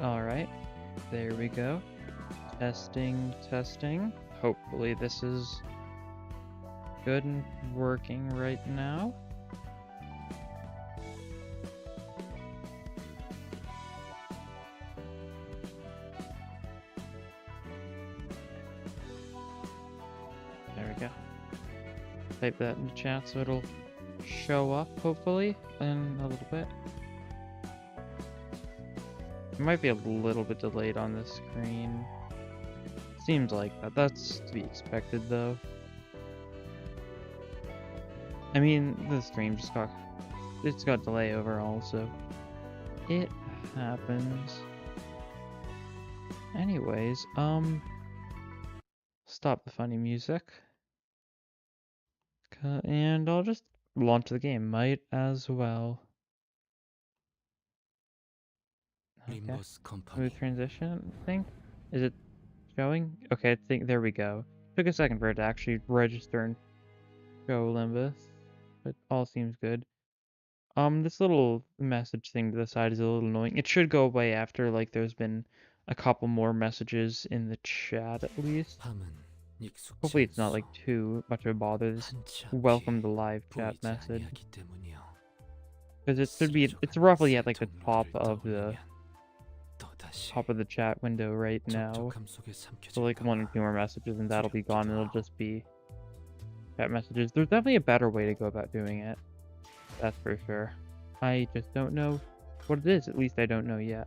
Alright, there we go. Testing, testing. Hopefully this is good and working right now. There we go. Type that in the chat so it'll show up, hopefully, in a little bit. It might be a little bit delayed on the screen. Seems like that. That's to be expected, though. I mean, the stream just got delay overall, so it happens. Anyways, stop the funny music. And I'll just launch the game. Might as well. Okay. Smooth transition, I think. Is it showing? Okay, I think there we go. Took a second for it to actually register and show Limbus, but all seems good. This little message thing to the side is a little annoying. It should go away after, like, there's been a couple more messages in the chat at least. Hopefully it's not, like, too much of a bother, this welcome to live chat message. Because it should be, it's roughly at, like, the top of the chat window right now. So, like, one or two more messages and that'll be gone, and it'll just be chat messages. There's definitely a better way to go about doing it. That's for sure. I just don't know what it is. At least I don't know yet.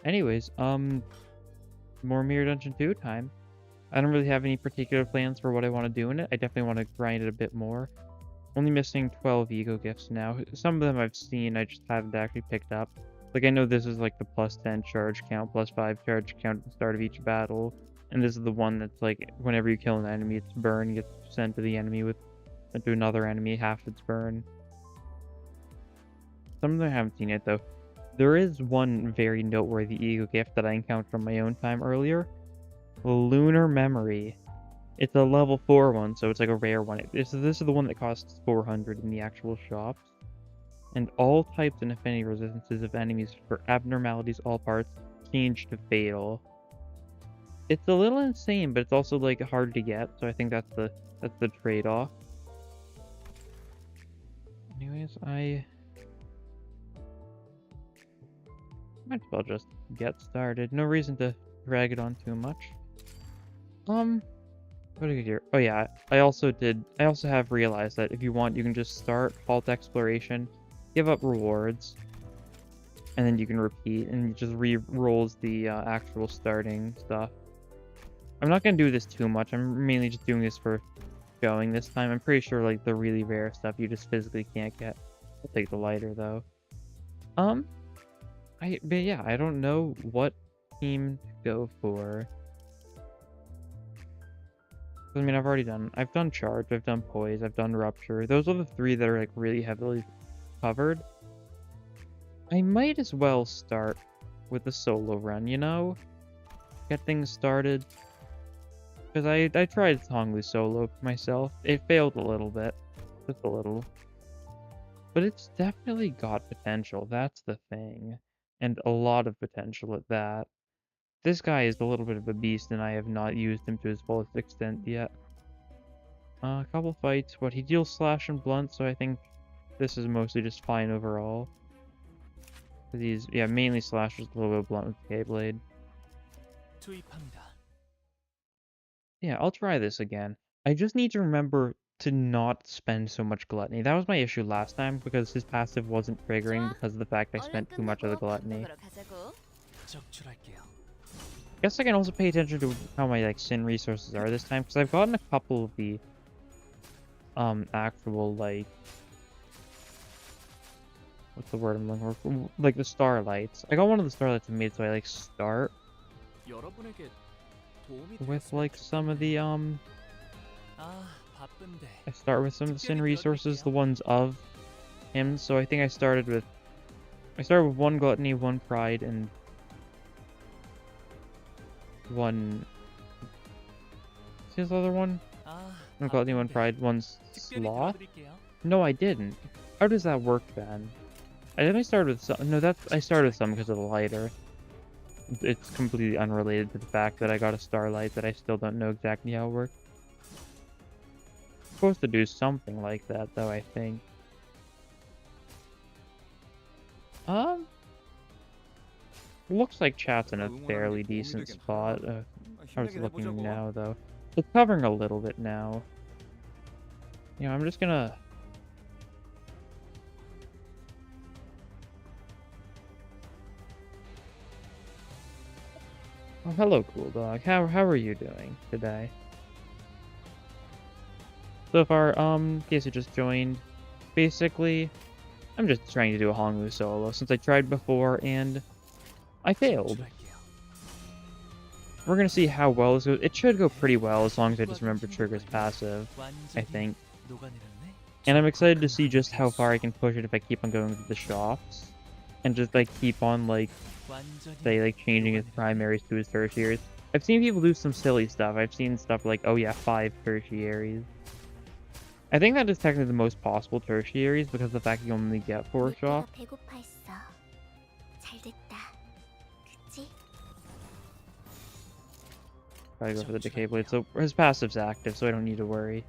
Anyways, more Mirror Dungeon 2 time. I don't really have any particular plans for what I want to do in it. I definitely want to grind it a bit more. Only missing 12 ego gifts now. Some of them I've seen, I just haven't actually picked up. Like, I know this is like the plus 10 charge count, plus 5 charge count at the start of each battle. And this is the one that's like, whenever you kill an enemy, its burn gets sent to the enemy to another enemy, half its burn. Some of them I haven't seen yet, though. There is one very noteworthy ego gift that I encountered on my own time earlier. Lunar Memory. It's a level 4 one, so it's like a rare one. This is the one that costs 400 in the actual shops. And all types and affinity resistances of enemies for abnormalities, all parts, change to fatal. It's a little insane, but it's also like hard to get, so I think that's the trade-off. Anyways, I might as well just get started. No reason to drag it on too much. What do we here? Oh yeah, I also have realized that if you want, you can just start halt exploration, give up rewards, and then you can repeat, and it just re-rolls the actual starting stuff. I'm not gonna do this too much. I'm mainly just doing this for showing this time. I'm pretty sure like the really rare stuff you just physically can't get. I'll take the lighter though. But yeah, I don't know what team to go for. I mean, I've done Charge, I've done Poise, I've done Rupture. Those are the three that are like really heavily covered. I might as well start with the solo run, you know? Get things started. Because I tried Honglu solo myself. It failed a little bit. Just a little. But it's definitely got potential, that's the thing. And a lot of potential at that. This guy is a little bit of a beast, and I have not used him to his fullest extent yet. A couple fights, but he deals slash and blunt, so I think this is mostly just fine overall. He's, yeah, mainly slash, just a little bit of blunt with K-Blade. Yeah, I'll try this again. I just need to remember to not spend so much gluttony. That was my issue last time, because his passive wasn't triggering because of the fact I spent too much of the gluttony. I guess I can also pay attention to how my like sin resources are this time, because I've gotten a couple of the actual like, what's the word I'm looking for? Like the starlights. I got one of the starlights I made, so I like start with like some of the I start with some of the sin resources, the ones of him. So I think I started with one gluttony, one pride, and one. What's his other one? One gluttony, one pride, one sloth. No, I didn't. How does that work then? I definitely started with some. No, I started with some because of the lighter. It's completely unrelated to the fact that I got a starlight that I still don't know exactly how it works. Supposed to do something like that, though, I think. Looks like chat's in a fairly decent spot. I was looking now, though. It's covering a little bit now. You know, I'm just gonna... Oh, hello, cool dog. How are you doing today? So far, in case you just joined, basically, I'm just trying to do a Honglu solo since I tried before and I failed. We're gonna see how well this goes. It should go pretty well as long as I just remember Trigger's passive, I think. And I'm excited to see just how far I can push it if I keep on going to the shops. And just like keep on like, say like changing his primaries to his tertiaries. I've seen people do some silly stuff. I've seen stuff like, oh yeah, 5 tertiaries. I think that is technically the most possible tertiaries because of the fact you only get 4 shops. Probably go for the Decay Blade. So his passive's active, so I don't need to worry.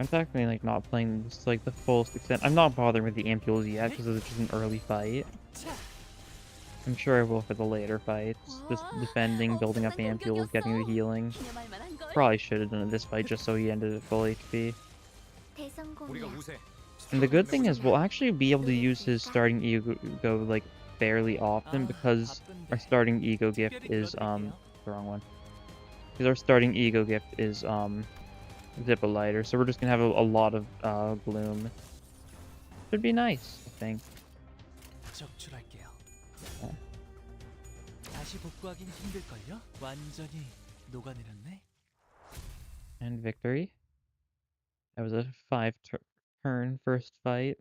I'm technically like not playing this to like the fullest extent. I'm not bothering with the ampules yet because it's just an early fight. I'm sure I will for the later fights. Just defending, building up ampules, getting the healing. Probably should have done it this fight just so he ended at full HP. And the good thing is we'll actually be able to use his starting ego like fairly often because our starting ego gift is the wrong one. Because our starting ego gift is Zippoliter, so we're just gonna have a lot of gloom. Should be nice, I think. Yeah. And victory. That was a 5-turn first fight.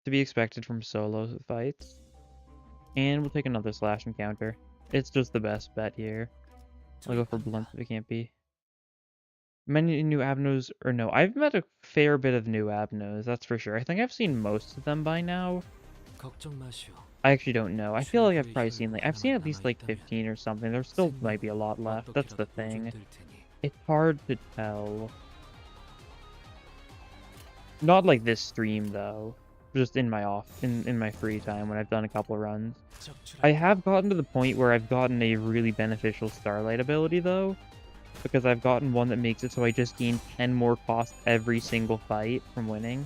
To be expected from solo fights. And we'll take another slash encounter. It's just the best bet here. I'll go for blunt if it can't be. Many new Abnos, or no, I've met a fair bit of new Abnos, that's for sure. I think I've seen most of them by now. I actually don't know. I feel like I've probably seen, I've seen at least like 15 or something. There still might be a lot left, that's the thing. It's hard to tell. Not like this stream though. Just in my in my free time when I've done a couple runs. I have gotten to the point where I've gotten a really beneficial starlight ability though. Because I've gotten one that makes it so I just gain 10 more cost every single fight from winning.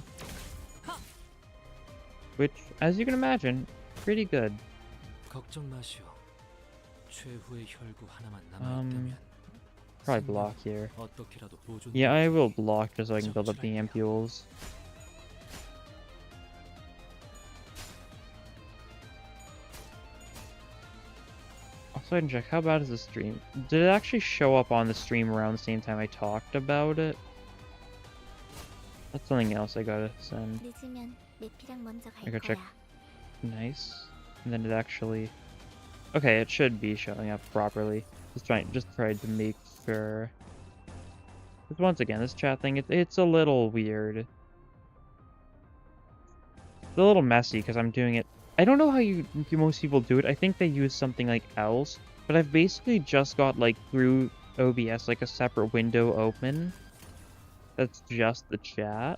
Which, as you can imagine, pretty good. Probably block here. Yeah, I will block just so I can build up the ampules. Also, I can check, how bad is the stream? Did it actually show up on the stream around the same time I talked about it? That's something else I gotta send. I gotta check. Nice. And then it actually... Okay, it should be showing up properly. Just tried to make sure. Because once again, this chat thing, it's a little weird. It's a little messy because I'm doing it. I don't know how most people do it. I think they use something like else, but I've basically just got like through OBS like a separate window open. That's just the chat.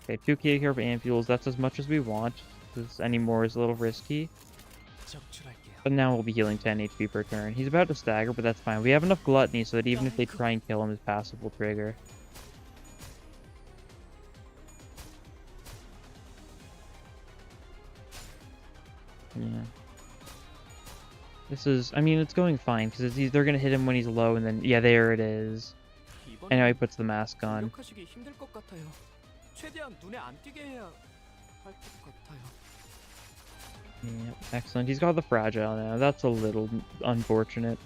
Okay, 2k here for ampules. That's as much as we want. Because any more is a little risky. But now we'll be healing 10 HP per turn. He's about to stagger, but that's fine. We have enough gluttony so that even if they try and kill him, his passive will trigger. Yeah. This is, I mean, it's going fine, because they're going to hit him when he's low, and then, yeah, there it is. And now he puts the mask on. Yep, excellent. He's got the fragile now. That's a little unfortunate,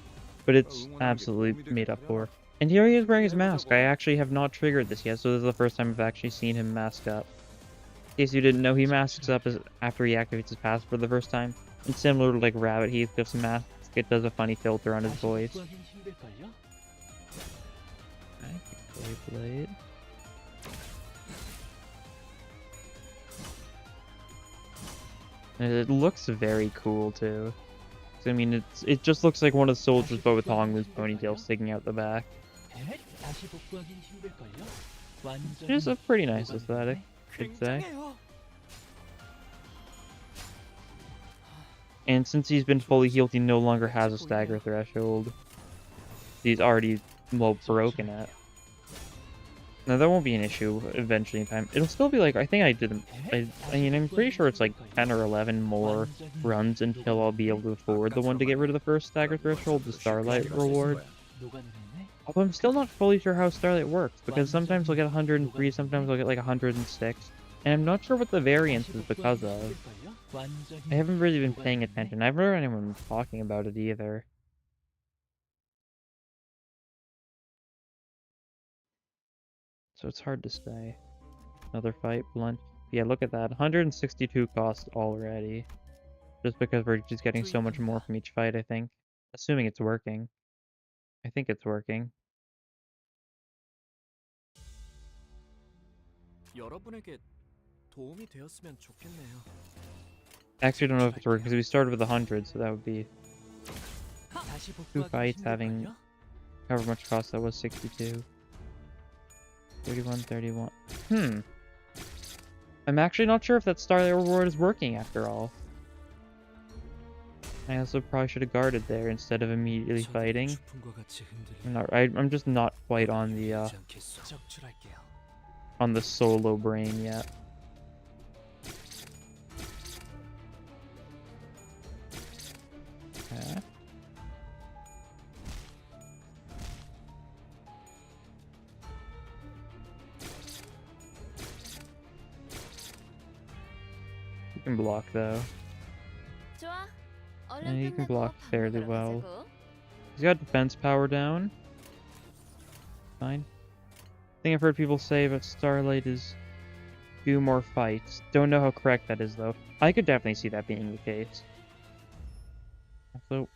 but it's absolutely made up for. And here he is wearing his mask. I actually have not triggered this yet, so this is the first time I've actually seen him mask up. In case you didn't know, he masks up after he activates his passive for the first time. And similar to like Rabbit Heathcliff's mask, it does a funny filter on his voice. Blade. And it looks very cool too. So, I mean, it just looks like one of the soldiers, but with Honglu's ponytail sticking out the back. Which is a pretty nice aesthetic, I'd say. And since he's been fully healed, he no longer has a stagger threshold. He's already, well, broken it. Now, that won't be an issue eventually in time. It'll still be like, I think I mean, I'm pretty sure it's like 10 or 11 more runs until I'll be able to afford the one to get rid of the first stagger threshold, the starlight reward. Although I'm still not fully sure how starlight works, because sometimes I'll get 103, sometimes I'll get like 106, and I'm not sure what the variance is because of. I haven't really been paying attention. I haven't heard anyone talking about it either. So it's hard to say. Another fight, blunt. Yeah, look at that. 162 cost already. Just because we're just getting so much more from each fight, I think. Assuming it's working. I think it's working. Actually, I don't know if it's working because we started with 100, so that would be 2 fights having however much cost that was, 62. 31, 31. I'm actually not sure if that starlight reward is working after all. I also probably should have guarded there instead of immediately fighting. I'm just not quite on the solo brain yet. Okay. You can block though. And he can block fairly well. He's got defense power down. Fine. I think I've heard people say that Starlight is 2 more fights. Don't know how correct that is though. I could definitely see that being the case. So,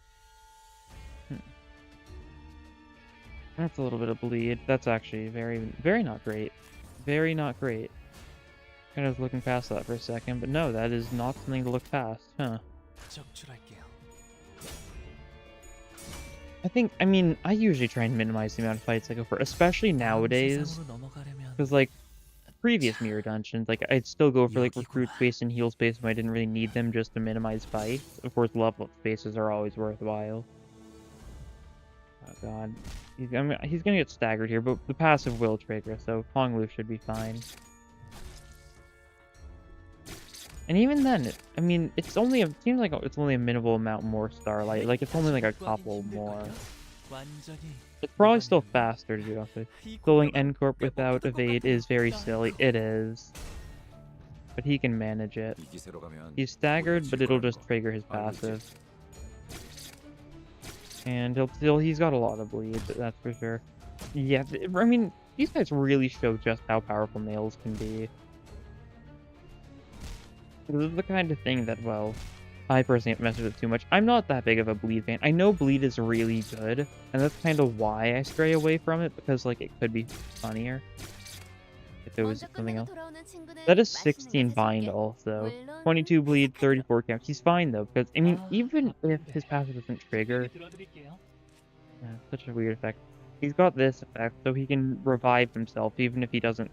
that's a little bit of bleed. That's actually very not great. Very not great. Kind of looking past that for a second, but no, that is not something to look past, huh? I mean, I usually try and minimize the amount of fights I go for, especially nowadays, because, like, previous mirror dungeons, like, I'd still go for, like, recruit space and heal space when I didn't really need them just to minimize fights. Of course, level up spaces are always worthwhile. Oh god. He's gonna get staggered here, but the passive will trigger, so Honglu should be fine. And even then, I mean, it seems like it's only a minimal amount more starlight. Like, it's only like a couple more. It's probably still faster to do it. Going N Corp without evade is very silly. It is. But he can manage it. He's staggered, but it'll just trigger his passive. And he's got a lot of bleed, that's for sure. Yeah, I mean, these guys really show just how powerful nails can be. This is the kind of thing that, well, I personally haven't messed with it too much. I'm not that big of a bleed fan. I know bleed is really good, and that's kind of why I stray away from it, because, like, it could be funnier if it was something else. That is 16 bind also. 22 bleed, 34 camp. He's fine, though, because, I mean, even if his passive doesn't trigger... Yeah, such a weird effect. He's got this effect, so he can revive himself, even if he doesn't...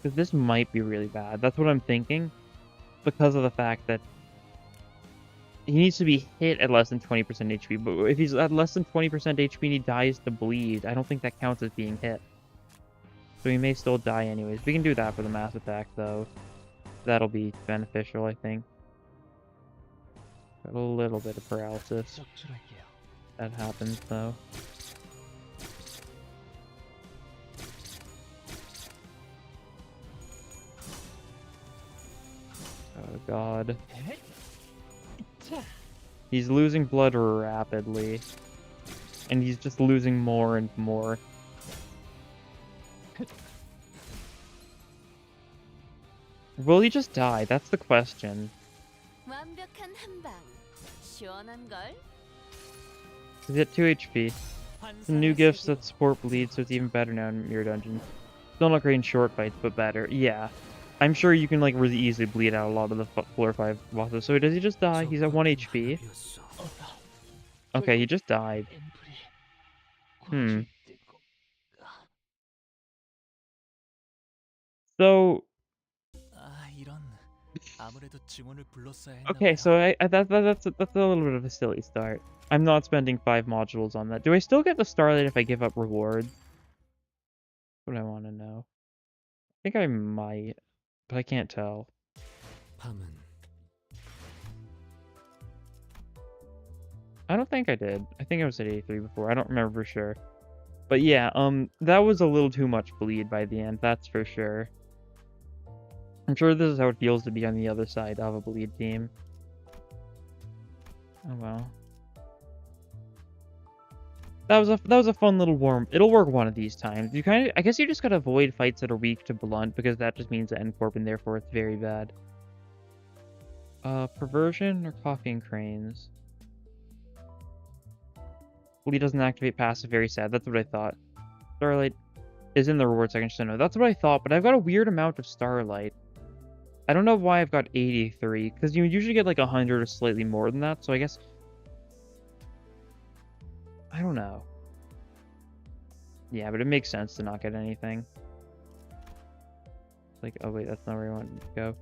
Because this might be really bad. That's what I'm thinking. Because of the fact that he needs to be hit at less than 20% HP, but if he's at less than 20% HP and he dies to bleed, I don't think that counts as being hit. So he may still die anyways. We can do that for the mass attack, though. That'll be beneficial, I think. Got a little bit of paralysis. That happens, though. Oh god. He's losing blood rapidly. And he's just losing more and more. Will he just die? That's the question. He's at 2 HP. Some new gifts that support bleed, so it's even better now in Mirror Dungeons. Still not great in short fights, but better. Yeah. I'm sure you can like really easily bleed out a lot of the 4 or 5 bosses. So does he just die? He's at 1 HP. Okay, he just died. Hmm. So okay, so that's a little bit of a silly start. I'm not spending 5 modules on that. Do I still get the starlight if I give up rewards? That's what I want to know. I think I might, but I can't tell. I don't think I did. I think I was at 83 before. I don't remember for sure. But yeah, that was a little too much bleed by the end, that's for sure. I'm sure this is how it feels to be on the other side of a bleed team. Oh well. That was a fun little warm. It'll work one of these times. You kind of, I guess you just gotta avoid fights that are weak to blunt because that just means the end corp and therefore it's very bad. Perversion or coffee and cranes? Well, he doesn't activate passive. Very sad. That's what I thought. Starlight is in the reward section, so no. That's what I thought, but I've got a weird amount of starlight. I don't know why I've got 83, because you usually get like 100 or slightly more than that, so I guess... I don't know. Yeah, but it makes sense to not get anything. Like, oh wait, that's not where I wanted to go.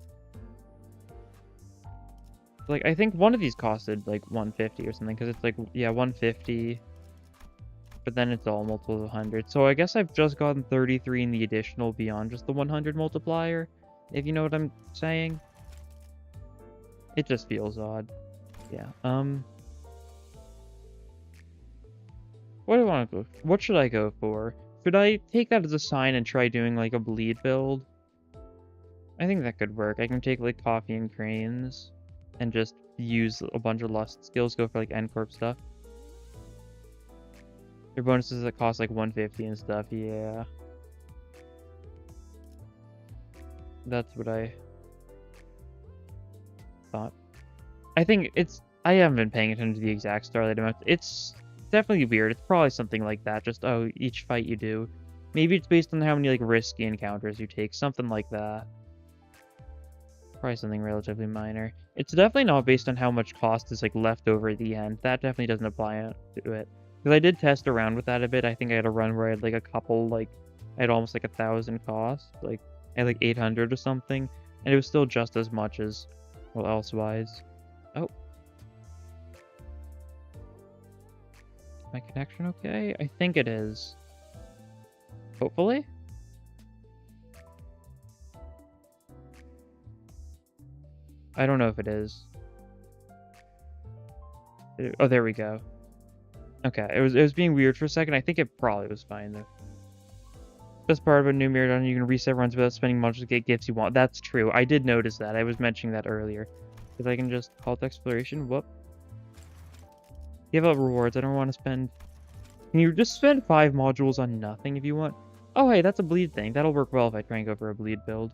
Like, I think one of these costed like 150 or something, because it's like, yeah, 150. But then it's all multiples of 100. So I guess I've just gotten 33 in the additional beyond just the 100 multiplier, if you know what I'm saying. It just feels odd. Yeah. What do I want to go? What should I go for? Should I take that as a sign and try doing like a bleed build? I think that could work. I can take like coffee and cranes and just use a bunch of lust skills, go for like end corp stuff. Your bonuses that cost like 150 and stuff, yeah. That's what I thought. I think it's... I haven't been paying attention to the exact starlight amount. It's definitely weird. It's probably something like that. Just, oh, each fight you do. Maybe it's based on how many, like, risky encounters you take. Something like that. Probably something relatively minor. It's definitely not based on how much cost is, like, left over at the end. That definitely doesn't apply to it. Because I did test around with that a bit. I think I had a run where I had, like, a couple, like... I had almost, like, 1,000 cost. Like, I had, like, 800 or something. And it was still just as much as... well, elsewise. Oh. Is my connection okay? I think it is. Hopefully? I don't know if it is. Oh, there we go. Okay, it was being weird for a second. I think it probably was fine, though. Best part of a new mirror, you can reset runs without spending much to get gifts you want. That's true. I did notice that. I was mentioning that earlier. Because I can just call it exploration. Whoop. Give up rewards. I don't want to spend... Can you just spend 5 modules on nothing if you want? Oh, hey, that's a bleed thing. That'll work well if I try and go for a bleed build.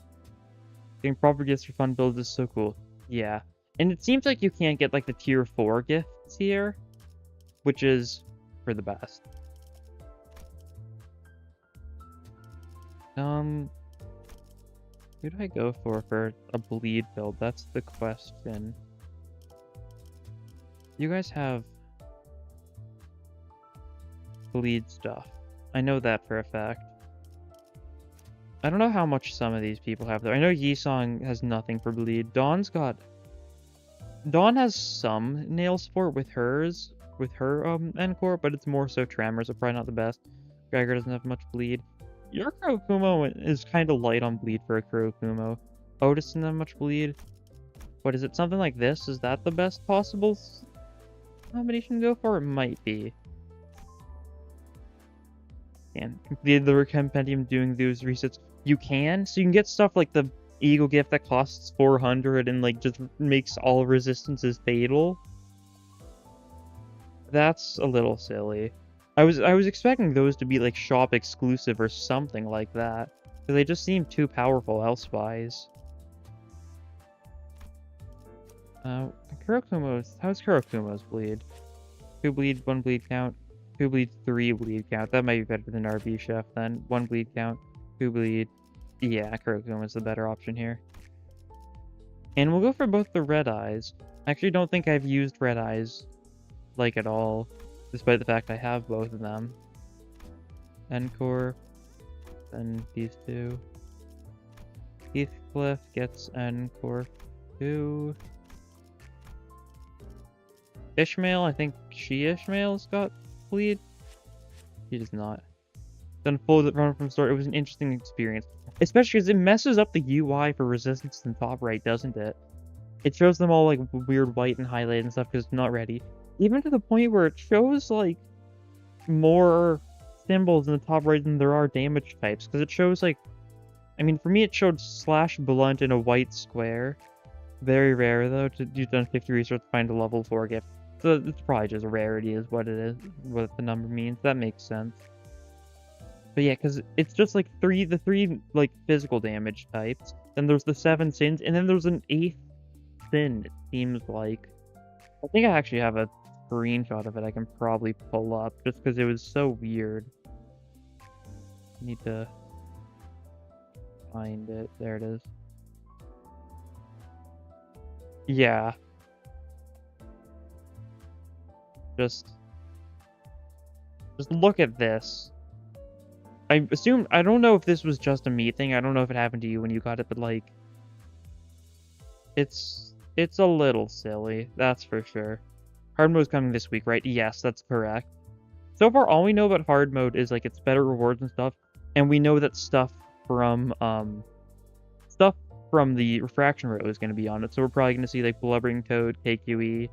Getting proper gifts for fun builds is so cool. Yeah. And it seems like you can't get, like, the tier 4 gifts here. Which is for the best. Who do I go for a bleed build? That's the question. You guys have bleed stuff. I know that for a fact. I don't know how much some of these people have though. I know Yisong has nothing for bleed. Dawn has some nail support with hers, with her end core, but it's more so tremors, so probably not the best. Gregor doesn't have much bleed. Your Kurokumo is kind of light on bleed for a Kurokumo. Otis doesn't have much bleed. What is it? Something like this? Is that the best possible combination to go for? It might be. And completed the compendium doing those resets. You can, so you can get stuff like the Eagle gift that costs 400 and like just makes all resistances fatal. That's a little silly. I was expecting those to be like shop exclusive or something like that, because they just seem too powerful elsewise. Kurokumo's... How's Kurokumo's bleed? 2 bleed, 1 bleed count. 2 bleed, 3 bleed count. That might be better than RB Chef then. 1 bleed count, 2 bleed. Yeah, Kurokuma is the better option here. And we'll go for both the red eyes. I actually don't think I've used red eyes, like, at all, despite the fact I have both of them. Encore, then these two. Heathcliff gets Encore 2. Ishmael, I think Ishmael's got bleed. He does not. Then full run from start. It was an interesting experience, especially because it messes up the UI for resistance in the top right, doesn't it? It shows them all like weird white and highlighted and stuff because it's not ready. Even to the point where it shows like more symbols in the top right than there are damage types. Because it shows like, I mean, for me it showed slash blunt in a white square. Very rare though to do done 50 research to find a level 4 gift. So it's probably just a rarity is what it is, what the number means. That makes sense. But yeah, because it's just like the three like physical damage types. Then there's the 7 sins, and then there's an 8th sin, it seems like. I think I actually have a screenshot of it I can probably pull up, just because it was so weird. Need to find it. There it is. Yeah. Just look at this. I don't know if this was just a me thing. I don't know if it happened to you when you got it, but like, it's a little silly, that's for sure. Hard mode's coming this week, right? Yes, that's correct. So far, all we know about hard mode is like it's better rewards and stuff, and we know that stuff from the refraction row is going to be on it. So we're probably going to see like Blubbering Toad, KQE,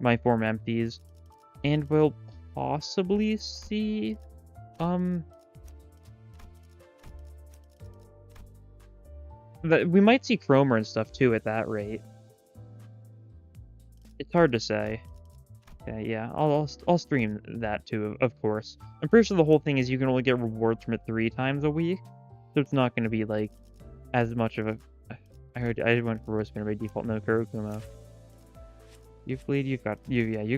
My Form Empties, and we'll possibly see that we might see Chromer and stuff too at that rate. It's hard to say. Okay, yeah, I'll stream that too, of course. I'm pretty sure the whole thing is you can only get rewards from it 3 times a week, so it's not going to be like as much of a. I went for Rosemary by default. No, Kurokuma. You bleed. You've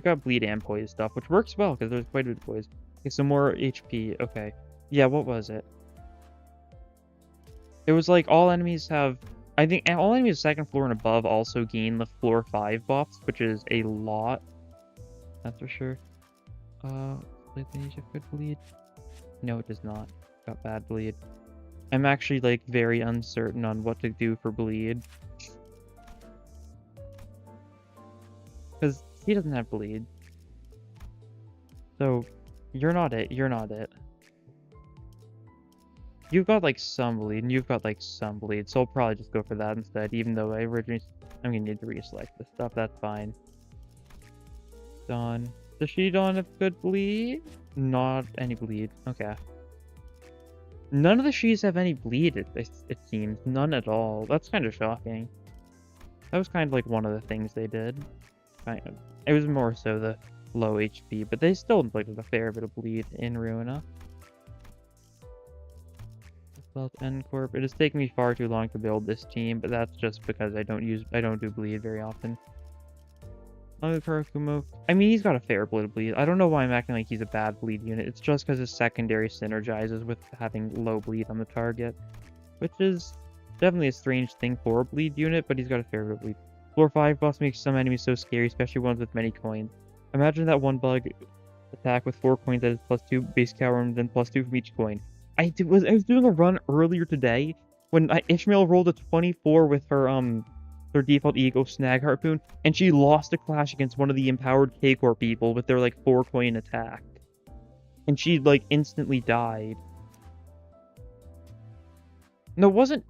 got bleed and poise stuff, which works well because there's quite a bit of poise. Okay, so more HP. Okay, yeah. What was it? It was like all enemies have. I think all enemies second floor and above also gain the floor 5 buffs, which is a lot. That's for sure. Good bleed. No, it does not. Got bad bleed. I'm actually like very uncertain on what to do for bleed. Because he doesn't have bleed. So, you're not it. You're not it. You've got like some bleed, and you've got like some bleed. So I'll probably just go for that instead, even though I'm gonna need to reselect this stuff. That's fine. Dawn. Does she don't have good bleed? Not any bleed. Okay. None of the Shees have any bleed, it seems. None at all. That's kind of shocking. That was kind of like one of the things they did. Kind of. It was more so the low HP, but they still inflicted a fair bit of bleed in Ruina. N-Corp. It has taken me far too long to build this team, but that's just because I don't do bleed very often. Kurokuma. I mean, he's got a fair bit of bleed. I don't know why I'm acting like he's a bad bleed unit. It's just because his secondary synergizes with having low bleed on the target, which is definitely a strange thing for a bleed unit, but he's got a fair bit of bleed. Floor 5 boss makes some enemies so scary, especially ones with many coins. Imagine that one bug attack with 4 coins that is +2 base cower and then +2 from each coin. I was doing a run earlier today when Ishmael rolled a 24 with her default Ego Snag Harpoon, and she lost a clash against one of the empowered K-Corp people with their like 4 coin attack. And she like instantly died. No, it wasn't.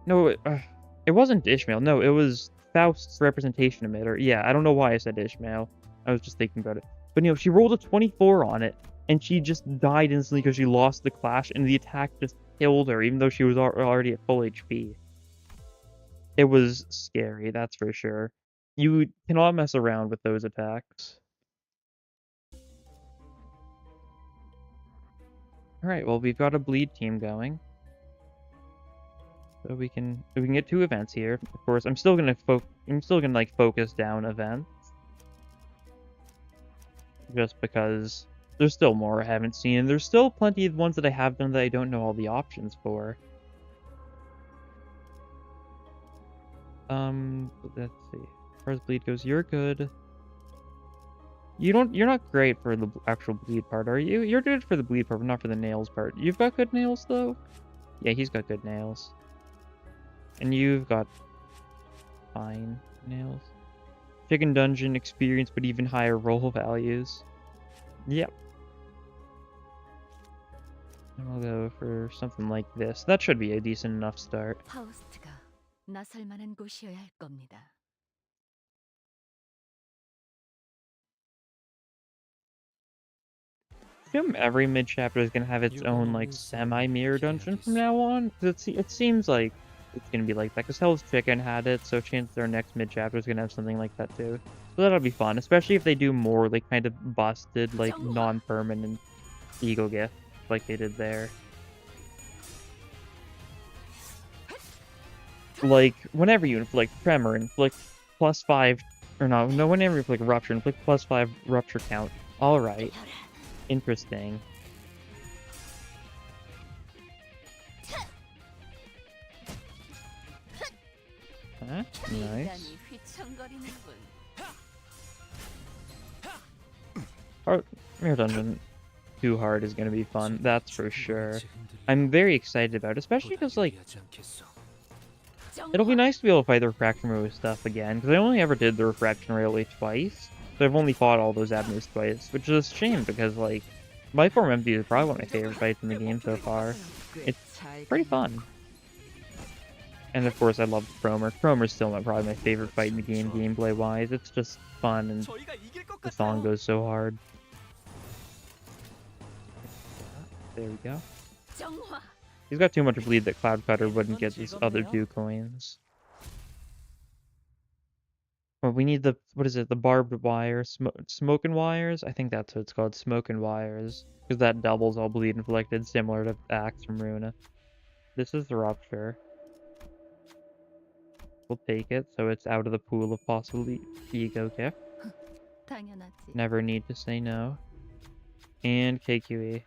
No, it wasn't Ishmael. No, it was Faust's representation emitter. Yeah, I don't know why I said Ishmael. I was just thinking about it. But she rolled a 24 on it, and she just died instantly because she lost the clash, and the attack just killed her, even though she was already at full HP. It was scary, that's for sure. You cannot mess around with those attacks. Alright, well, we've got a bleed team going. So we can get 2 events here. Of course, I'm still gonna like focus down events. Just because There's still more I haven't seen, and there's still plenty of ones that I have done that I don't know all the options for. Let's see. As far as bleed goes, you're good. You're not great for the actual bleed part, are you? You're good for the bleed part, but not for the nails part. You've got good nails, though? Yeah, he's got good nails. And you've got fine nails. Chicken Dungeon experience, but even higher roll values. Yep. And we'll go for something like this. That should be a decent enough start. 파우스트가 나설 만한 곳이어야 할 겁니다. Assume every mid chapter is gonna have its own like semi-mirror dungeon from now on. 'Cause it seems like it's gonna be like that. Because Hell's Chicken had it, so chances our next mid chapter is gonna have something like that too. So that'll be fun, especially if they do more like kind of busted, like non-permanent ego gift like they did there. Like whenever you inflict Tremor, inflict +5, or no, whenever you inflict Rupture, inflict +5 Rupture count. All right. Interesting. Huh? Nice. Mirror Dungeon too hard is gonna be fun, that's for sure. I'm very excited about it, especially because like it'll be nice to be able to fight the Refraction Railway stuff again, because I only ever did the Refraction Railway twice. So I've only fought all those avenues twice, which is a shame because, like, Byform Empty is probably one of my favorite fights in the game so far. It's pretty fun. And of course, I love Cromer. Cromer's still probably my favorite fight in the game, gameplay-wise. It's just fun, and the song goes so hard. There we go. He's got too much bleed that Cloud Cutter wouldn't get these other 2 coins. Well, we need the, what is it, the barbed wire, smoke and wires? I think that's what it's called, smoke and wires. Because that doubles all bleed inflicted, similar to Axe from Runa. This is the Rupture. We'll take it, so it's out of the pool of possible ego gift. Never need to say no. And KQE.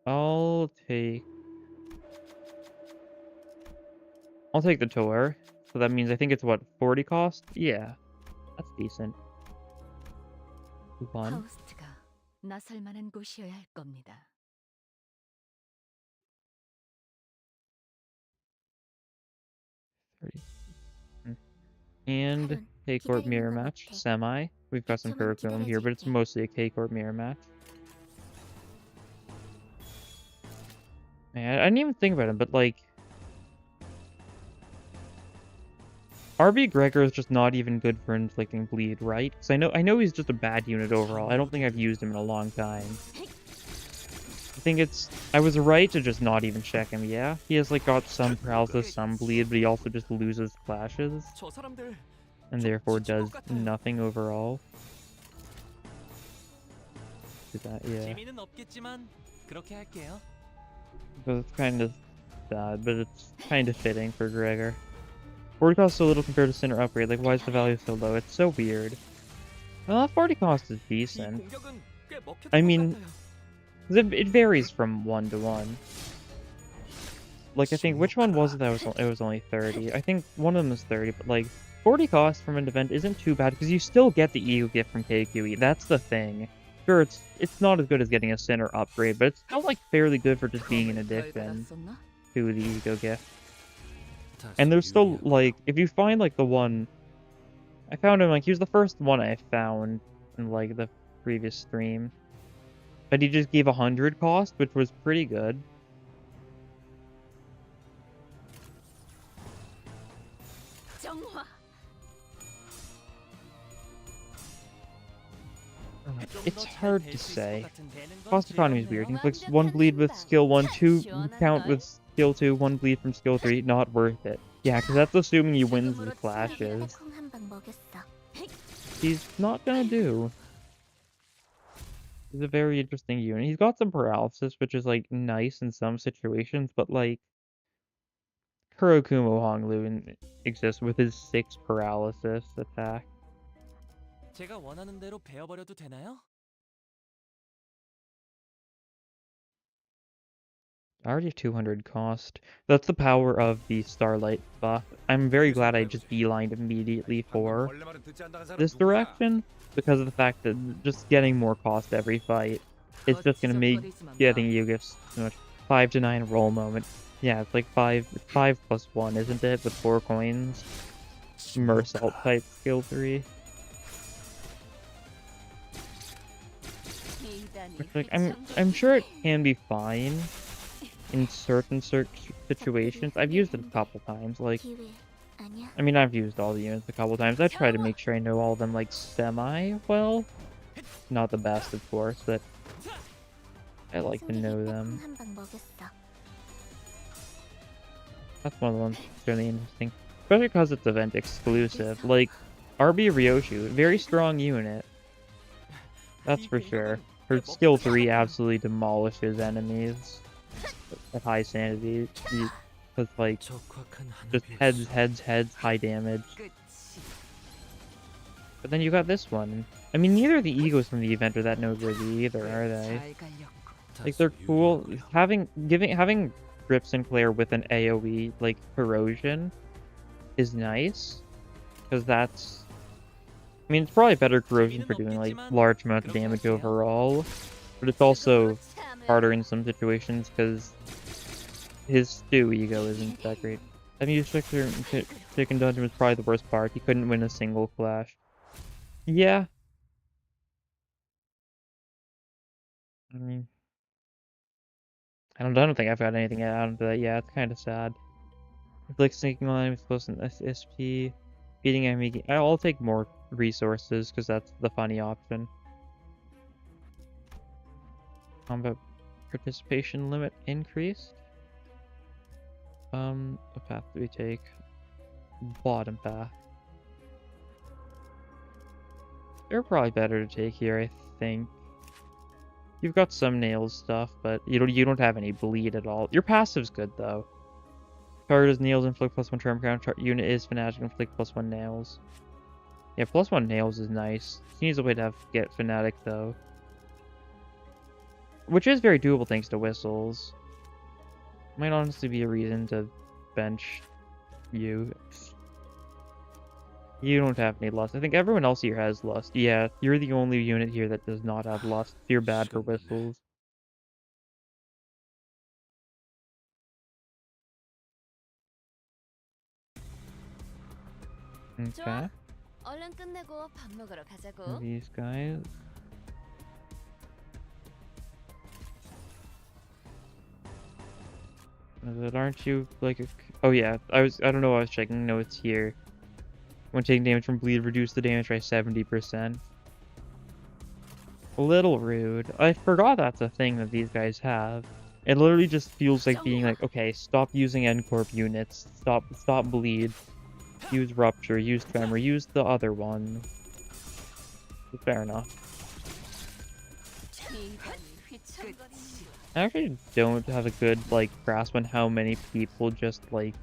I'll take the tour. So that means I think it's what, 40 cost? Yeah. That's decent. One. 파우스트가 나설 만한 곳이어야 할 겁니다. And K-Corp mirror match. Semi. We've got some curriculum here, but it's mostly a K-Corp mirror match. Man, I didn't even think about it, but like RB Gregor is just not even good for inflicting bleed, right? Because I know he's just a bad unit overall. I don't think I've used him in a long time. I think I was right to just not even check him, yeah? He has like got some paralysis, some bleed, but he also just loses flashes. And therefore does nothing overall. Do that, yeah. But it's kind of sad, but it's kind of fitting for Gregor. 40 cost so little compared to Sinner Upgrade, like why is the value so low? It's so weird. Well, 40 cost is decent. I mean, it varies from 1 to 1. Like, I think, which one was it that it was only 30? I think one of them is 30, but like, 40 cost from an event isn't too bad, because you still get the ego gift from KQE, that's the thing. Sure, it's not as good as getting a Sinner Upgrade, but it's still like fairly good for just being an addition to the ego gift. And there's still, like, if you find, like, the one... I found him, like, he was the first one I found in, like, the previous stream. But he just gave 100 cost, which was pretty good. It's hard to say. Cost economy is weird. He inflicts 1 bleed with skill 1, 2 count with skill 2, 1 bleed from skill 3. Not worth it. Yeah, because that's assuming he wins the clashes. He's not gonna do. He's a very interesting unit. He's got some paralysis, which is like nice in some situations, but like Kurokumo Honglu exists with his 6 paralysis attack. 제가 원하는 대로 베어버려도 되나요? Already 200 cost. That's the power of the starlight buff. I'm very glad I just beelined immediately for this direction because of the fact that just getting more cost every fight is just gonna make getting Yugis so much 5 to 9 roll moment. Yeah, it's like 5 plus 1, isn't it? With 4 coins. Mersault type skill 3. Which, like, I'm sure it can be fine in certain situations. I've used it a couple times. Like, I mean, I've used all the units a couple times. I try to make sure I know all of them, like, semi-well. Not the best, of course, but I like to know them. That's one of the ones that's really interesting. Especially because it's event exclusive. Like, RB Ryoshu, very strong unit. That's for sure. Her skill 3 absolutely demolishes enemies at high sanity. Because, like, just heads, high damage. But then you got this one. I mean, neither of the egos from the event are that noteworthy either, are they? Like, they're cool. Having Grip Sinclair with an AoE, like, corrosion is nice. Because that's... I mean, it's probably better corrosion for doing, like, large amounts of damage overall. But it's also harder in some situations because his stew ego isn't that great. Having used Chicken Dungeon was probably the worst part. He couldn't win a single clash. Yeah. I mean... I don't think I've got anything out of that. Yeah, it's kind of sad. It's like sneaking line with close in SP, beating enemy. I'll take more resources because that's the funny option. Combat participation limit increased. What path do we take? Bottom path. They're probably better to take here, I think. You've got some nails stuff, but you don't have any bleed at all. Your passive's good though. Target is nails, inflict +1 charm crown. Unit is fanatic, inflict +1 nails. Yeah, +1 nails is nice. He needs a way to get fanatic though. Which is very doable thanks to whistles. Might honestly be a reason to bench you. You don't have any lust. I think everyone else here has lust. Yeah, you're the only unit here that does not have lust. You're bad for whistles. Okay. These guys. Aren't you like a... Oh yeah, I don't know, I was checking notes here. When taking damage from bleed, reduce the damage by 70%. A little rude. I forgot that's a thing that these guys have. It literally just feels like being like, okay, stop using N-Corp units. Stop bleed. Use Rupture, use Tremor, use the other one. Fair enough. I actually don't have a good, like, grasp on how many people just, like,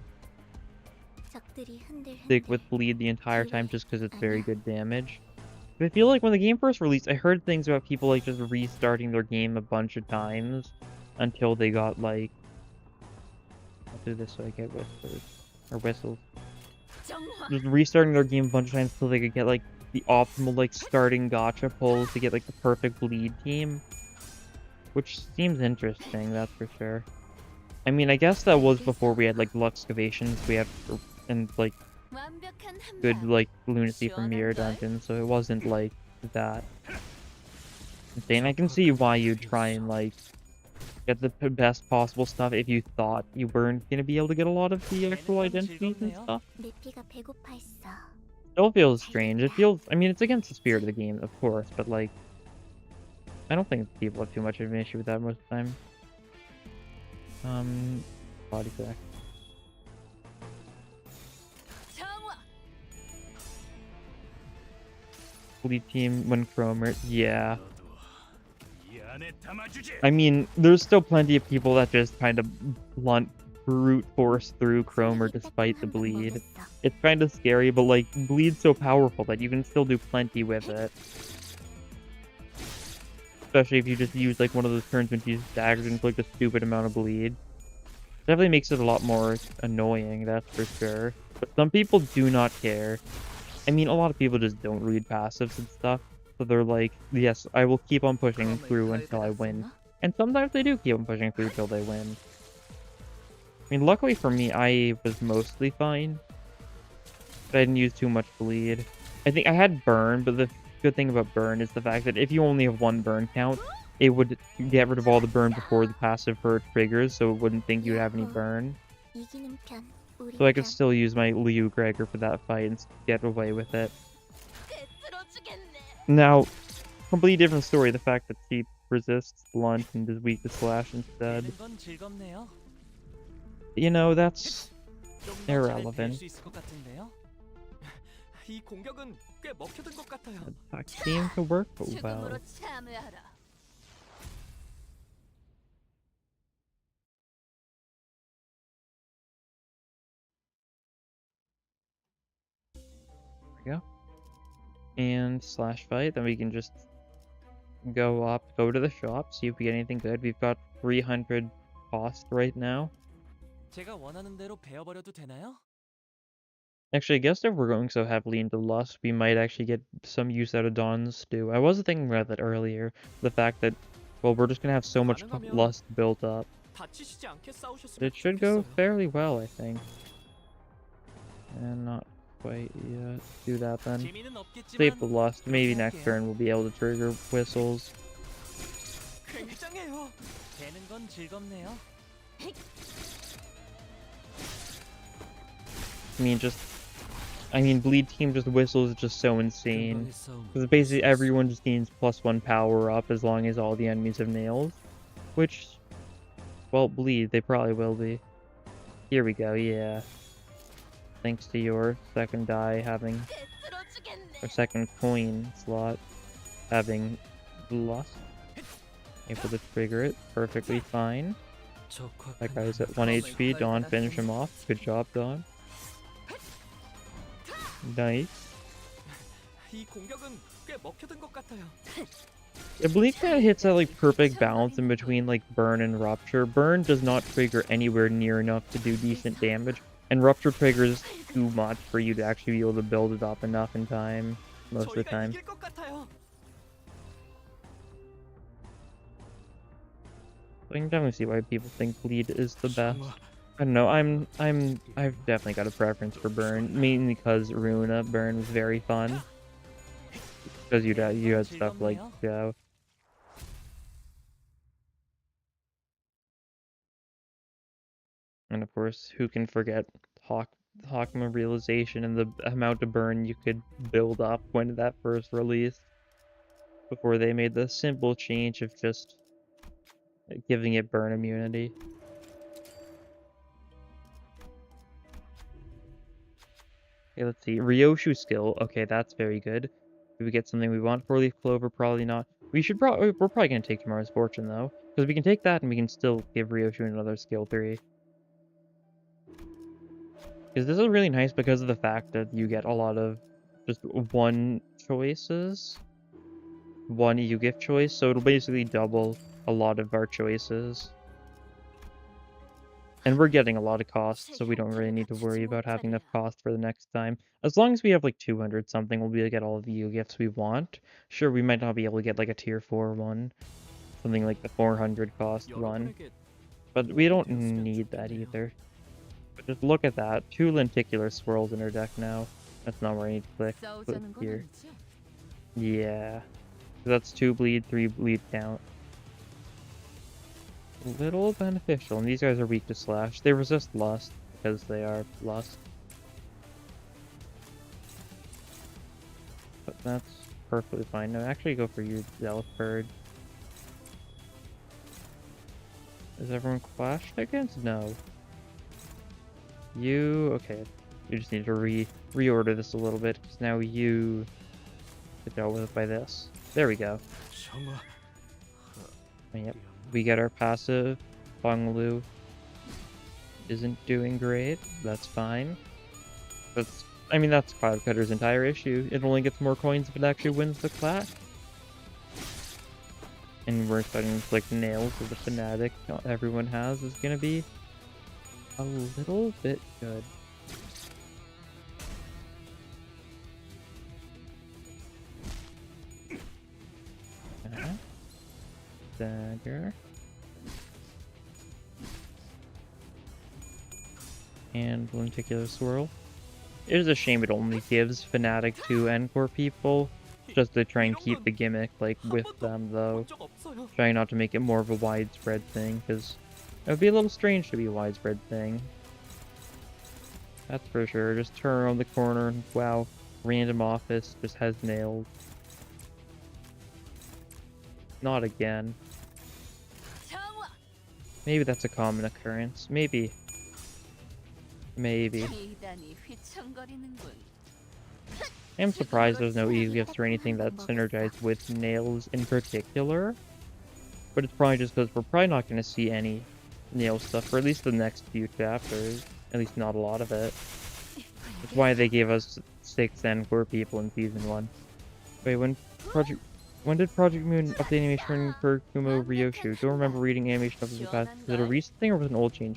stick with bleed the entire time just because it's very good damage. But I feel like when the game first released, I heard things about people, like, just restarting their game a bunch of times until they got, like... I'll do this so I get whispers. Or whistles. Just restarting their game a bunch of times until they could get, like, the optimal, like, starting gacha pulls to get, like, the perfect bleed team. Which seems interesting, that's for sure. I mean, I guess that was before we had, like, Luxcavations, we had, and, like, good, like, lunacy from Mirror Dungeon, so it wasn't, like, that insane. I can see why you'd try and, like, get the best possible stuff if you thought you weren't gonna be able to get a lot of the actual identities and stuff. Still feels strange. It feels, I mean, it's against the spirit of the game, of course, but, like, I don't think people have too much of an issue with that most of the time. Body sack. Bleed team when Chromer, yeah. I mean, there's still plenty of people that just kind of blunt brute force through Chromer despite the bleed. It's kind of scary, but like bleed's so powerful that you can still do plenty with it. Especially if you just use like one of those turns when you use daggers and inflict a stupid amount of bleed. Definitely makes it a lot more annoying, that's for sure. But some people do not care. I mean, a lot of people just don't read passives and stuff. So they're like, yes, I will keep on pushing through until I win. And sometimes they do keep on pushing through until they win. I mean, luckily for me, I was mostly fine. But I didn't use too much bleed. I think I had burn, but the good thing about burn is the fact that if you only have one burn count, it would get rid of all the burn before the passive for triggers, so it wouldn't think you'd have any burn. So I could still use my Liu Gregor for that fight and get away with it. Now, completely different story, the fact that she resists blunt and is weak to slash instead. 되는 건 즐겁네요. You know, that's 좀더 잘 irrelevant. 배울 수 있을 것 같은데요. 이 공격은 꽤 먹혀든 것 같아요. That seemed to work well. 죽음으로 참여하라. There we go. And slash fight, then we can just go to the shop, see if we get anything good. We've got 300 cost right now. 제가 원하는 대로 베어버려도 되나요? Actually, I guess if we're going so heavily into Lust, we might actually get some use out of Dawn's Stew. I was thinking about that earlier. The fact that, well, we're just gonna have so much Lust built up. 다치시지 않게 싸우셨으면 It should go 좋겠어요. fairly well, I think. And not quite yet. Do that then. 재미는 Save the 없겠지만 Lust. Maybe 그렇게 next 할게요. turn we'll be able to trigger whistles. 굉장해요. 되는 건 즐겁네요. I mean, bleed team just whistles is just so insane. Because basically everyone just gains +1 power up as long as all the enemies have nails. Which, well, bleed, they probably will be. Here we go, yeah. Thanks to your second die having, or second coin slot having Lust. Able to trigger it perfectly fine. That guy's at 1 HP, Dawn, finish him off. Good job, Dawn. Nice. 이 공격은 꽤 먹혀든 것 같아요. I believe that hits that like perfect balance in between like burn and rupture. Burn does not trigger anywhere near enough to do decent damage, and rupture triggers too much for you to actually be able to build it up enough in time most of the 저희가 time. 이길 것 같아요. I can definitely see why people think bleed is the best. I don't know. I've definitely got a preference for burn, mainly because Runa burn was very fun. Because you had stuff like and of course, who can forget Hakma realization and the amount of burn you could build up when that first released, before they made the simple change of just giving it burn immunity. Okay, let's see. Ryoshu skill. Okay, that's very good. Do we get something we want? 4-leaf clover? Probably not. We're probably gonna take Tomorrow's Fortune though, because we can take that and we can still give Ryoshu another skill 3. Because this is really nice because of the fact that you get a lot of just one choices, one you gift choice, so it'll basically double a lot of our choices. And we're getting a lot of cost, so we don't really need to worry about having enough cost for the next time. As long as we have like 200 something, we'll be able to get all of the gifts we want. Sure, we might not be able to get like a tier 4 one, something like the 400 cost one, but we don't need that either. But just look at that, 2 lenticular swirls in her deck now. That's not where I need to click. Click 싸우자는 건 here. 아니지? Yeah, that's 2 bleed, 3 bleed count. A little beneficial, and these guys are weak to slash. They resist lust because they are lust. But that's perfectly fine. No, actually go for you, Zealous Bird. Is everyone clashed against? No. You, okay. You just need to reorder this a little bit, because now you get dealt with by this. There we go. Yep. We get our passive, Bunglu. isn't doing great. That's fine. I mean, that's Cloud Cutter's entire issue. It only gets more coins if it actually wins the class. And we're starting to inflict nails with the fanatic everyone has is gonna be a little bit good. Dagger. And Lenticular Swirl. It is a shame it only gives Fnatic to Encore people, just to try and keep the gimmick, like, with them, though. Trying not to make it more of a widespread thing, because it would be a little strange to be a widespread thing. That's for sure. Just turn around the corner and, wow, random office just has nails. Not again. Maybe that's a common occurrence. Maybe. Maybe. I'm surprised there's no easy gifts or anything that synergize with nails in particular. But it's probably just because we're probably not going to see any nail stuff for at least the next few chapters. At least not a lot of it. That's why they gave us 6 Encore people in Season 1. Wait, when did Project Moon update animation for Kumo Ryoshu? Don't remember reading animation of the past. Is it a recent thing or was it an old change?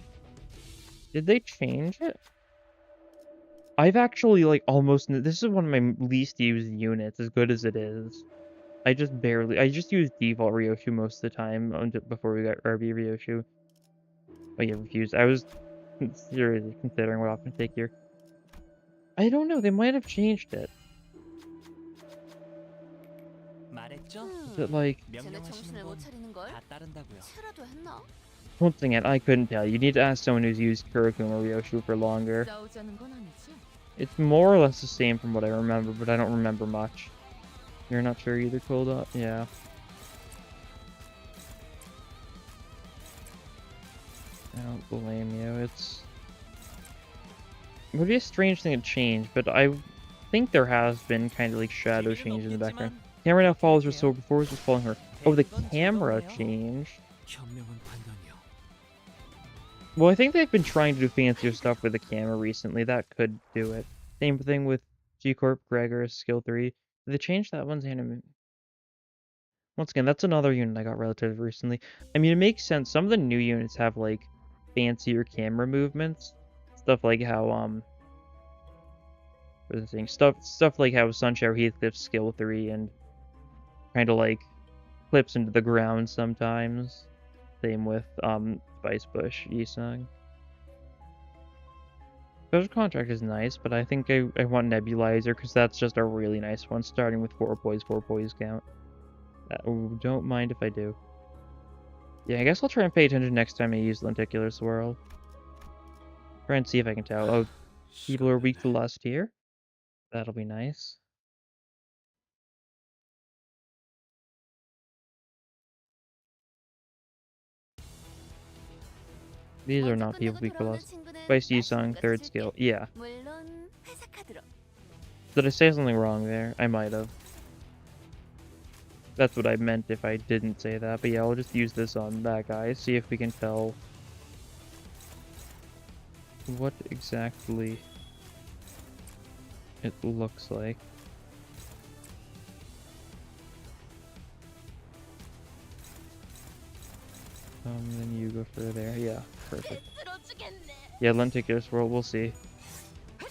Did they change it? I've actually, like, almost... This is one of my least used units, as good as it is. I just use default Ryoshu most of the time before we got RB Ryoshu. Oh yeah, refused. I was seriously considering what option to take here. I don't know, they might have changed it. Is it like... Once again, I couldn't tell. You need to ask someone who's used Kurokuma Ryoshu for longer. It's more or less the same from what I remember, but I don't remember much. You're not sure either, Cold Up? Yeah. I don't blame you. It would be a strange thing to change, but I think there has been kind of like shadow change in the background. Camera now follows her, so before it was following her. Oh, the camera changed. Well, I think they've been trying to do fancier stuff with the camera recently. That could do it. Same thing with G-Corp, Gregor, Skill 3. Did they change that one's anime? Once again, that's another unit I got relatively recently. I mean, it makes sense. Some of the new units have, like, fancier camera movements. Stuff like how, what the thing? Stuff like how Sunshine Heathcliff's Skill 3 and kind of, like, clips into the ground sometimes. Same with, Spice Bush, Yisung. Special Contract is nice, but I think I want Nebulizer, because that's just a really nice one, starting with 4 poise count. Don't mind if I do. Yeah, I guess I'll try and pay attention next time I use Lenticular Swirl. Try and see if I can tell. Oh, people are weak to lust here. That'll be nice. These are not people weak to lust. Spice Yisung, 3rd skill. Yeah. Did I say something wrong there? I might have. That's what I meant if I didn't say that. But yeah, I'll just use this on that guy. See if we can tell what exactly it looks like. Then you go for there. Yeah, perfect. Yeah, Lenticular Swirl, we'll see. I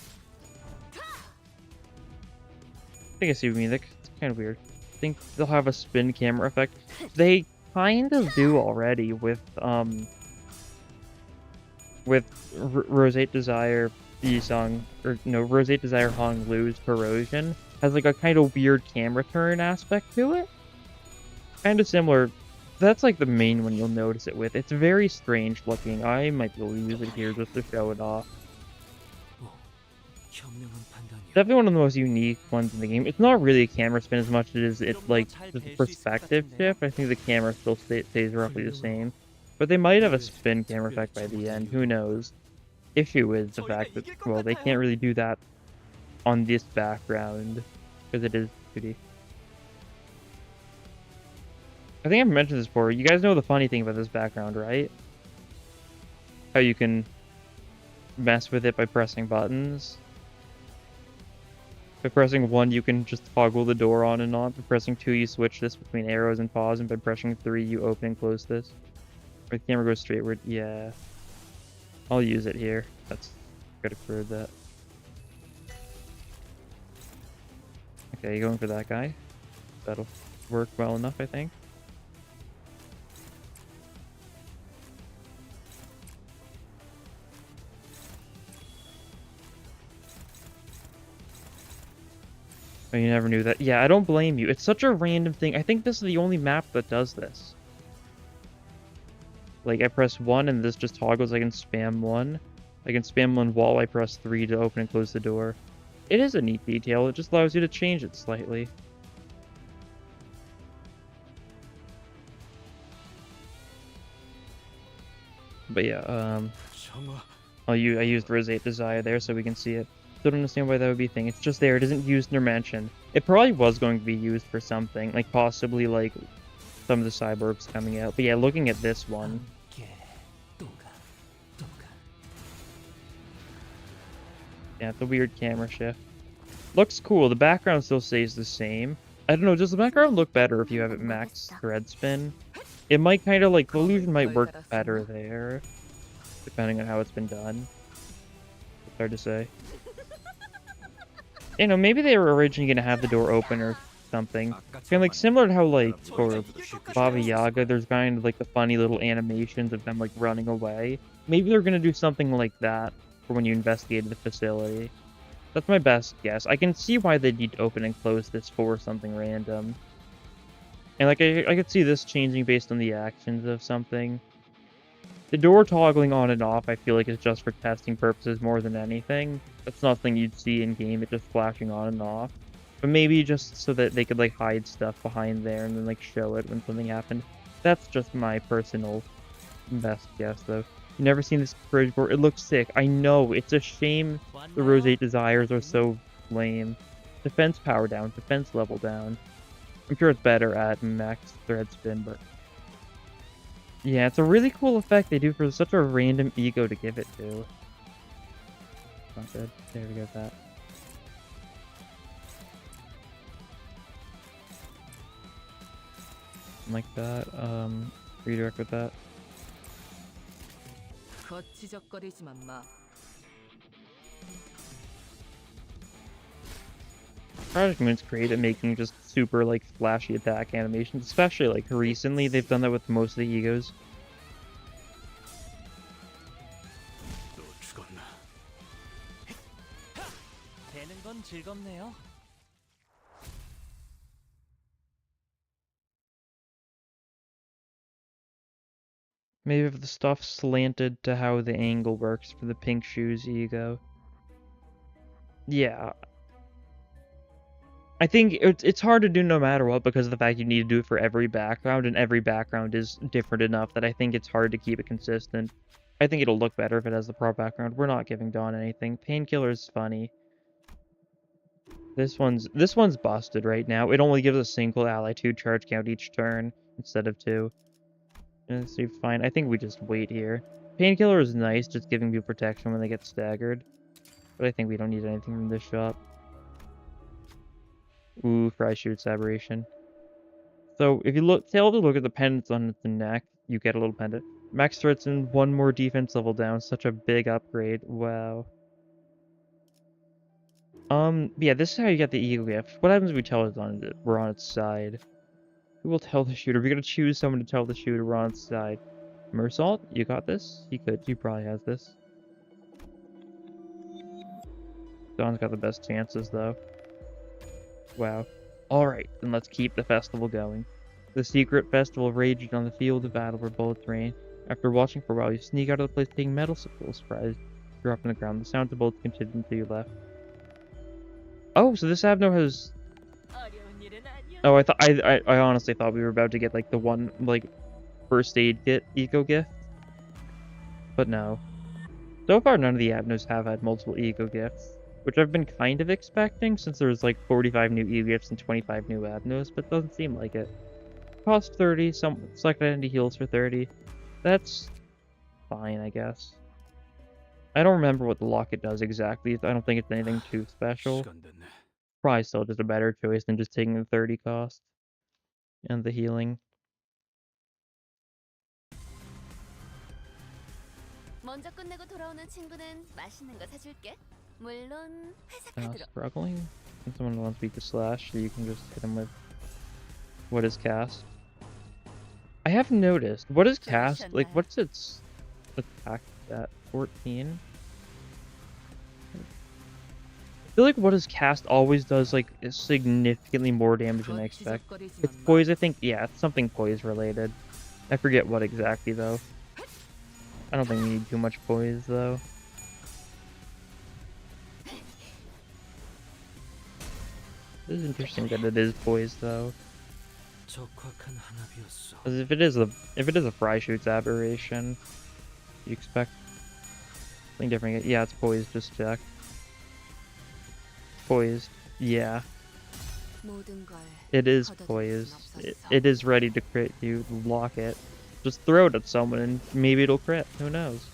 think I see what you mean. That's kind of weird. I think they'll have a spin camera effect. They kind of do already with Rosate Desire Yisung, or no, Rosate Desire Hong Lu's Corrosion has like a kind of weird camera turn aspect to it. Kind of similar. That's like the main one you'll notice it with. It's very strange looking. I might be able to use it here just to show it off. Definitely one of the most unique ones in the game. It's not really a camera spin as much as it's like just a perspective shift. I think the camera still stays roughly the same. But they might have a spin camera effect by the end. Who knows? Issue is the fact that, well, they can't really do that on this background because it is 2D. I think I've mentioned this before. You guys know the funny thing about this background, right? How you can mess with it by pressing buttons. By pressing 1, you can just toggle the door on and off. By pressing 2, you switch this between arrows and pause, and by pressing 3, you open and close this. Or the camera goes straightward. Yeah. I'll use it here. That's good for that. Okay, going for that guy. That'll work well enough, I think. Oh, you never knew that. Yeah, I don't blame you. It's such a random thing. I think this is the only map that does this. Like, I press 1 and this just toggles. I can spam 1. I can spam 1 while I press 3 to open and close the door. It is a neat detail. It just allows you to change it slightly. But yeah, I used Rosate Desire there so we can see it. Still don't understand why that would be a thing. It's just there. It isn't used nor mentioned. It probably was going to be used for something, like possibly like some of the cyborgs coming out. But yeah, looking at this one. Yeah, it's a weird camera shift. Looks cool. The background still stays the same. I don't know, does the background look better if you have it max thread spin? It might kind of like, the illusion might work better there, depending on how it's been done. It's hard to say. You know, maybe they were originally going to have the door open or something. Kind of like similar to how like for Baba Yaga, there's kind of like the funny little animations of them like running away. Maybe they're going to do something like that for when you investigate the facility. That's my best guess. I can see why they need to open and close this for something random. And like I could see this changing based on the actions of something. The door toggling on and off, I feel like is just for testing purposes more than anything. That's nothing you'd see in game, it just flashing on and off. But maybe just so that they could like hide stuff behind there and then like show it when something happened. That's just my personal best guess though. You've never seen this bridge board? It looks sick. I know, it's a shame the Rosate Desires are so lame. Defense power down, defense level down. I'm sure it's better at max thread spin, but... yeah, it's a really cool effect they do for such a random ego to give it to. Not good. There we go, that. Like that, redirect with that. Project Moon's great at making just super like flashy attack animations, especially like recently they've done that with most of the egos. Maybe if the stuff slanted to how the angle works for the pink shoes ego. Yeah. I think it's hard to do no matter what because of the fact you need to do it for every background, and every background is different enough that I think it's hard to keep it consistent. I think it'll look better if it has the proper background. We're not giving Dawn anything. Painkiller is funny. This one's busted right now. It only gives a single ally 2 charge count each turn instead of 2. And so fine. I think we just wait here. Painkiller is nice, just giving you protection when they get staggered. But I think we don't need anything from this shop. Ooh, Fry Shoots Aberration. So if you fail to look at the pendants on the neck, you get a little pendant. Max threats and 1 more defense level down. Such a big upgrade. Wow. Yeah, this is how you get the eagle gift. What happens if we tell it we're on its side? Who will tell the shooter? We're gonna choose someone to tell the shooter we're on its side. Mersault, you got this? He probably has this. Dawn's got the best chances though. Wow. Alright, then let's keep the festival going. The secret festival raged on the field of battle where bullets rain. After watching for a while, you sneak out of the place taking metal sickle, surprised. Drop on the ground. The sound of bullets continued until you left. Oh, so this Abno has... oh, I honestly thought we were about to get like the one, like, first aid kit eco gift. But no. So far, none of the Abnos have had multiple eco gifts. Which I've been kind of expecting, since there's like 45 new E-gifts and 25 new Abnos, but it doesn't seem like it. Cost 30, some select identity heals for 30. That's fine, I guess. I don't remember what the locket does exactly. I don't think it's anything too special. 시간 됐네. Probably still just a better choice than just taking the 30 cost and the healing. 먼저 끝내고 돌아오는 친구는 맛있는 거 사줄게. 물론 회사 Now 카드로. struggling. When someone wants weak to slash, so you can just hit him with what is cast. I have noticed. What is cast? Like, what's its attack at? 14? I feel like what is cast always does like significantly more damage than I expect. It's poise, I think. Yeah, it's something poise related. I forget what exactly though. I don't think we need too much poise though. It is interesting that it is poise though. 적확한 한압이었어. Because if it is a fry shoots aberration, you expect something different. Yeah, it's poised. Just check. Poised. Yeah, 모든 걸 it is 걷어들일 순 poised. 없었어. It is ready to crit you. Lock it. Just throw it at someone and maybe it'll crit. Who knows?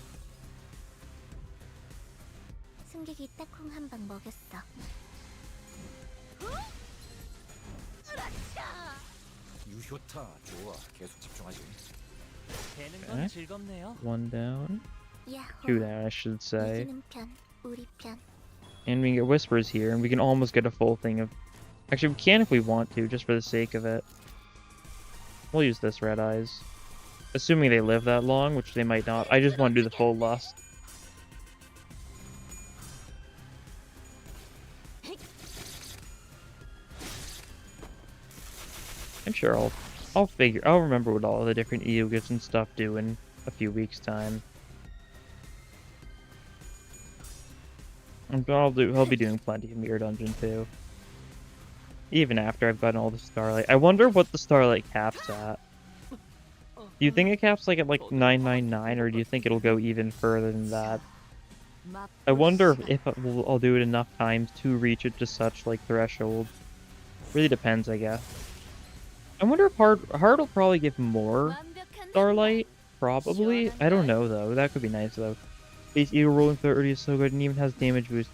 승객이 딱콩 한 방 먹였어. 유효타 좋아. 계속 집중하지. 되는 Okay. 건 즐겁네요. 1 down. 야호. 2 down, I should say. 이기는 편, 우리 편. And we can get whispers here, and we can almost get a full thing of... Actually, we can if we want to, just for the sake of it. We'll use this red eyes. Assuming they live that long, which they might not. I just want to do the full lust. I'm sure I'll remember what all the different Eogis and stuff do in a few weeks' time. And I'll be doing plenty of Mirror Dungeon too. Even after I've gotten all the Starlight. I wonder what the Starlight cap's at. Do you think it caps like at like 999, or do you think it'll go even further than that? I wonder if I'll do it enough times to reach it to such like threshold. Really depends, I guess. I wonder if hard will probably give more Starlight. Probably. I don't know though. That could be nice though. Base ego rolling 30 is so good and even has damage boost.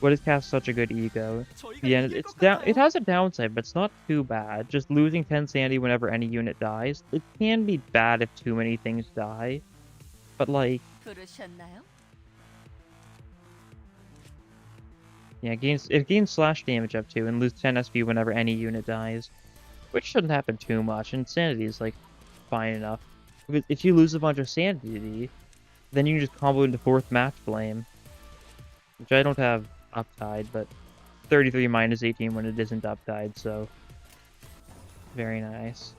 What is cast such a good ego? Yeah, it's down. It has a downside, but it's not too bad. Just losing 10 sanity whenever any unit dies. It can be bad if too many things die, but like, 부르셨나요? yeah, it gains slash damage up to and lose 10 SP whenever any unit dies, which shouldn't happen too much. Insanity is like fine enough. If you lose a bunch of sanity, then you can just combo into 4th Match Flame, which I don't have uptide, but 33 minus 18 when it isn't uptide, so very nice.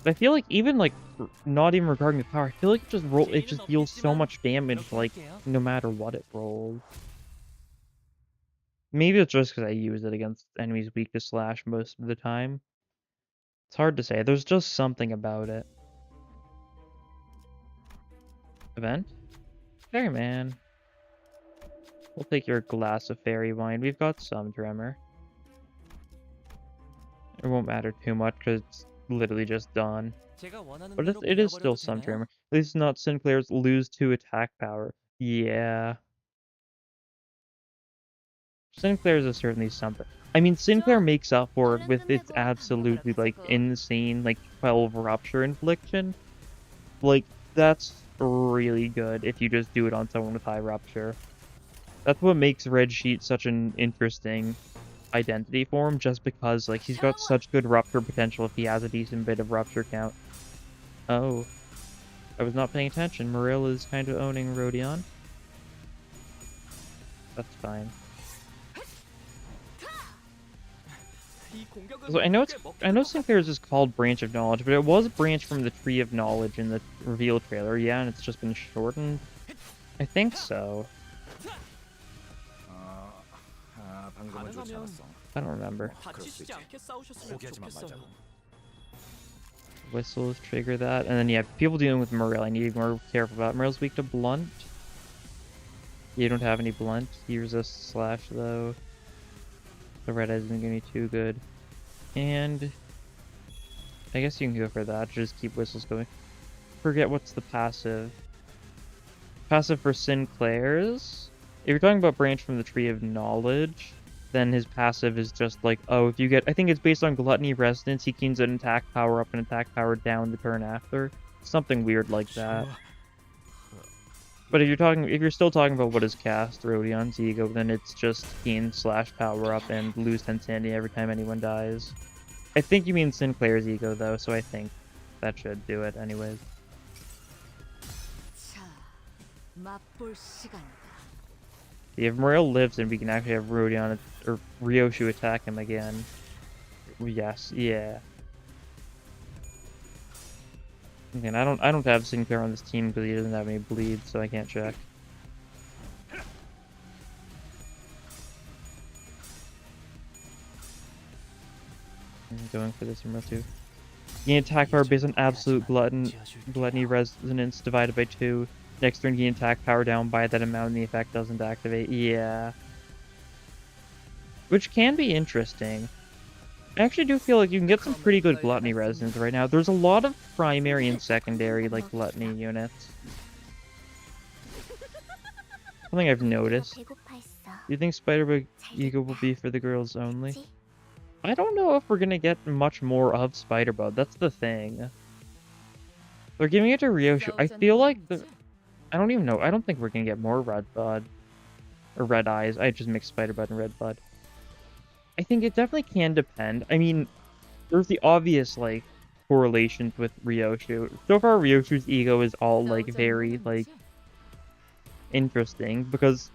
But I feel like even like not even regarding the power, I feel like it just deals so much damage like no matter what it rolls. Maybe it's just because I use it against enemies weak to slash most of the time. It's hard to say. There's just something about it. Event? Ferryman. We'll take your glass of fairy wine. We've got some tremor. It won't matter too much because it's literally just done. But it is still some tremor. At least not Sinclair's lose 2 attack power. Yeah. Sinclair's is certainly something. I mean, Sinclair makes up for it with its absolutely, like, insane, like, 12 rupture infliction. Like, that's really good if you just do it on someone with high rupture. That's what makes Red Sheet such an interesting identity for him, just because, like, he's got such good rupture potential if he has a decent bit of rupture count. Oh. I was not paying attention. Moril is kind of owning Rodion. That's fine. So I know Sinclair's is called Branch of Knowledge, but it was Branch from the Tree of Knowledge in the reveal trailer, yeah, and it's just been shortened. I think so. I don't remember. Whistles trigger that, and then yeah, people dealing with Moril, I need to be more careful about. Moril's weak to blunt. You don't have any blunt. He resists slash though. The red eyes isn't gonna be too good. And I guess you can go for that. Just keep whistles going. Forget what's the passive. Passive for Sinclair's. If you're talking about branch from the Tree of Knowledge, then his passive is just like, oh, if you get, I think it's based on Gluttony Resonance, he gains an attack power up and attack power down the turn after. Something weird like that. But if you're still talking about what is cast, Rhodion's Ego, then it's just gain slash power up and lose 10 sanity every time anyone dies. I think you mean Sinclair's Ego though, so I think that should do it anyways. 자, 맛볼 시간이다. If Morel lives, then we can actually have Rhodion or Ryoshu attack him again. Yes, yeah. Again, I don't have Sinclair on this team because he doesn't have any bleed, so I can't check. I'm going for this remote too. Gain attack power based on absolute gluttony resonance divided by 2. Next turn, gain attack power down by that amount, and the effect doesn't activate. Yeah. Which can be interesting. I actually do feel like you can get some pretty good gluttony resonance right now. There's a lot of primary and secondary, like, gluttony units. Something I've noticed. Do you think Spiderbug Ego will be for the girls only? I don't know if we're gonna get much more of Spiderbug. That's the thing. They're giving it to Ryoshu. I feel like I don't even know. I don't think we're gonna get more Red Bud. Or Red Eyes. I just mixed Spiderbug and Red Bud. I think it definitely can depend. I mean, there's the obvious, like, correlations with Ryoshu. So far, Ryoshu's Ego is all, like, very, like, interesting. Because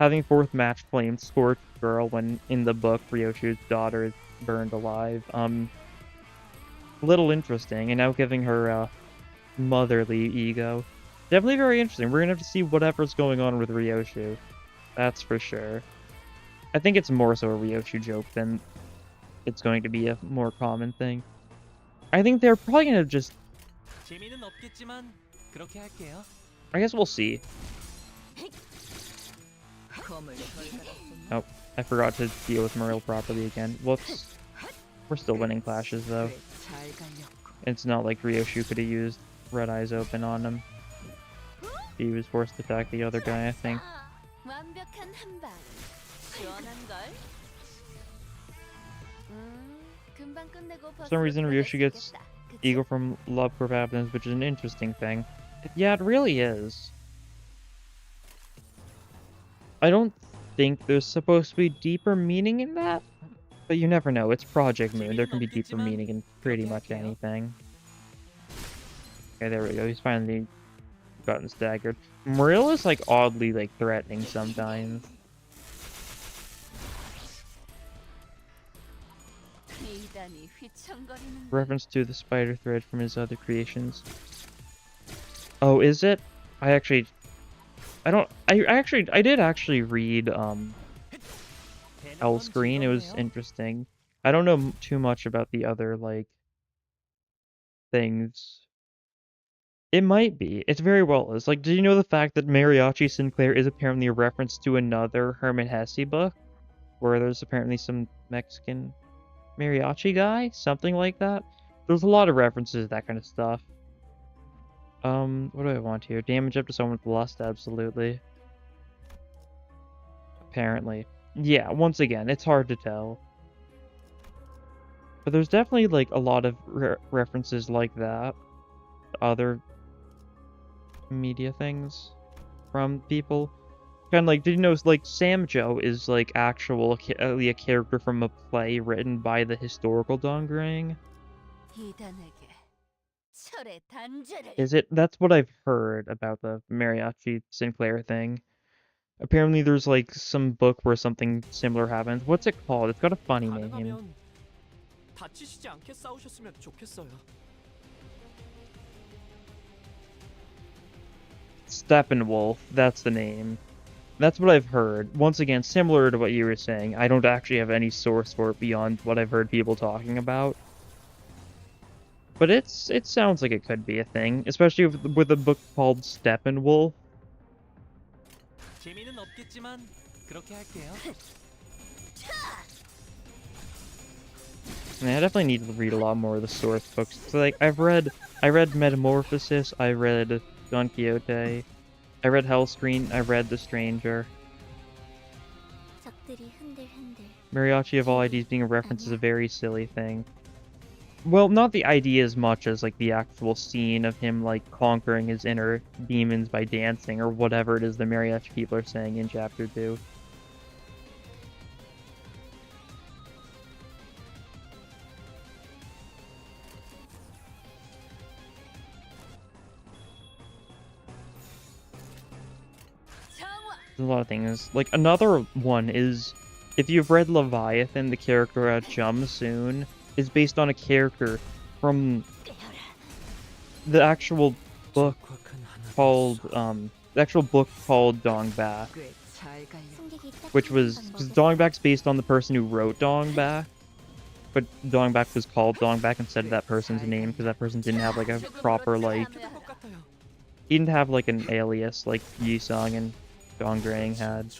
having 4th match flame Scorched Girl when in the book Ryoshu's daughter is burned alive. A little interesting. And now giving her motherly Ego. Definitely very interesting. We're gonna have to see whatever's going on with Ryoshu. That's for sure. I think it's more so a Ryoshu joke than it's going to be a more common thing. I think they're probably gonna just... I guess we'll see. Oh, I forgot to deal with Muriel properly again. Whoops. We're still winning clashes though. It's not like Ryoshu could have used Red Eyes Open on him. He was forced to attack the other guy, I think. 완벽한 한방. 시원한걸? 금방 끝내고 For some reason, Ryoshu gets Ego from Love Corp Happiness, which is an interesting thing. Yeah, it really is. I don't think there's supposed to be deeper meaning in that, but you never know. It's Project Moon. There can be deeper meaning in pretty much anything. Okay, there we go. He's finally gotten staggered. Muriel is like oddly like threatening sometimes. Reference to the spider thread from his other creations. Oh, is it? I did actually read Hell's Green. It was interesting. I don't know too much about the other like things. It might be. It's very well is. Like, did you know the fact that Mariachi Sinclair is apparently a reference to another Herman Hesse book? Where there's apparently some Mexican mariachi guy? Something like that? There's a lot of references to that kind of stuff. What do I want here? Damage up to someone with lust, absolutely. Apparently. Yeah, once again, it's hard to tell. But there's definitely, like, a lot of references like that. Other media things from people. Kind of like, did you know, like, Sam Joe is, like, actually a character from a play written by the historical Dongrang? Is it? That's what I've heard about the Mariachi Sinclair thing. Apparently there's, like, some book where something similar happens. What's it called? It's got a funny name. 다치시지 않게 싸우셨으면 좋겠어요. Steppenwolf, that's the name. That's what I've heard. Once again, similar to what you were saying, I don't actually have any source for it beyond what I've heard people talking about. But it sounds like it could be a thing, especially with a book called Steppenwolf. 재미는 없겠지만 그렇게 할게요. I definitely need to read a lot more of the source books. So, like, I read Metamorphosis, I read Don Quixote, I read Hellscreen. I read The Stranger. 적들이 흔들흔들. Mariachi of all ideas being a reference is a very silly thing. Well, not the idea as much as like the actual scene of him like conquering his inner demons by dancing or whatever it is the mariachi people are saying in chapter 2. There's a lot of things. Like another one is if you've read Leviathan, the character at Jump Soon is based on a character from the actual book called Dongback, 승객이 딱 which 한 was 방 because 먹였어. Dongback's based on the person who wrote Dongback, but Dongback was called Dongback instead of that person's name because that person didn't have like a proper like 것 같아요. he didn't have like an alias like Yisung and Dongdrang had.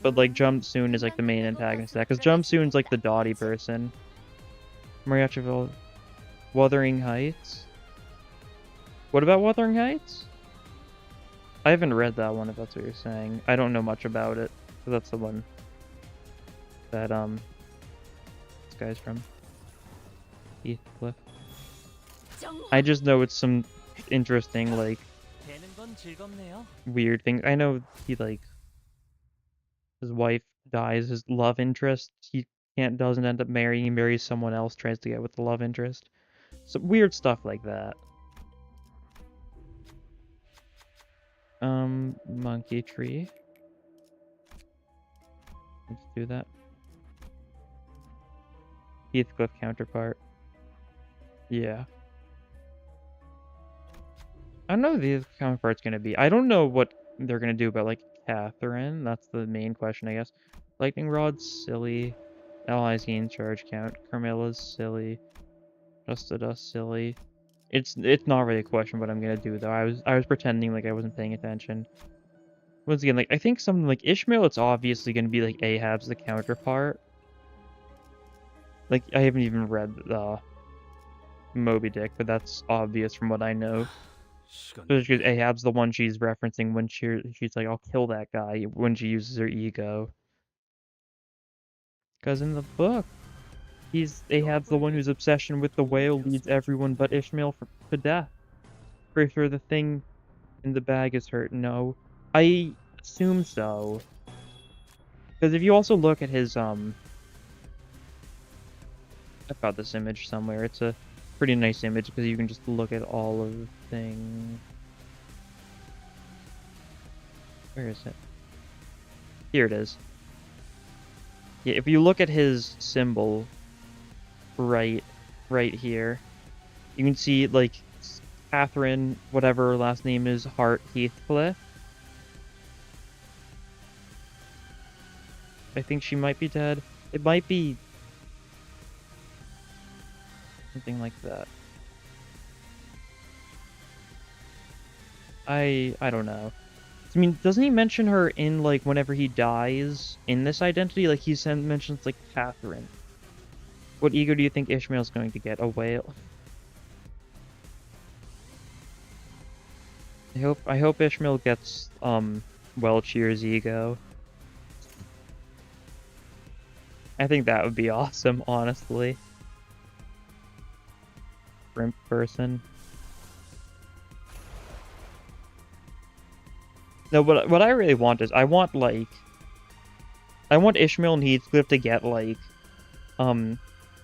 But like Jump Soon is like the main antagonist of that because Jump Soon's like the Dottie person. Mariachiville, Wuthering Heights. What about Wuthering Heights? I haven't read that one, if that's what you're saying. I don't know much about it. So that's the one that this guy's from. Heathcliff. I just know it's some interesting like 되는 건 즐겁네요. weird thing. I know he like his wife dies, his love interest. He doesn't end up marrying. He marries someone else, tries to get with the love interest. So weird stuff like that. Monkey tree. Let's do that. Heathcliff counterpart. Yeah. I don't know what the counterpart's gonna be. I don't know what they're gonna do about like Catherine. That's the main question, I guess. Lightning Rod's silly. Allies gain charge count. Carmilla's silly. Just a Dust silly. It's not really a question what I'm gonna do though. I was pretending like I wasn't paying attention. Once again, like I think something like Ishmael, it's obviously gonna be like Ahab's the counterpart. Like I haven't even read Moby Dick, but that's obvious from what I know. Because Ahab's the one she's referencing when she's like, I'll kill that guy when she uses her ego. Because in the book, Ahab's the one whose obsession with the whale leads everyone but Ishmael to death. Pretty sure the thing in the bag is hurt. No, I assume so. Because if you also look at his I've got this image somewhere. It's a pretty nice image because you can just look at all of the things. Where is it? Here it is. Yeah, if you look at his symbol right here, you can see like Catherine, whatever her last name is, Hart Heathcliff. I think she might be dead. It might be something like that. I don't know. I mean, doesn't he mention her in like whenever he dies in this identity? Like he mentions like Catherine. What ego do you think Ishmael's going to get? A whale? I hope Ishmael gets Welchier's ego. I think that would be awesome, honestly. Shrimp person. No, what I really want is I want Ishmael and Heathcliff to get like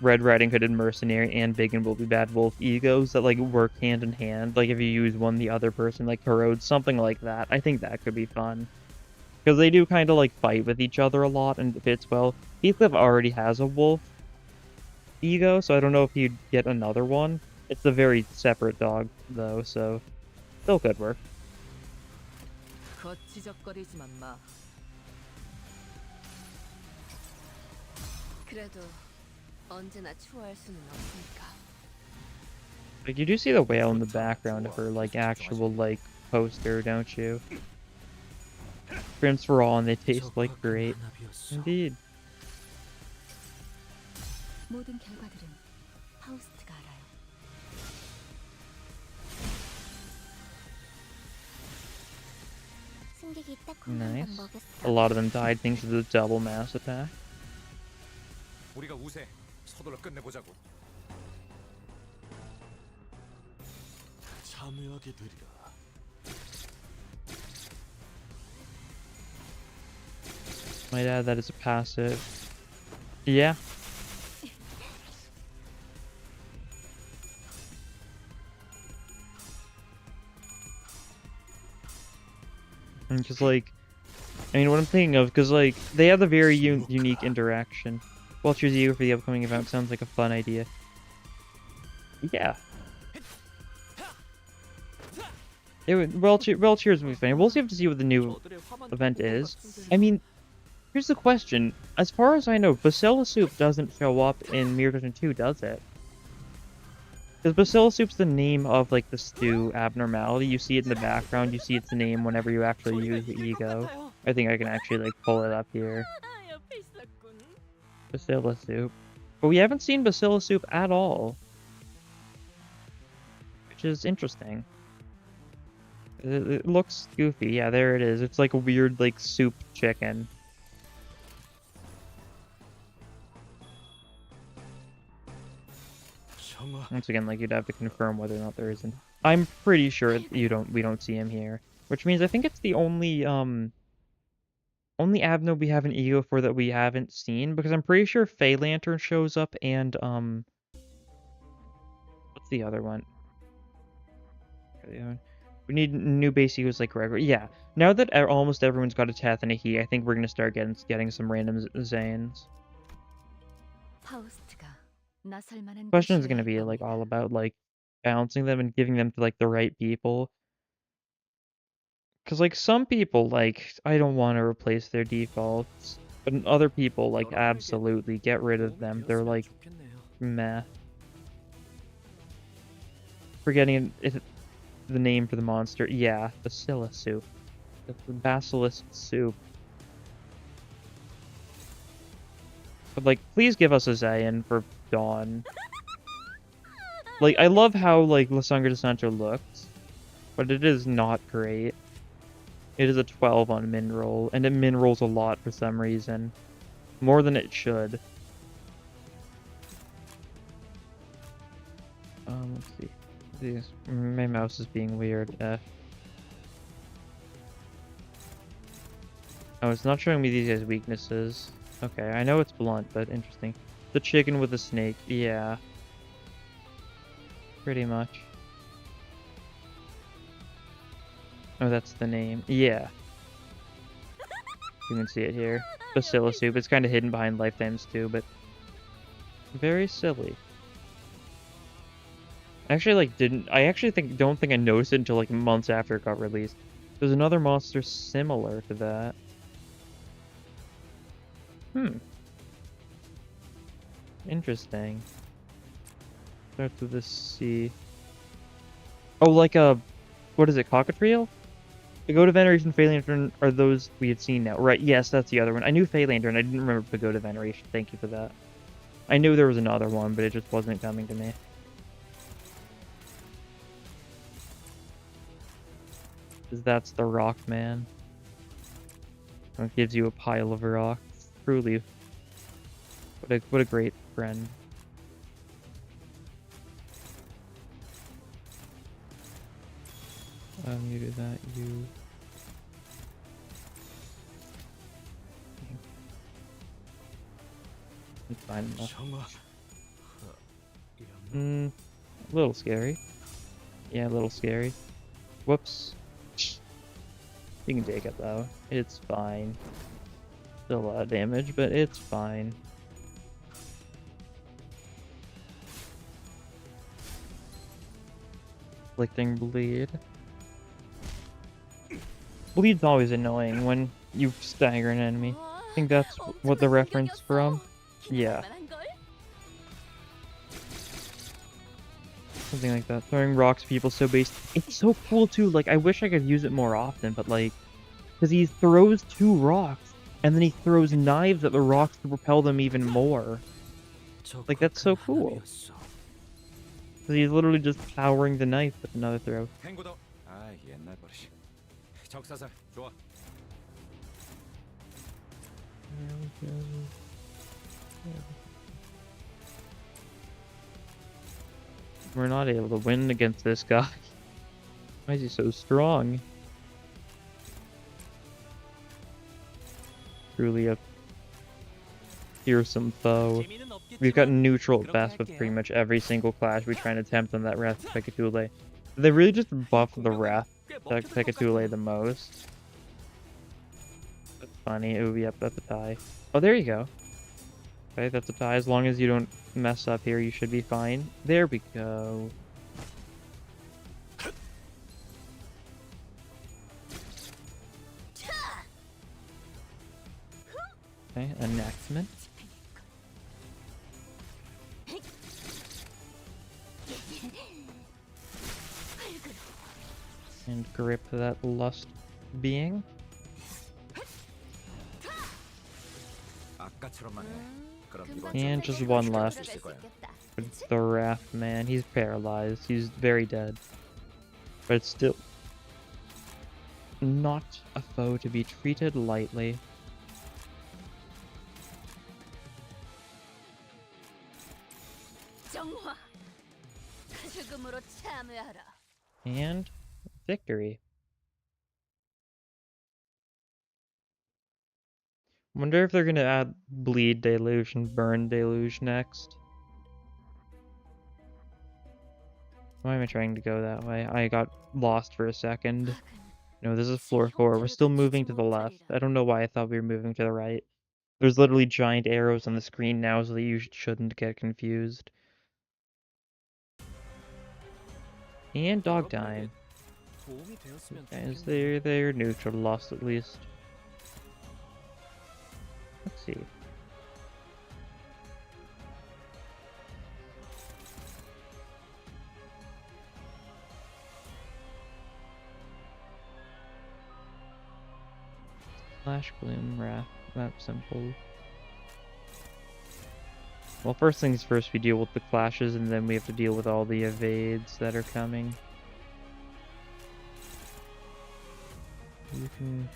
Red Riding Hood and Mercenary and Big and Will Be Bad Wolf egos that like work hand in hand. Like if you use one, the other person like corrodes, something like that. I think that could be fun. Because they do kind of like fight with each other a lot and it fits well. Heathcliff already has a wolf ego, so I don't know if he'd get another one. It's a very separate dog though, so still could work. 거치적거리지만 마. 그래도 언제나 추월할 수는 없으니까. Like you do see the whale in the background of her like actual like poster, don't you? Shrimps for all and they taste like great. Indeed. 모든 결과들은 파우스트가 알아요. 승객이 딱 Nice. 콩나물 먹였어. A lot of them died thanks to the double mass attack. 우리가 우세. 서둘러 끝내보자고. 참여하게 되리라. Might add that as a passive. Yeah. And just like, I mean, what I'm thinking of, because like they have a very unique interaction. Well, choose you for the upcoming event sounds like a fun idea. Yeah. It would, well, cheers would be funny. We'll see have to see what the new event is. I mean, here's the question. As far as I know, Bacilla Soup doesn't show up in Mirror Dungeon 2, does it? Because Bacilla Soup's the name of, like, the stew abnormality. You see it in the background, you see its name whenever you actually use the ego. I think I can actually, like, pull it up here. Bacilla Soup. But we haven't seen Bacilla Soup at all. Which is interesting. It looks goofy. Yeah, there it is. It's like a weird, like, soup chicken. Once again, like, you'd have to confirm whether or not there isn't. I'm pretty sure we don't see him here. Which means I think it's the only Abno we have an ego for that we haven't seen, because I'm pretty sure Fey Lantern shows up and what's the other one? We need new base egos like Gregor. Yeah. Now that almost everyone's got a Teth and a He, I think we're gonna start getting some random Zanes. Question is gonna be like all about like balancing them and giving them to like the right people. Cause like some people like I don't want to replace their defaults, but other people like absolutely get rid of them. They're like meh. Forgetting the name for the monster. Yeah, Bacilla Soup. The Basilisk Soup. But like, please give us a Zayan for Dawn. Like, I love how like La Sangre de Santo looks, but it is not great. It is a 12 on min roll, and it min rolls a lot for some reason. More than it should. Let's see. My mouse is being weird. Oh, it's not showing me these guys' weaknesses. Okay, I know it's blunt, but interesting. The chicken with the snake. Yeah. Pretty much. Oh, that's the name. Yeah. You can see it here. Bacilla Soup. It's kind of hidden behind lifetimes too, but very silly. Actually, like, don't think I noticed it until like months after it got released. There's another monster similar to that. Interesting. Starts with a C. Oh, like a, what is it, Cockatriel? Pagoda Veneration, Fey Lantern are those we had seen now. Right, yes, that's the other one. I knew Fey Lantern, I didn't remember Pagoda Veneration. Thank you for that. I knew there was another one, but it just wasn't coming to me. Because that's the rock man. It gives you a pile of rocks. Truly. What a great friend. You do that, you... It's fine enough. A little scary. Yeah, a little scary. Whoops. You can take it though. It's fine. Still a lot of damage, but it's fine. Inflicting bleed. Bleed's always annoying when you stagger an enemy. I think that's what the reference from. Yeah. Something like that. Throwing rocks at people so based. It's so cool too. Like, I wish I could use it more often, but like, because he throws 2 rocks and then he throws knives at the rocks to repel them even more. Like, that's so cool. Because he's literally just powering the knife with another throw. we go. We're not able to win against this guy. Why is he so strong? Truly a fearsome foe. We've got neutral at best with pretty much every single clash we try and attempt on that Wrath Pekatule. They really just buff the Wrath Pekatule the most. That's funny. Ooh, yep, that's a tie. Oh, there you go. Okay, that's a tie. As long as you don't mess up here, you should be fine. There we go. Okay, enactment. And grip that lust being. And just one left. The Wrath man. He's paralyzed. He's very dead. But it's still not a foe to be treated lightly. And victory. Wonder if they're gonna add Bleed Deluge and Burn Deluge next. Why am I trying to go that way? I got lost for a second. No, this is floor 4. We're still moving to the left. I don't know why I thought we were moving to the right. There's literally giant arrows on the screen now, so that you shouldn't get confused. And dog time. Guys, they're neutral, lost at least. Let's see. Flash, Gloom, Wrath. That's simple. Well, first things first, we deal with the clashes, and then we have to deal with all the evades that are coming. You can...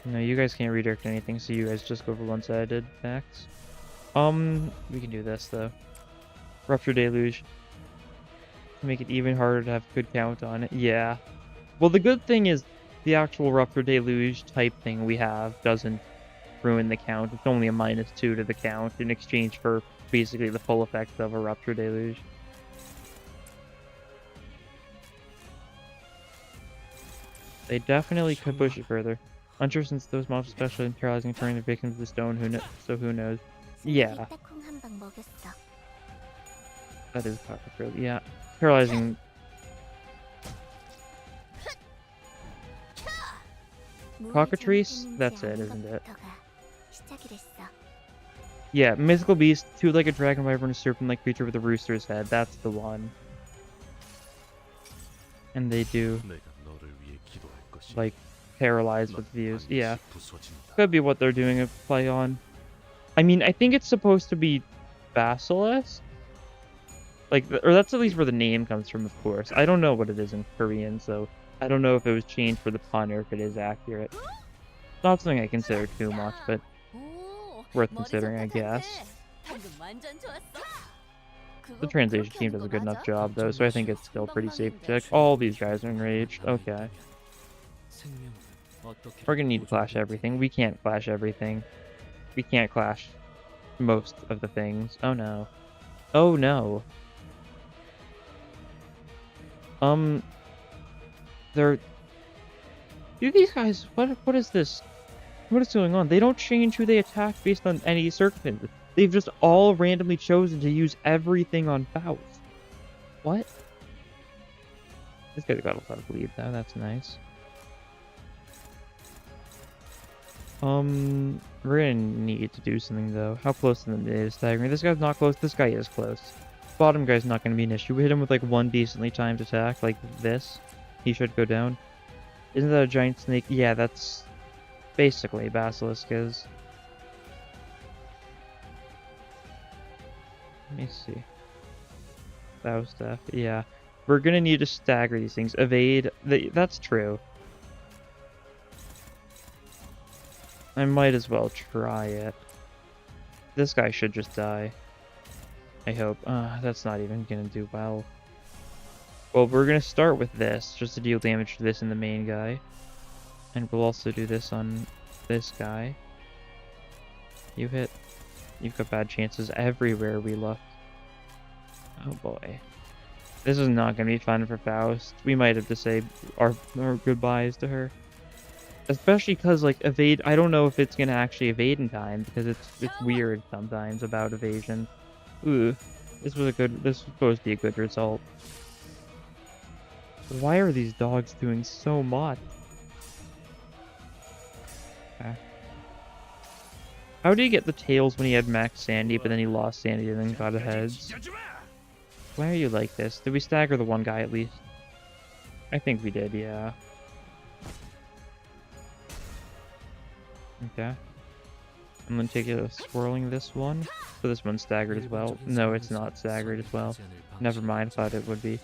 No, you guys can't redirect anything, so you guys just go for one-sided attacks. We can do this, though. Rupture Deluge. Make it even harder to have good count on it. Yeah. Well, the good thing is the actual Rupture Deluge type thing we have doesn't ruin the count. It's only a -2 to the count in exchange for basically the full effect of a Rupture Deluge. They definitely could push it further. Unsure since those mobs especially in paralyzing turning their victims to stone, who knows. Yeah. That is powerful. Yeah. Paralyzing. Cockatrice? That's it, isn't it? Yeah, Mythical Beast, two-legged dragon wyvern, a serpent-like creature with a rooster's head. That's the one. And they do, like, paralyze with views. Yeah. Could be what they're doing a play on. I mean, I think it's supposed to be Basilisk? Like, or that's at least where the name comes from, of course. I don't know what it is in Korean, so I don't know if it was changed for the pun or if it is accurate. Not something I consider too much, but worth considering, I guess. The translation team does a good enough job, though, so I think it's still pretty safe to check. All these guys are enraged. Okay. We're gonna need to clash everything. We can't clash everything. We can't clash most of the things. Oh no. Oh no. These guys, what is this? What is going on? They don't change who they attack based on any circumstances. They've just all randomly chosen to use everything on Faust. What? This guy's got a lot of bleed though, that's nice. We're gonna need to do something though. How close to them is staggering? This guy's not close, this guy is close. Bottom guy's not gonna be an issue. We hit him with like one decently timed attack, like this. He should go down. Isn't that a giant snake? Yeah, that's basically Basilisk is. Let me see. That was stuff. Yeah. We're gonna need to stagger these things. Evade. That's true. I might as well try it. This guy should just die. I hope. That's not even gonna do well. Well, we're gonna start with this, just to deal damage to this and the main guy. And we'll also do this on this guy. You hit. You've got bad chances everywhere we look. Oh boy. This is not gonna be fun for Faust. We might have to say our goodbyes to her. Especially because, like, evade, I don't know if it's gonna actually evade in time, because it's weird sometimes about evasion. Ooh, this was supposed to be a good result. Why are these dogs doing so much? Okay. How did he get the tails when he had max Sandy, but then he lost Sandy and then got a heads? Why are you like this? Did we stagger the one guy at least? I think we did, yeah. Okay. I'm gonna take a swirling this one. So this one's staggered as well. No, it's not staggered as well. Never mind, I thought it would be.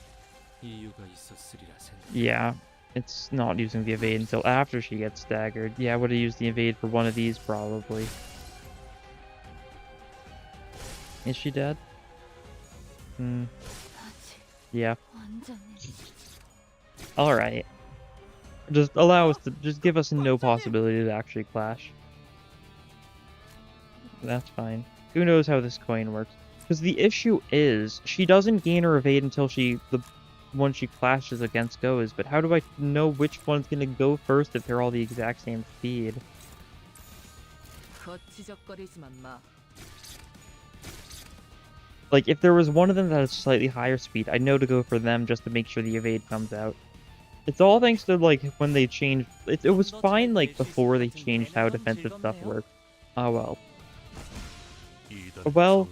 Yeah, it's not using the evade until after she gets staggered. Yeah, I would have used the evade for one of these probably. Is she dead? Hmm. Yeah. Alright. Just allow us to, just give us no possibility to actually clash. That's fine. Who knows how this coin works? Because the issue is, she doesn't gain her evade until once she clashes against goes, but how do I know which one's gonna go first if they're all the exact same speed? Like, if there was one of them that has slightly higher speed, I know to go for them just to make sure the evade comes out. It's all thanks to, like, when they changed... It was fine, like, before they changed how defensive stuff worked. Oh, well. Well,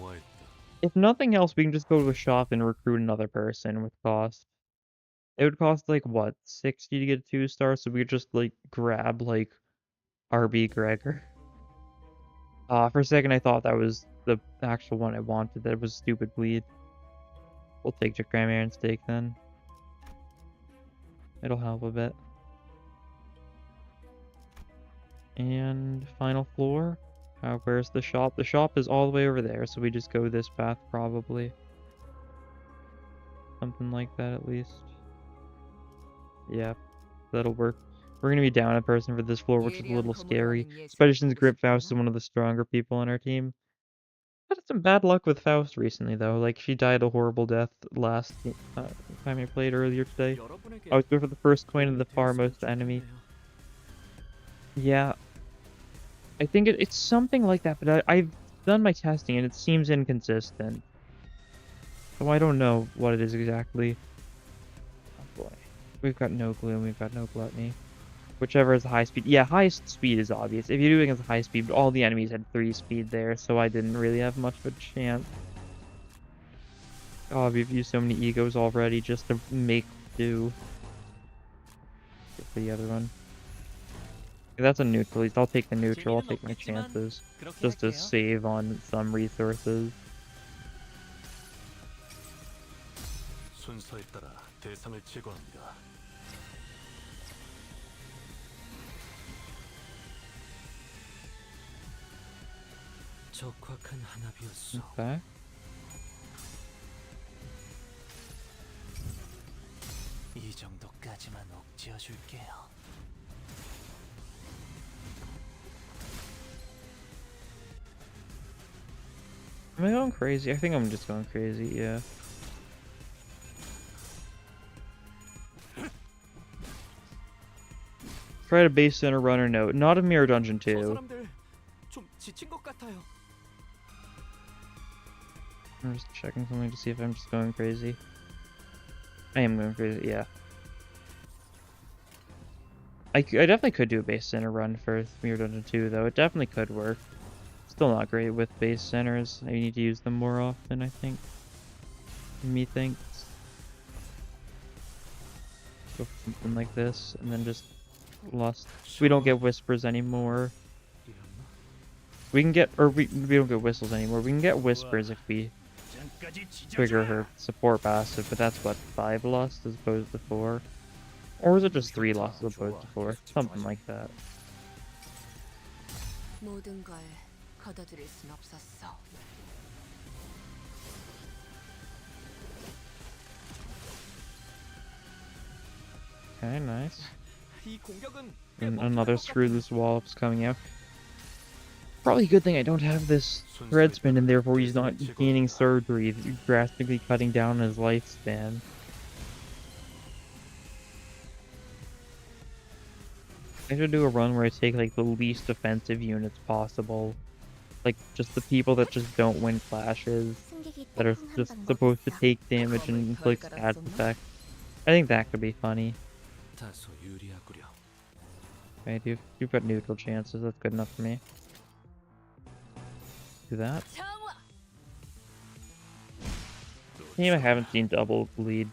if nothing else, we can just go to a shop and recruit another person with cost. It would cost, like, what, 60 to get a 2-star, so we could just, like, grab, like, RB Gregor. For a second, I thought that was the actual one I wanted. That was Stupid Bleed. We'll take Jakram and Steak then. It'll help a bit. And final floor. Where's the shop? The shop is all the way over there, so we just go this path probably. Something like that at least. Yeah, that'll work. We're gonna be down a person for this floor, which is a little scary. Especially since Grip Faust is one of the stronger people on our team. Had some bad luck with Faust recently, though. Like, she died a horrible death last time I played earlier today. I was going for the first coin of the farmost enemy. Yeah. I think it's something like that, but I've done my testing and it seems inconsistent. So I don't know what it is exactly. Oh boy. We've got no gloom, we've got no gluttony. Whichever is the high speed. Yeah, highest speed is obvious. If you're doing it as a high speed, all the enemies had 3 speed there, so I didn't really have much of a chance. Oh, we've used so many egos already just to make do. Get for the other one. Okay, that's a neutral. At least I'll take the neutral. I'll take my chances. Just to save on some resources. Okay. Am I going crazy? I think I'm just going crazy, yeah. Try to base center runner note. Not a mirror dungeon 2. I'm just checking something to see if I'm just going crazy. I am going crazy, yeah. I definitely could do a base center run for Mirror Dungeon 2, though. It definitely could work. Still not great with base centers. I need to use them more often, I think. Methinks. Go for something like this, and then just lost. We don't get whispers anymore. We can get, or we don't get whistles anymore. We can get whispers if we trigger her support passive, but that's what, 5 lost as opposed to 4? Or is it just 3 lost as opposed to 4? Something like that. 모든 걸 거둬들일 순 없었어. Okay, nice. 이 공격은 꽤 And 먹힐 another 것 screw 같아. this wallop's coming out. Probably a good thing I don't have this thread spin, and therefore he's not gaining surgery, drastically cutting down his lifespan. I should do a run where I take like the least offensive units possible. Like just the people that just don't win clashes, 숨기기 that are 딱 한 just 방법 supposed to 있어. take damage and inflict stat effects. I think that could be funny. 다소 유리하구려. Okay, you've got neutral chances, that's good enough for me. Do that. Team I haven't seen double bleed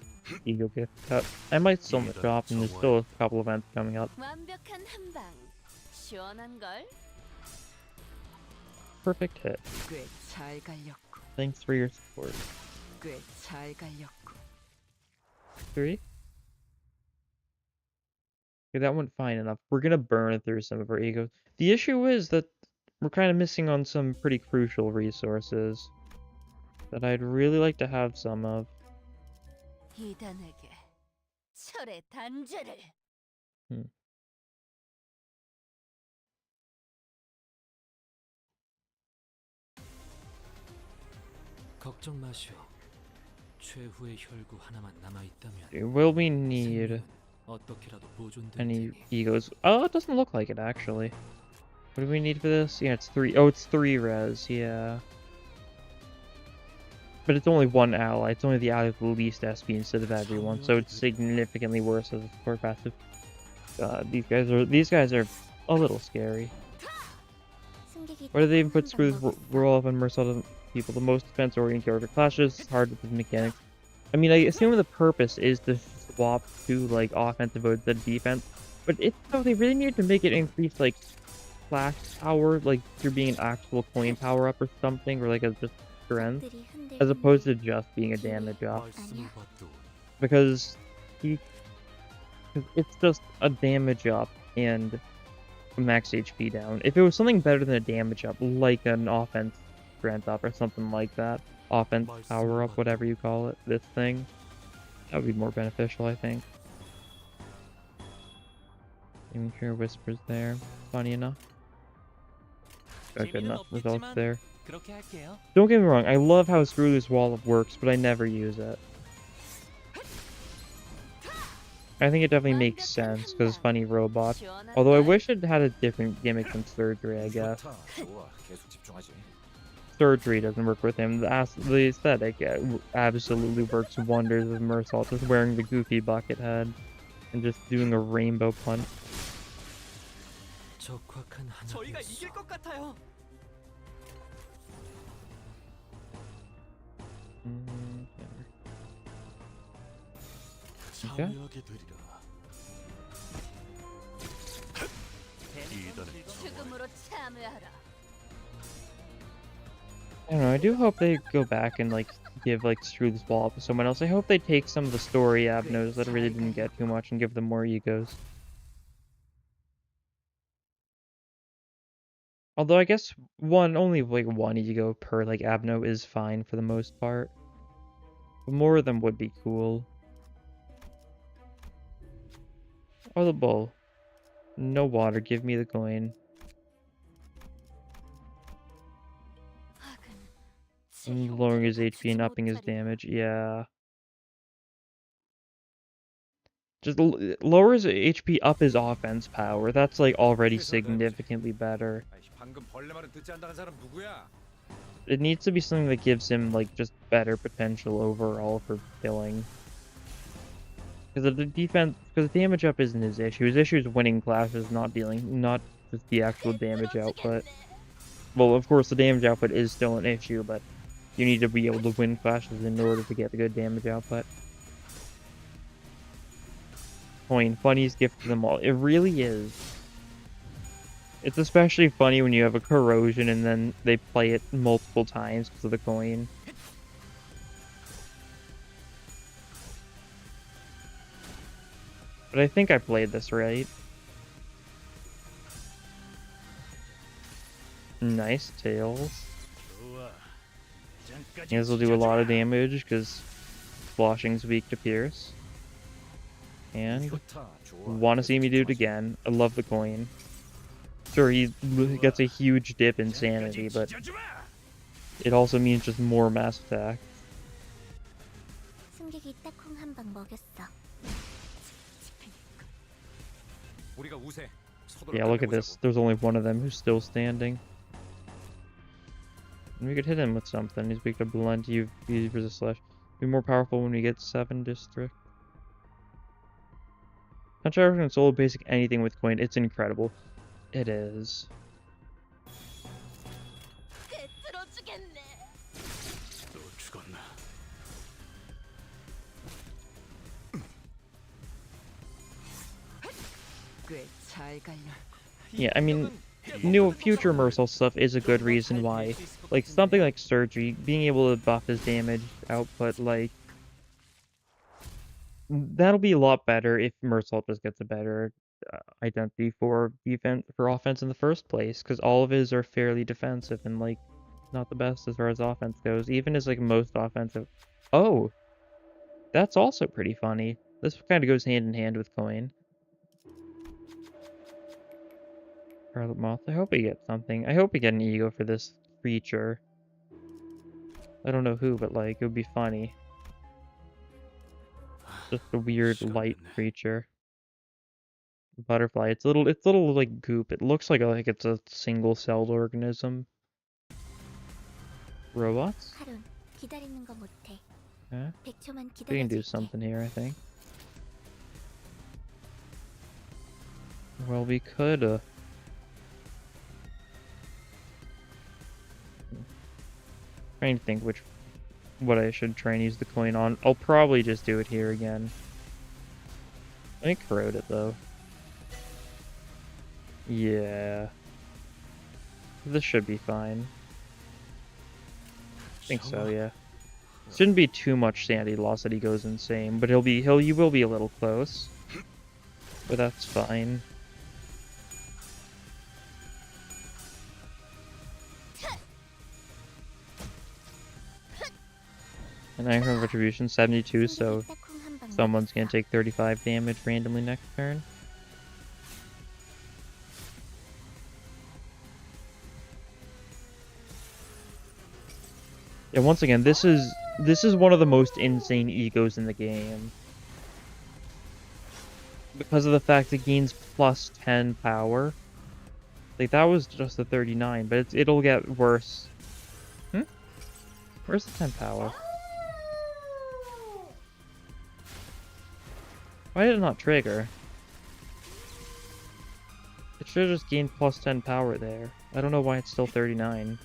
ego get cut. I might still drop, and there's still a couple events coming up. 완벽한 한 방. 시원한 걸. Perfect hit. 꽤 잘 갈렸고, Thanks for your support. 꽤 잘 갈렸고. 3? Okay, that went fine enough. We're gonna burn through some of our egos. The issue is that we're kind of missing on some pretty crucial resources that I'd really like to have some of. 이단에게 철의 단죄를. 걱정 마시오. 최후의 혈구 하나만 남아 있다면 Will we need 생명은 어떻게라도 보존될 any 테니. egos? Oh, it doesn't look like it actually. What do we need for this? Yeah, it's 3. Oh, it's 3 res, yeah. But it's only one ally. It's only the ally with the least SP instead of everyone, so it's significantly worse as a support passive. These guys are a little scary. 숨기기 Why do they even 딱 put 한 screws 방법 있어. roll off and Merced people? The most defense-oriented character clashes hard with the mechanics. I mean, I assume the purpose is to swap to like offensive modes than defense, but it's so they really need to make it increase like class power, like through being an actual coin power up or something, or like a just strength, 들이 흔들 as opposed to 흔들. just being a damage up. 말씀을 받도 Because it's just a damage up and max HP down. If it was something better than a damage up, like an offense strength up or something like that, offense power up, whatever you call it, this thing, that would be more beneficial, I think. Even sure whispers there, funny enough. Got good enough results there. 그렇게 할게요. Don't get me wrong, I love how Screw This Wall works, but I never use it. I think it definitely makes sense because it's funny robot. Although I wish it had a different gimmick than surgery, I guess. 좋다. 좋아. 계속 집중하지. Surgery doesn't work with him. The aesthetic absolutely works wonders with Mersault, just wearing the goofy bucket head and just doing a rainbow punch. 적확한 저희가 하나였어. 이길 것 같아요. Okay. 참여하게 되리라. 이단의 죽음으로 참여하라. I don't know, I do hope they go back and like give like Screw This Wall up to someone else. I hope they take some of the story abnos that really didn't get too much and give them more egos. Although I guess only like one ego per like abno is fine for the most part. But more of them would be cool. Oh, the bull. No water, give me the coin. And lowering his HP and upping his damage, yeah. Just lowers HP up his offense power. That's like already significantly better. 방금 벌레 말은 듣지 않다는 사람 누구야? It needs to be something that gives him like just better potential overall for killing. Because the damage up isn't his issue. His issue is winning classes, not just the actual damage output. Well, of course, the damage output is still an issue, but you need to be able to win clashes in order to get the good damage output. Coin, funniest gift to them all. It really is. It's especially funny when you have a corrosion and then they play it multiple times because of the coin. But I think I played this right. Nice tails. This will do a lot of damage because sloshing's weak to pierce. And 좋다, 좋아. want to see me do it again. I love the coin. Sure, he gets a huge dip in sanity, but it also means just more mass attack. 승객이 딱콩 한 방 먹였어. 우리가 우세. 서둘러 Yeah, look at 달려보자고. this. There's only one of them who's still standing. And we could hit him with something. He's weak to blunt. You resist slash. Be more powerful when we get 7 district. Punch out and solo basic anything with coin. It's incredible. It is. 들어주겠네. 또 죽었나? 꽤 잘 갈려. Yeah, I mean, new future Mercil stuff is a good reason why. Like, something like Surgery, being able to buff his damage output, like, that'll be a lot better if Mercil just gets a better identity for defense, for offense in the first place, because all of his are fairly defensive and, like, not the best as far as offense goes, even as, like, most offensive. Oh! That's also pretty funny. This kind of goes hand in hand with coin. Scarlet Moth. I hope we get something. I hope we get an ego for this creature. I don't know who, but like, it would be funny. Just a weird light creature. Butterfly. It's little like goop. It looks like it's a single-celled organism. Robots? 하룬, 기다리는 거 못해. Yeah. 100초만 We can do 기다려줄게. something here, I think. Well, we could, trying to think what I should try and use the coin on. I'll probably just do it here again. I think corrode it though. Yeah. This should be fine. I think so, yeah. Shouldn't be too much sanity loss that he goes insane, but you will be a little close. But that's fine. And Iron Retribution 72, so 승객이 딱콩 한 방 someone's gonna 먹였어. take 35 damage randomly next turn. Yeah, once again, this is one of the most insane egos in the game. Because of the fact it gains plus 10 power. Like, that was just a 39, but it'll get worse. Where's the 10 power? Why did it not trigger? It should have just gained plus 10 power there. I don't know why it's still 39.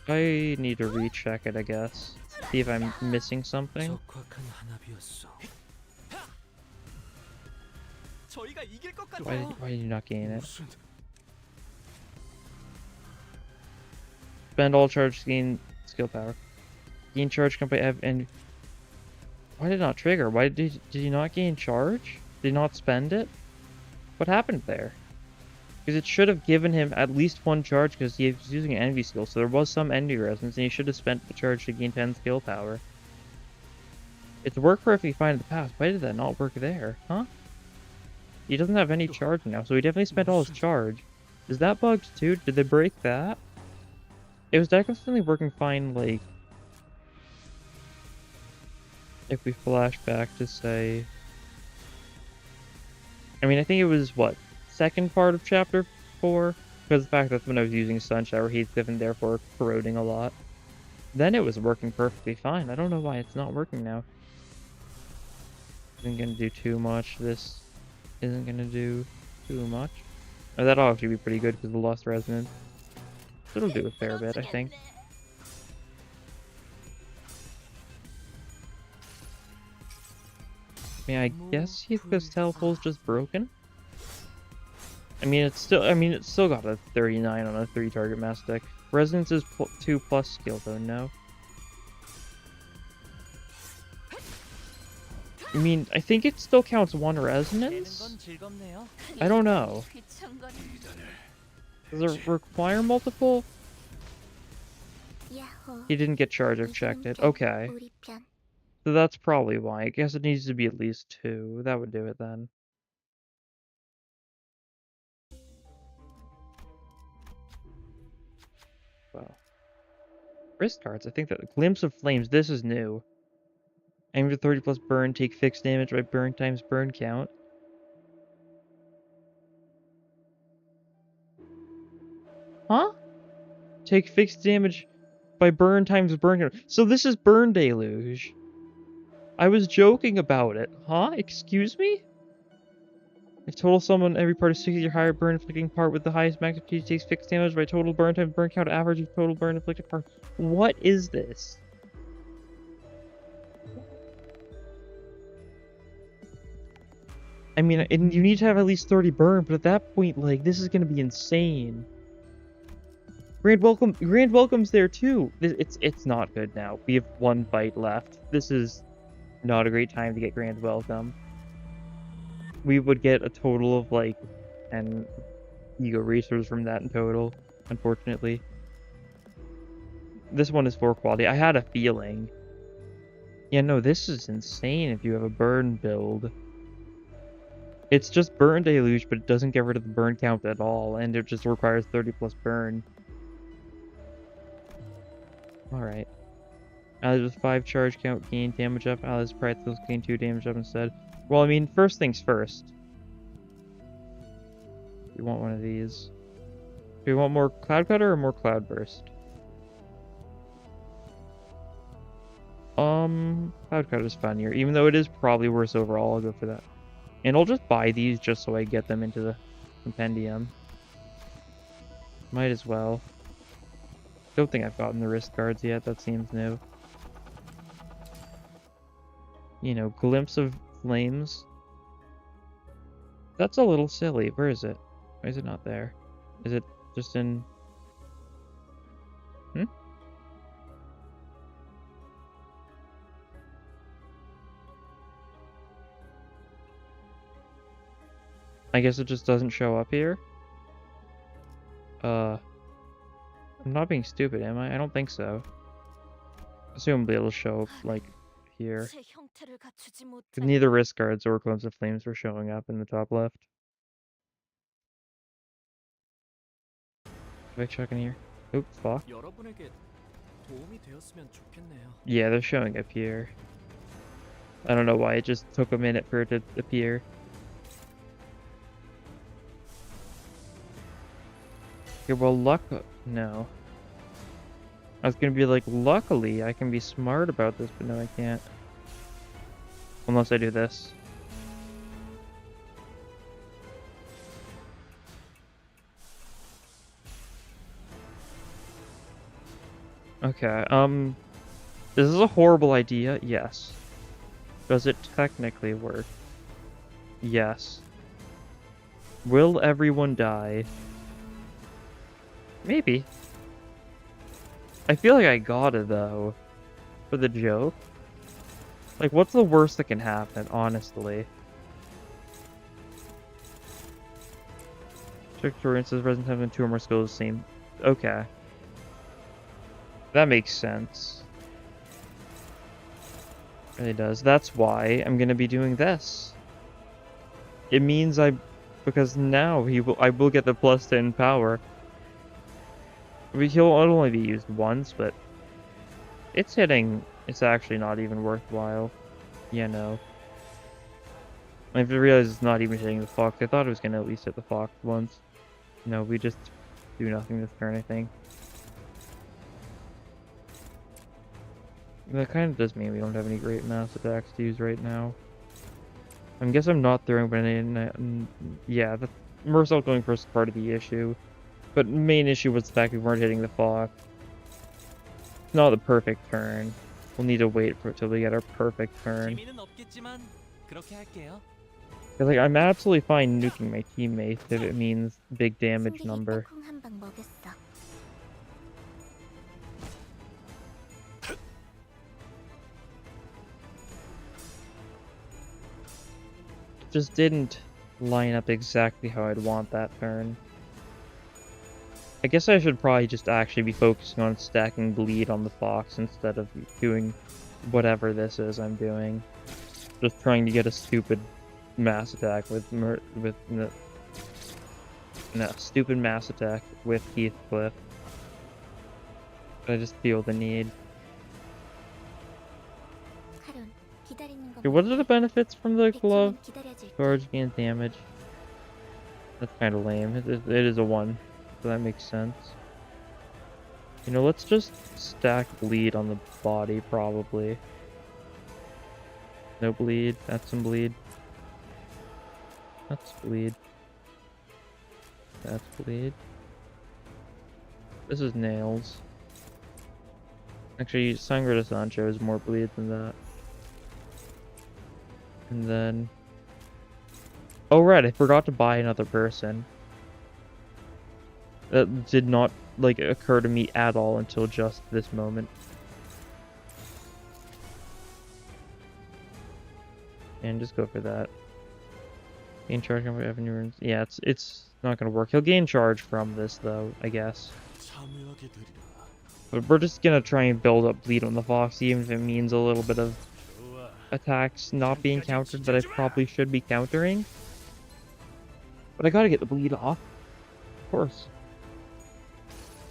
I need to recheck it, I guess. See if I'm missing something. 적확한 한압이었어. 저희가 이길 것 Why 같아요. did you not gain it? 무슨 Spend all charge to gain skill power. Gain charge company and why did it not trigger? Why did he not gain charge? Did he not spend it? What happened there? Because it should have given him at least 1 charge because he was using an envy skill, so there was some envy resonance and he should have spent the charge to gain 10 skill power. It's worked perfectly fine in the past. Why did that not work there? Huh? He doesn't have any charge now, so he definitely spent all his charge. Is that bugged too? Did they break that? It was definitely working fine, like, if we flash back to say, I mean, I think it was, what, second part of chapter 4? Because the fact that's when I was using Sun Shower Heathcliff and therefore corroding a lot. Then it was working perfectly fine. I don't know why it's not working now. Isn't gonna do too much. This isn't gonna do too much. Oh, that'll actually be pretty good because of the Lost Resonance. It'll do a fair bit, I think. I mean, I guess Heathcliff's telepulse just broken. I mean, it's still got a 39 on a 3-target mass deck. Resonance is 2 plus skill, though. No. I mean, I think it still counts 1 resonance. I don't know. 귀청거리는 Does it require multiple? 야호. He didn't get charge, I've checked it. Okay. 우리 편. So that's probably why. I guess it needs to be at least 2. That would do it then. Wow. Wrist cards, I think that Glimpse of Flames, this is new. Aim for 30 plus burn, take fixed damage by burn times burn count. Huh? Take fixed damage by burn times burn count. So this is Burn Deluge. I was joking about it. Huh? Excuse me? If total summon every part of 60 or higher burn inflicting part with the highest max HP takes fixed damage by total burn times burn count average of total burn inflicted part. What is this? I mean, and you need to have at least 30 burn, but at that point, like, this is gonna be insane. Grand Welcome's there too. It's not good now. We have 1 fight left. This is not a great time to get Grand Welcome. We would get a total of like 10 ego resources from that in total, unfortunately. This one is 4 quality. I had a feeling. Yeah, no, this is insane if you have a burn build. It's just Burn Deluge, but it doesn't get rid of the burn count at all, and it just requires 30 plus burn. Alright. Alice 5 charge count, gain damage up. Alice practicals gain 2 damage up instead. Well, I mean, first things first. We want one of these. Do we want more Cloud Cutter or more Cloud Burst? Cloud Cutter is funnier. Even though it is probably worse overall, I'll go for that. And I'll just buy these just so I get them into the compendium. Might as well. Don't think I've gotten the wrist guards yet. That seems new. You know, Glimpse of Flames. That's a little silly. Where is it? Why is it not there? Is it just in... I guess it just doesn't show up here? I'm not being stupid, am I? I don't think so. Assumably it'll show up, like, here. 새 형태를 갖추지 못한 Neither wrist guards or Glimpse of Flames were showing up in the top left. Have I check in here? Oop, fuck. 여러분에게 도움이 되었으면 좋겠네요. Yeah, they're showing up here. I don't know why, it just took a minute for it to appear. Okay, well, no. I was gonna be like, luckily, I can be smart about this, but no, I can't. Unless I do this. Okay, this is a horrible idea, yes. Does it technically work? Yes. Will everyone die? Maybe. I feel like I got it, though. For the joke. Like, what's the worst that can happen, honestly? Victorian says resident having 2 or more skills seem... Okay. That makes sense. It really does. That's why I'm gonna be doing this. It means because now I will get the plus 10 power. It'll only be used once, but it's actually not even worthwhile. Yeah, no. I have to realize it's not even hitting the fox. I thought it was gonna at least hit the fox once. No, we just do nothing this turn, I think. That kind of does mean we don't have any great mass attacks to use right now. I guess I'm not throwing, but yeah, the Mersault going first is part of the issue. But main issue was the fact we weren't hitting the fox. It's not the perfect turn. We'll need to wait for it till we get our perfect turn. 재미는 없겠지만 그렇게 할게요. Cause, like, I'm absolutely fine nuking my teammates if it means big damage 승객이 number. 콩 한 방 먹였어. Just didn't line up exactly how I'd want that turn. I guess I should probably just actually be focusing on stacking bleed on the fox instead of doing whatever this is I'm doing. Just trying to get a stupid mass attack with stupid mass attack with Heathcliff. I just feel the need. 하론, 기다리는 거 Okay, what are the benefits from the glove? 백초는 기다려줄게. Charge gain damage. That's kind of lame. It is a 1, so that makes sense. You know, let's just stack bleed on the body, probably. No bleed. That's some bleed. That's bleed. That's bleed. This is nails. Actually, Sangre de Sancho is more bleed than that. And then... Oh, right, I forgot to buy another person. That did not, like, occur to me at all until just this moment. And just go for that. Gain charge from revenue runes. Yeah, it's not gonna work. He'll gain charge from this, though, I guess. But we're just gonna try and build up bleed on the fox, even if it means a little bit of attacks not being countered that I probably should be countering. But I gotta get the bleed off. Of course.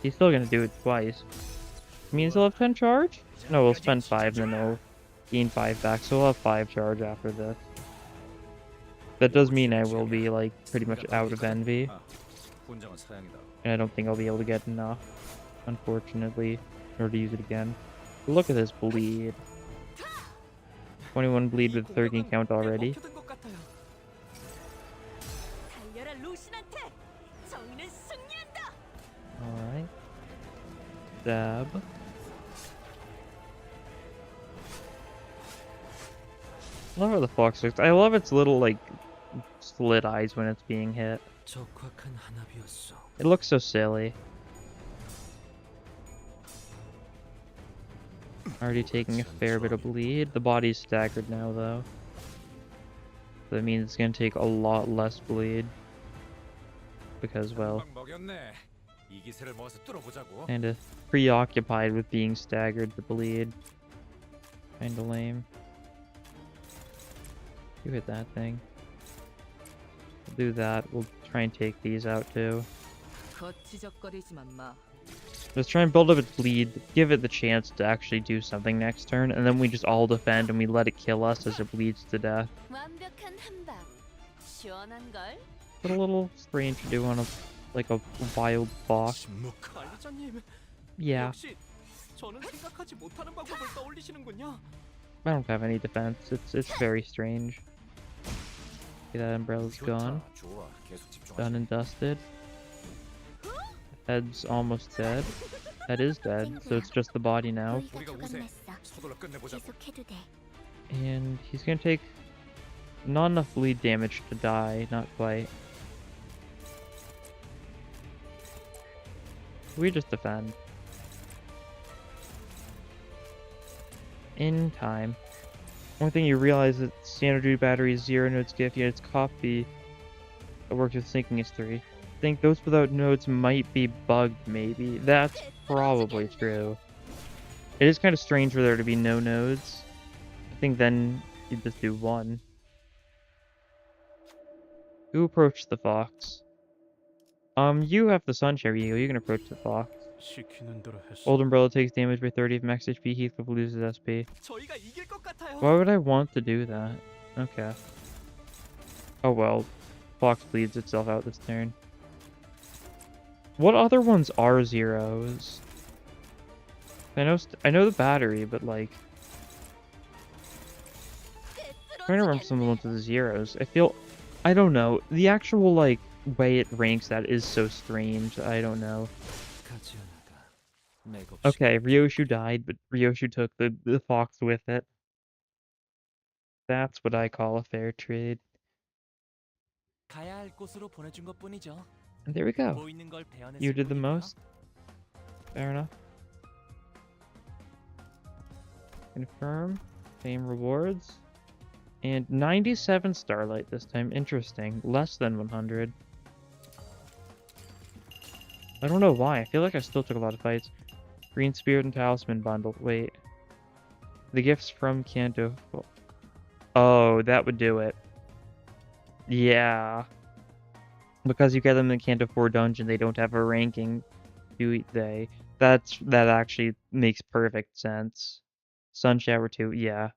He's still gonna do it twice. Means he'll have 10 charge? No, we'll spend 5 and then he'll gain 5 back, so we'll have 5 charge after this. That does mean I will be, like, pretty much out of envy. 훈장은 사양이다. And I don't think I'll be able to get enough, unfortunately, in order to use it again. Look at this bleed. 21 bleed with 13 count already. 먹혀든 것 같아요. 달려라 루신한테. 정의는 승리한다. Alright. Dab. I love how the fox looks. I love its little, like, slit eyes when it's being hit. 적확한 한압이었어. It looks so silly. Already taking a fair bit of bleed. The body's staggered now, though. So that means it's gonna take a lot less bleed. Because, well, 먹였네. 이 기세를 모아서 뚫어보자고. kinda preoccupied with being staggered to bleed. Kinda lame. You hit that thing. We'll do that. We'll try and take these out, too. 거치적거리지만 마. Let's try and build up its bleed, give it the chance to actually do something next turn, and then we just all defend and we let it kill us as it bleeds to death. 완벽한 한방. 시원한 걸. But a little strange to do on a wild fox. 관리자님, Yeah, 역시 저는 생각하지 못하는 방법을 떠올리시는군요. I don't have any defense. It's very strange. Okay, that umbrella's gone. 좋아. 계속 집중하자. Done and dusted. Head's almost dead. Head is dead, so it's just the body now. 우리가 우리가 우세. 조각났어. 서둘러 끝내보자고. 계속해도 돼. And he's gonna take not enough bleed damage to die, not quite. We just defend. In time. One thing you realize that standard duty battery is 0 nodes gift, yet its copy that works with syncing is 3. I think those without nodes might be bugged, maybe. That's probably true. It is kind of strange for there to be no nodes. I think then you just do 1. Who approached the fox? You have the sunshine eagle, you can approach the fox. 시키는 대로 했어. Old Umbrella takes damage by 30 of max HP, Heathcliff loses SP. 저희가 이길 것 같아요. Why would I want to do that? Okay. Oh well. Fox bleeds itself out this turn. What other ones are zeros? I know the battery, but like... I'm trying to remember some of the ones with the zeros. I don't know. The actual, like, way it ranks that is so strange. I don't know. 가지 않아가. 내가 없이 Okay, Ryoshu died, but Ryoshu took the fox with it. That's what I call a fair trade. 가야 할 곳으로 보내준 것뿐이죠. And there we go. 보이는 걸 베어냈을 You did the 뿐이고요. most. Fair enough. Confirm. Same rewards. And 97 starlight this time. Interesting. Less than 100. I don't know why. I feel like I still took a lot of fights. Green Spirit and Talisman bundle. Wait. The gifts from Kanto. Oh, that would do it. Yeah. Because you get them in the Kanto 4 dungeon, they don't have a ranking, do they? That actually makes perfect sense. Sun Shower 2, yeah.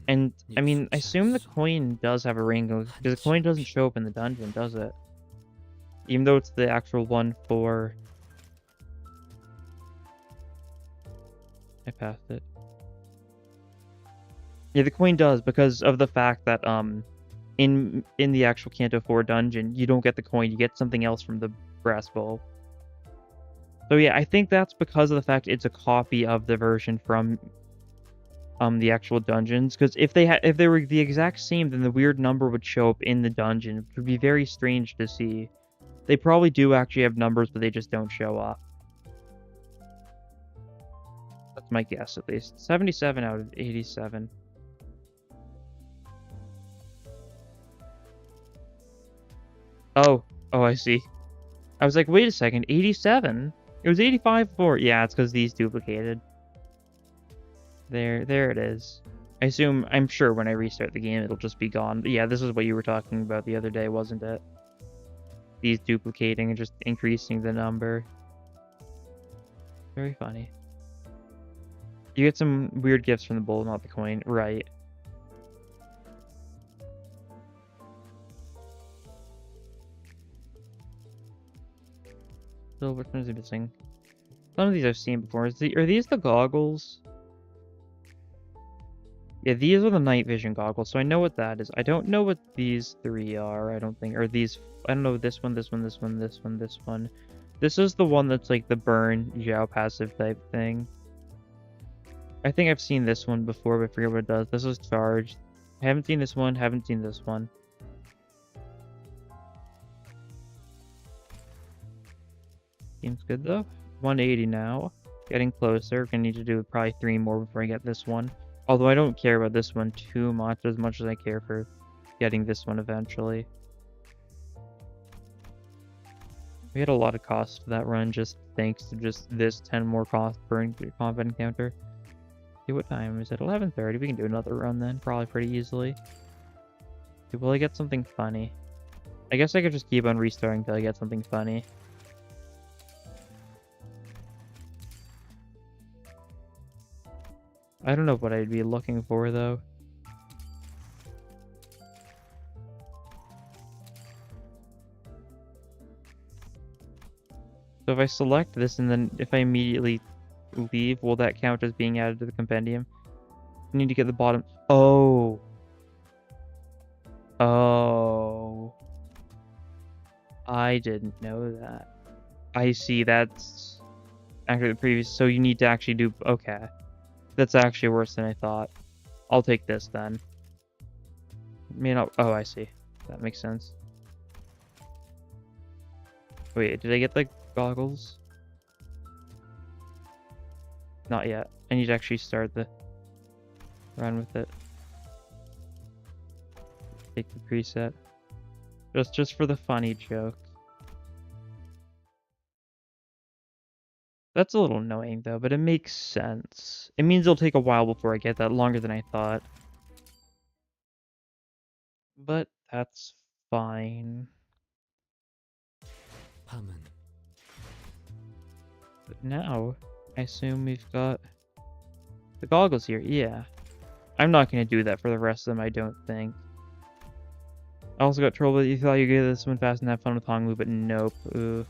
And, I mean, I assume the coin does have a ranking, because the coin doesn't show up in the dungeon, does it? Even though it's the actual one for... I passed it. Yeah, the coin does, because of the fact that, in the actual Kanto 4 dungeon, you don't get the coin, you get something else from the brass bowl. So yeah, I think that's because of the fact it's a copy of the version from the actual dungeons. Because if they were the exact same, then the weird number would show up in the dungeon, which would be very strange to see. They probably do actually have numbers, but they just don't show up. That's my guess, at least. 77 out of 87. Oh, I see. I was like, wait a second, 87? It was 85 before. Yeah, it's because these duplicated. There it is. I'm sure when I restart the game, it'll just be gone. But yeah, this is what you were talking about the other day, wasn't it? These duplicating and just increasing the number. Very funny. You get some weird gifts from the bowl, not the coin. Right. So which ones are missing? Some of these I've seen before. Are these the goggles? Yeah, these are the night vision goggles, so I know what that is. I don't know what these three are, I don't think. Or these... I don't know, this one, this one, this one, this one, this one. This is the one that's like the burn, Zhao passive type thing. I think I've seen this one before, but I forget what it does. This is charged. I haven't seen this one, haven't seen this one. Seems good though. 180 now. Getting closer. Gonna need to do probably 3 more before I get this one. Although I don't care about this one too much, as much as I care for getting this one eventually. We had a lot of cost for that run just thanks to just this 10 more cost per combat encounter. See, what time is it? 11:30. We can do another run then, probably pretty easily. Okay, will I get something funny? I guess I could just keep on restarting until I get something funny. I don't know what I'd be looking for though. So if I select this and then if I immediately leave, will that count as being added to the compendium? I need to get the bottom. Oh. I didn't know that. I see, that's actually the previous. So you need to actually do. Okay. That's actually worse than I thought. I'll take this then. Oh, I see. That makes sense. Wait, did I get the goggles? Not yet. I need to actually start the run with it. Take the preset. Just for the funny joke. That's a little annoying though, but it makes sense. It means it'll take a while before I get that, longer than I thought. But that's fine. But now, I assume we've got the goggles here. Yeah. I'm not going to do that for the rest of them, I don't think. I also got trouble. You thought you could get this one fast and have fun with Honglu, but nope. Ooh.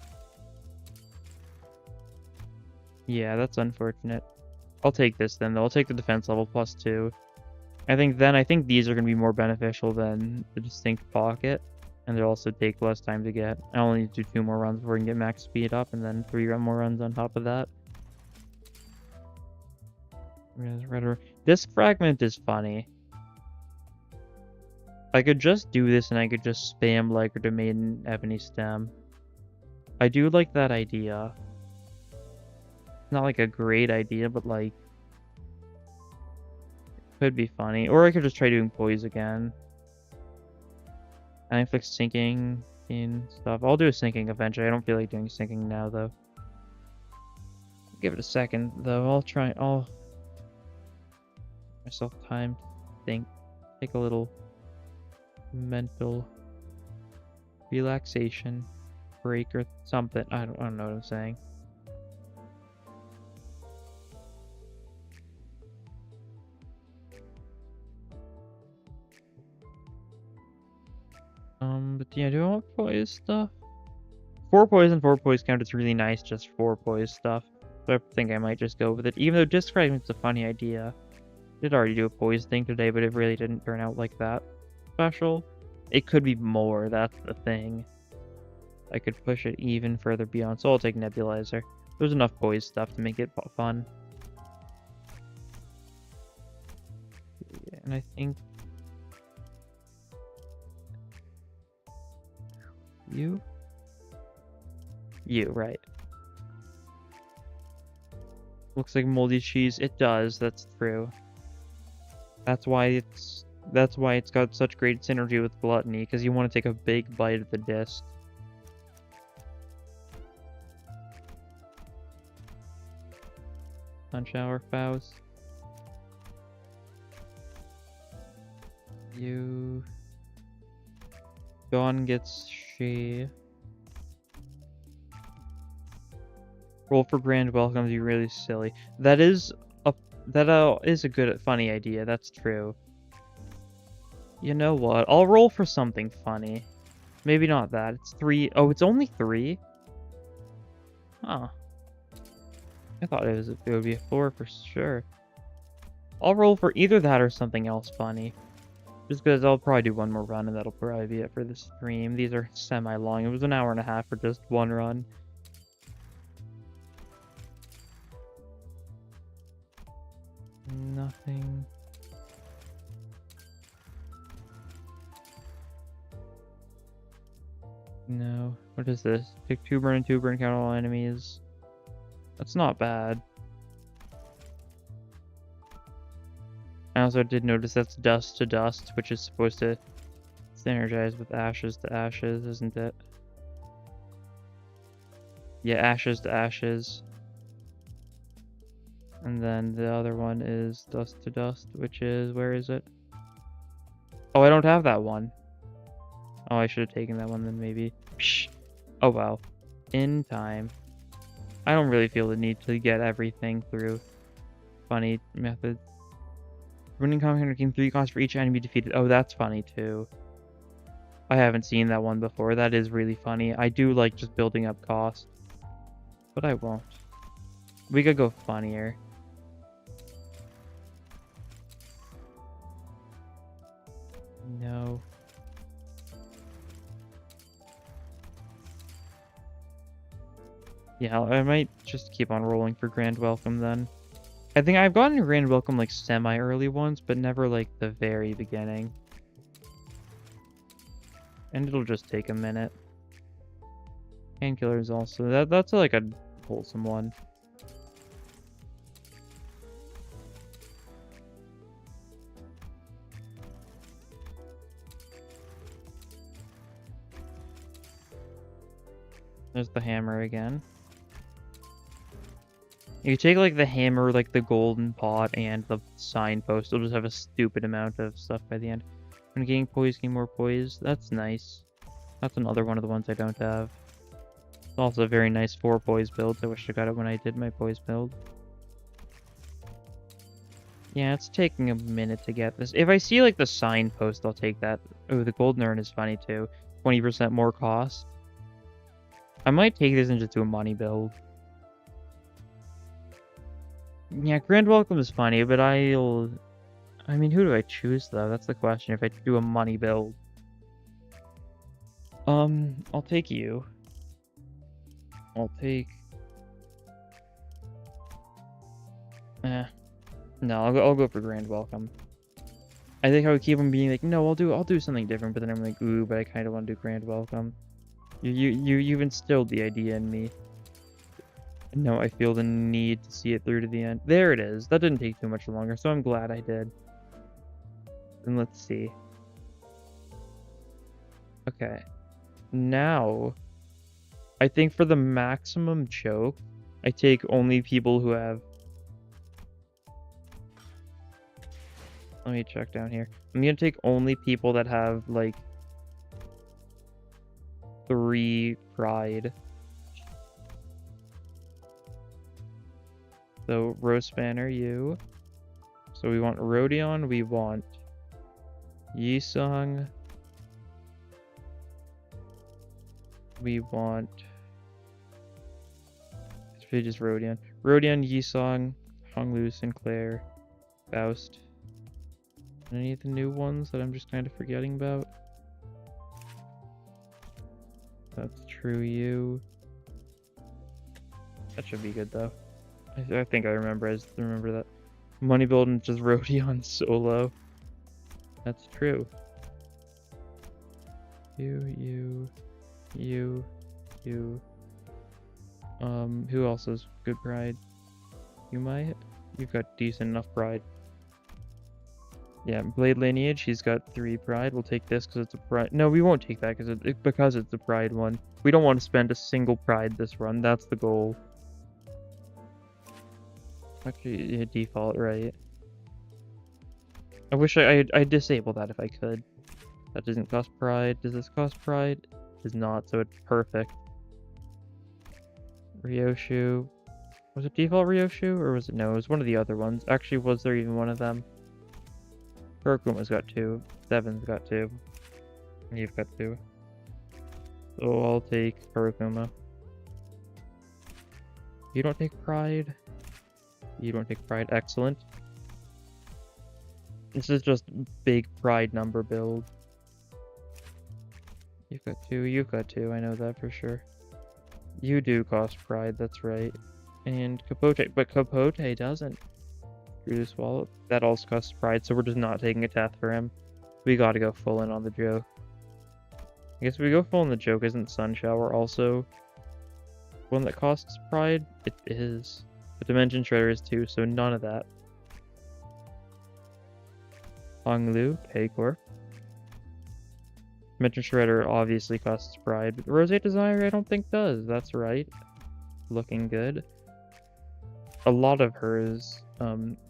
Yeah, that's unfortunate. I'll take this then, though. I'll take the defense level +2. I think these are going to be more beneficial than the distinct pocket. And they'll also take less time to get. I only need to do 2 more runs before I can get max speed up, and then 3 more runs on top of that. This fragment is funny. I could just do this and I could just spam Liger to Maiden Ebony Stem. I do like that idea. Not like a great idea, but like... could be funny. Or I could just try doing poise again. I inflict sinking. 15 stuff. I'll do a sinking eventually. I don't feel like doing sinking now, though. Give it a second, though. I'll give myself time to think. Take a little mental relaxation break or something. I don't know what I'm saying. But yeah, do I want poise stuff? 4 poise and 4 poise count. It's really nice, just 4 poise stuff. So I think I might just go with it, even though disc fragment's a funny idea. Did already do a poise thing today, but it really didn't turn out like that special. It could be more, that's the thing. I could push it even further beyond, so I'll take nebulizer. There's enough poise stuff to make it fun. Yeah, and I think you, right. Looks like moldy cheese. It does, that's true. That's why it's got such great synergy with gluttony, because you want to take a big bite of the disc. Sunshower Faust. You. Dawn gets she. Roll for grand welcome to be really silly. That is a good funny idea. That's true. You know what? I'll roll for something funny. Maybe not that. It's 3. Oh, it's only 3? Huh. I thought it would be a 4 for sure. I'll roll for either that or something else funny. Just because I'll probably do one more run and that'll probably be it for the stream. These are semi-long. It was an hour and a half for just one run. Nothing. No. What is this? Take 2 burn and 2 burn, count all enemies. That's not bad. I also did notice that's dust to dust, which is supposed to synergize with ashes to ashes, isn't it? Yeah, ashes to ashes. And then the other one is dust to dust, which is, where is it? Oh, I don't have that one. Oh, I should have taken that one then maybe. Psh. Oh well. In time. I don't really feel the need to get everything through funny methods. Winning combat gain 3 costs for each enemy defeated. Oh, that's funny too. I haven't seen that one before. That is really funny. I do like just building up cost. But I won't. We could go funnier. No. Yeah, I might just keep on rolling for Grand Welcome then. I think I've gotten Grand Welcome like semi-early ones, but never like the very beginning. And it'll just take a minute. Painkillers also. That's like a wholesome one. There's the hammer again. You take like the hammer, like the golden pot, and the signpost. It'll just have a stupid amount of stuff by the end. When getting poise, gain more poise. That's nice. That's another one of the ones I don't have. It's also a very nice 4 poise build. I wish I got it when I did my poise build. Yeah, it's taking a minute to get this. If I see like the signpost, I'll take that. Oh, the golden urn is funny too. 20% more cost. I might take this and just do a money build. Yeah, Grand Welcome is funny, but I mean, who do I choose though? That's the question. If I do a money build. I'll take you. I'll take... No, I'll go for Grand Welcome. I think I would keep on being like, no, I'll do something different, but then I'm like, ooh, but I kind of want to do Grand Welcome. You've instilled the idea in me. No, I feel the need to see it through to the end. There it is. That didn't take too much longer, so I'm glad I did. And let's see. Okay. Now, I think for the maximum choke, I take only people who have... Let me check down here. I'm gonna take only people that have, like, 3 pride. So, Rose Banner, you. So we want Rodion, we want Yisung. We want... It's really just Rodion. Rodion, Yisung, Honglu, Sinclair, Faust. Any of the new ones that I'm just kind of forgetting about? That's true, you. That should be good though. I think I remember. I just remember that. Money build and just Rodion solo. That's true. You. Who else has good pride? You might. You've got decent enough pride. Yeah, Blade Lineage, he's got 3 pride. We'll take this because it's a pride. No, we won't take that because it's a pride one. We don't want to spend a single pride this run. That's the goal. Actually, yeah, default, right? I wish I'd disable that if I could. That doesn't cost pride. Does this cost pride? It does not, so it's perfect. Ryoshu. Was it default Ryoshu? Or was it no? It was one of the other ones. Actually, was there even one of them? Kurokuma's got 2. Seven's got 2. And you've got 2. So I'll take Kurokuma. You don't take pride. You don't take pride. Excellent. This is just big pride number build. You've got 2. You've got 2. I know that for sure. You do cost pride. That's right. And Capote. But Capote doesn't. Through the swallow. That also costs pride, so we're just not taking a Teth for him. We gotta go full in on the joke. I guess if we go full in the joke, isn't Sun Shower also one that costs pride? It is. But Dimension Shredder is 2, so none of that. Honglu, Paycor. Dimension Shredder obviously costs pride, but the Rosé Desire I don't think does. That's right. Looking good. A lot of hers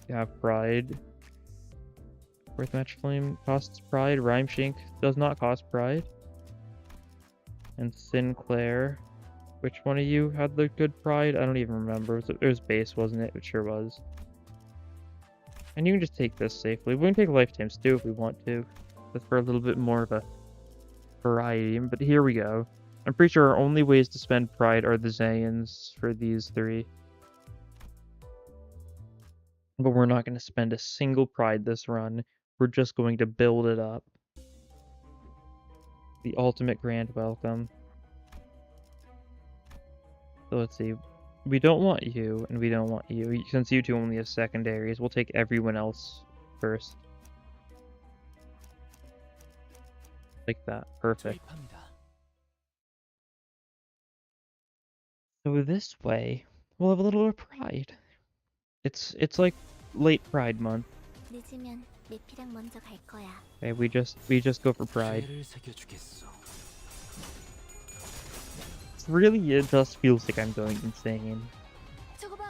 have pride. Fourth Match Flame costs pride. Rhymeshink does not cost pride. And Sinclair. Which one of you had the good pride? I don't even remember. It was base, wasn't it? It sure was. And you can just take this safely. We can take Lifetime Stew if we want to. Just for a little bit more of a variety. But here we go. I'm pretty sure our only ways to spend pride are the Zayians for these 3. But we're not going to spend a single pride this run. We're just going to build it up. The ultimate grand welcome. So let's see. We don't want you, and we don't want you. Since you two only have secondaries, we'll take everyone else first. Like that. Perfect. So this way, we'll have a little pride. It's like late Pride month. 늦으면 내피랑 먼저 갈 거야. Okay, we just go for pride. Really, it just feels like I'm going insane. 저거 봐.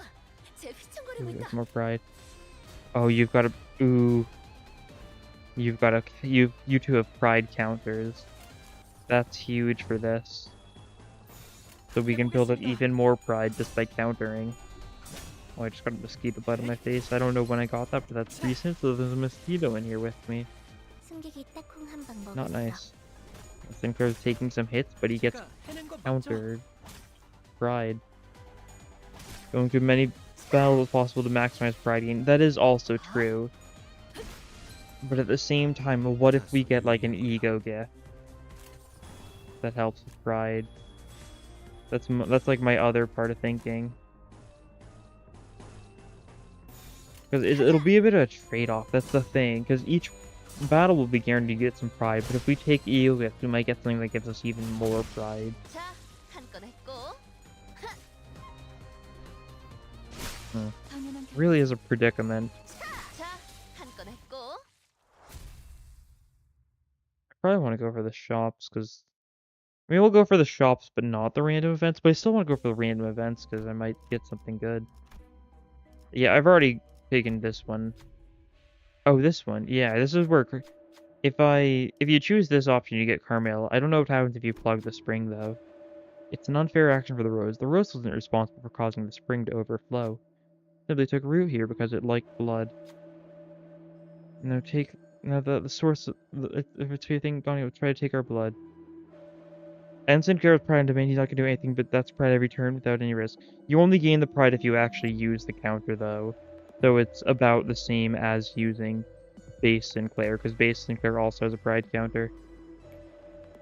쟤 휘청거리고 Ooh, 있다. there's more pride. Oh, you've got a ooh. You've got a you two have pride counters. That's huge for this. So we can build up even more pride just by countering. Oh, I just got a mosquito bite on my face. I don't know when I got that, but that's recent, so there's a mosquito in here with me. 승객이 딱콩 한 방 먹었어. Not nice. Sinclair's taking some hits, but he gets countered. Pride. Going through many battles as possible to maximize pride gain. That is also true. But at the same time, what if we get like an ego gift that helps with pride? That's like my other part of thinking. Because it'll be a bit of a trade-off. That's the thing. Because each battle will be guaranteed to get some pride, but if we take ego gift, we might get something that gives us even more pride. 자, 한 건 했고. Really is a predicament. 자, 한 건 했고. I probably want to go for the shops because I mean, we'll go for the shops, but not the random events. But I still want to go for the random events because I might get something good. Yeah, I've already taken this one. Oh, this one. Yeah, this is where if you choose this option, you get Carmel. I don't know what happens if you plug the spring though. It's an unfair action for the rose. The rose wasn't responsible for causing the spring to overflow. Simply took root here because it liked blood. Now the source if it's your thing, Donnie will try to take our blood. Ensign cares pride and domain. He's not gonna do anything, but that's pride every turn without any risk. You only gain the pride if you actually use the counter though, so it's about the same as using base Sinclair because base Sinclair also has a pride counter.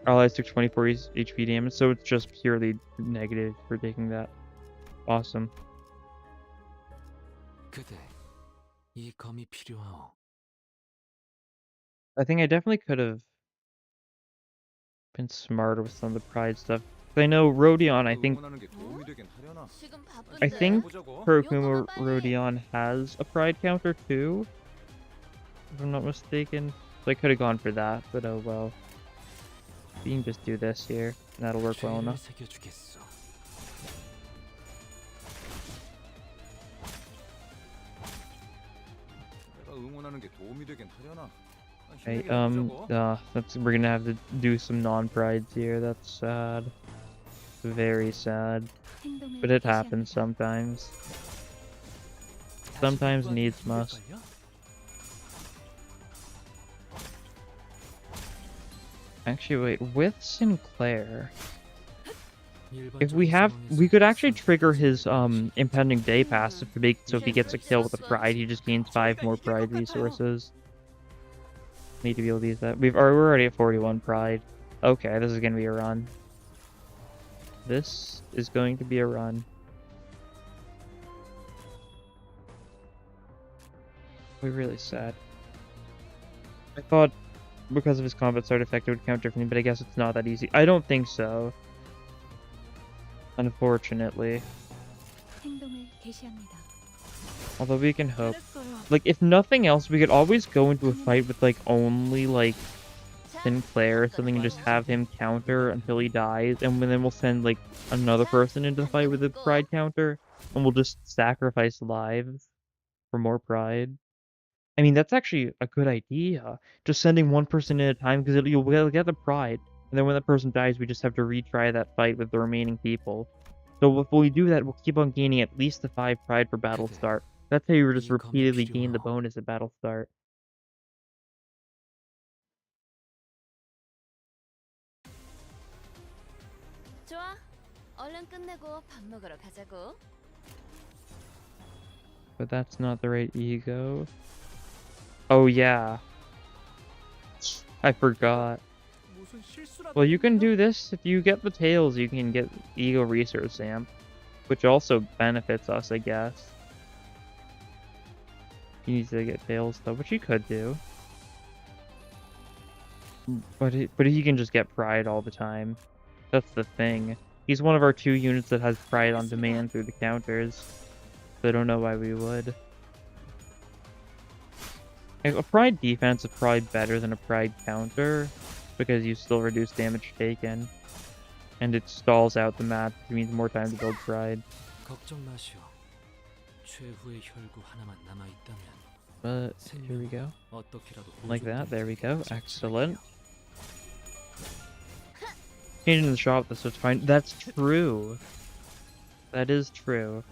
Allies took 24 HP damage, so it's just purely negative for taking that. Awesome. 그대, 이 검이 필요하오. I think I definitely could have been smarter with some of the pride stuff. 'Cause I know Rodion, 응원하는 게 도움이 되긴 하려나? 지금 I 바쁜데. think 보자고. Kurokuma Rodion has a pride counter too, if I'm not mistaken. So I could have gone for that, but oh well. We can just do this here, and that'll work well 죄를 enough. 새겨주겠어. 내가 응원하는 게 도움이 되긴 하려나? Okay, 힘내게 we're gonna have to do some non-prides here. That's sad. Very sad. 행동을 But it 개시합니다. happens sometimes. Sometimes needs must. Actually, wait, with Sinclair, if we could actually trigger his impending day pass so if he gets a kill with a pride, he just gains 5 more pride resources. Need to be able to use that. We're already at 41 pride. Okay, this is gonna be a run. This is going to be a run. We're really sad. I thought because of his combat sword effect it would count differently, but I guess it's not that easy. I don't think so. Unfortunately. 행동을 개시합니다. Although we can hope. Like, if nothing else, we could always go into a fight with, like, only, like, Sinclair or something and just have him counter until he dies, and then we'll send, like, another person into the fight with a pride counter, and we'll just sacrifice lives for more pride. I mean, that's actually a good idea. Just sending one person at a time, because you'll get the pride, and then when that person dies, we just have to retry that fight with the remaining people. So if we do that, we'll keep on gaining at least the 5 pride per battle start. That's how you just repeatedly gain the bonus at battle start. 좋아. 얼른 끝내고 밥 먹으러 가자고. But that's not the right ego. Oh yeah. I forgot. 무슨 실수라도 Well, you can 했나? do this. If you get the tails, you can get ego resource amp, which also benefits us, I guess. He needs to get tails though, which he could do. But he can just get pride all the time. That's the thing. He's one of our 2 units that has pride on demand through the counters. So I don't know why we would. A pride defense is probably better than a pride counter, because you still reduce damage taken. And it stalls out the match, which means more time to build pride. 걱정 마시오. 최후의 혈구 하나만 남아 있다면 But here we go. 어떻게라도 Like that, there we go. 보존될 Excellent. Changing the shop, that's what's fine. That's true. That is true.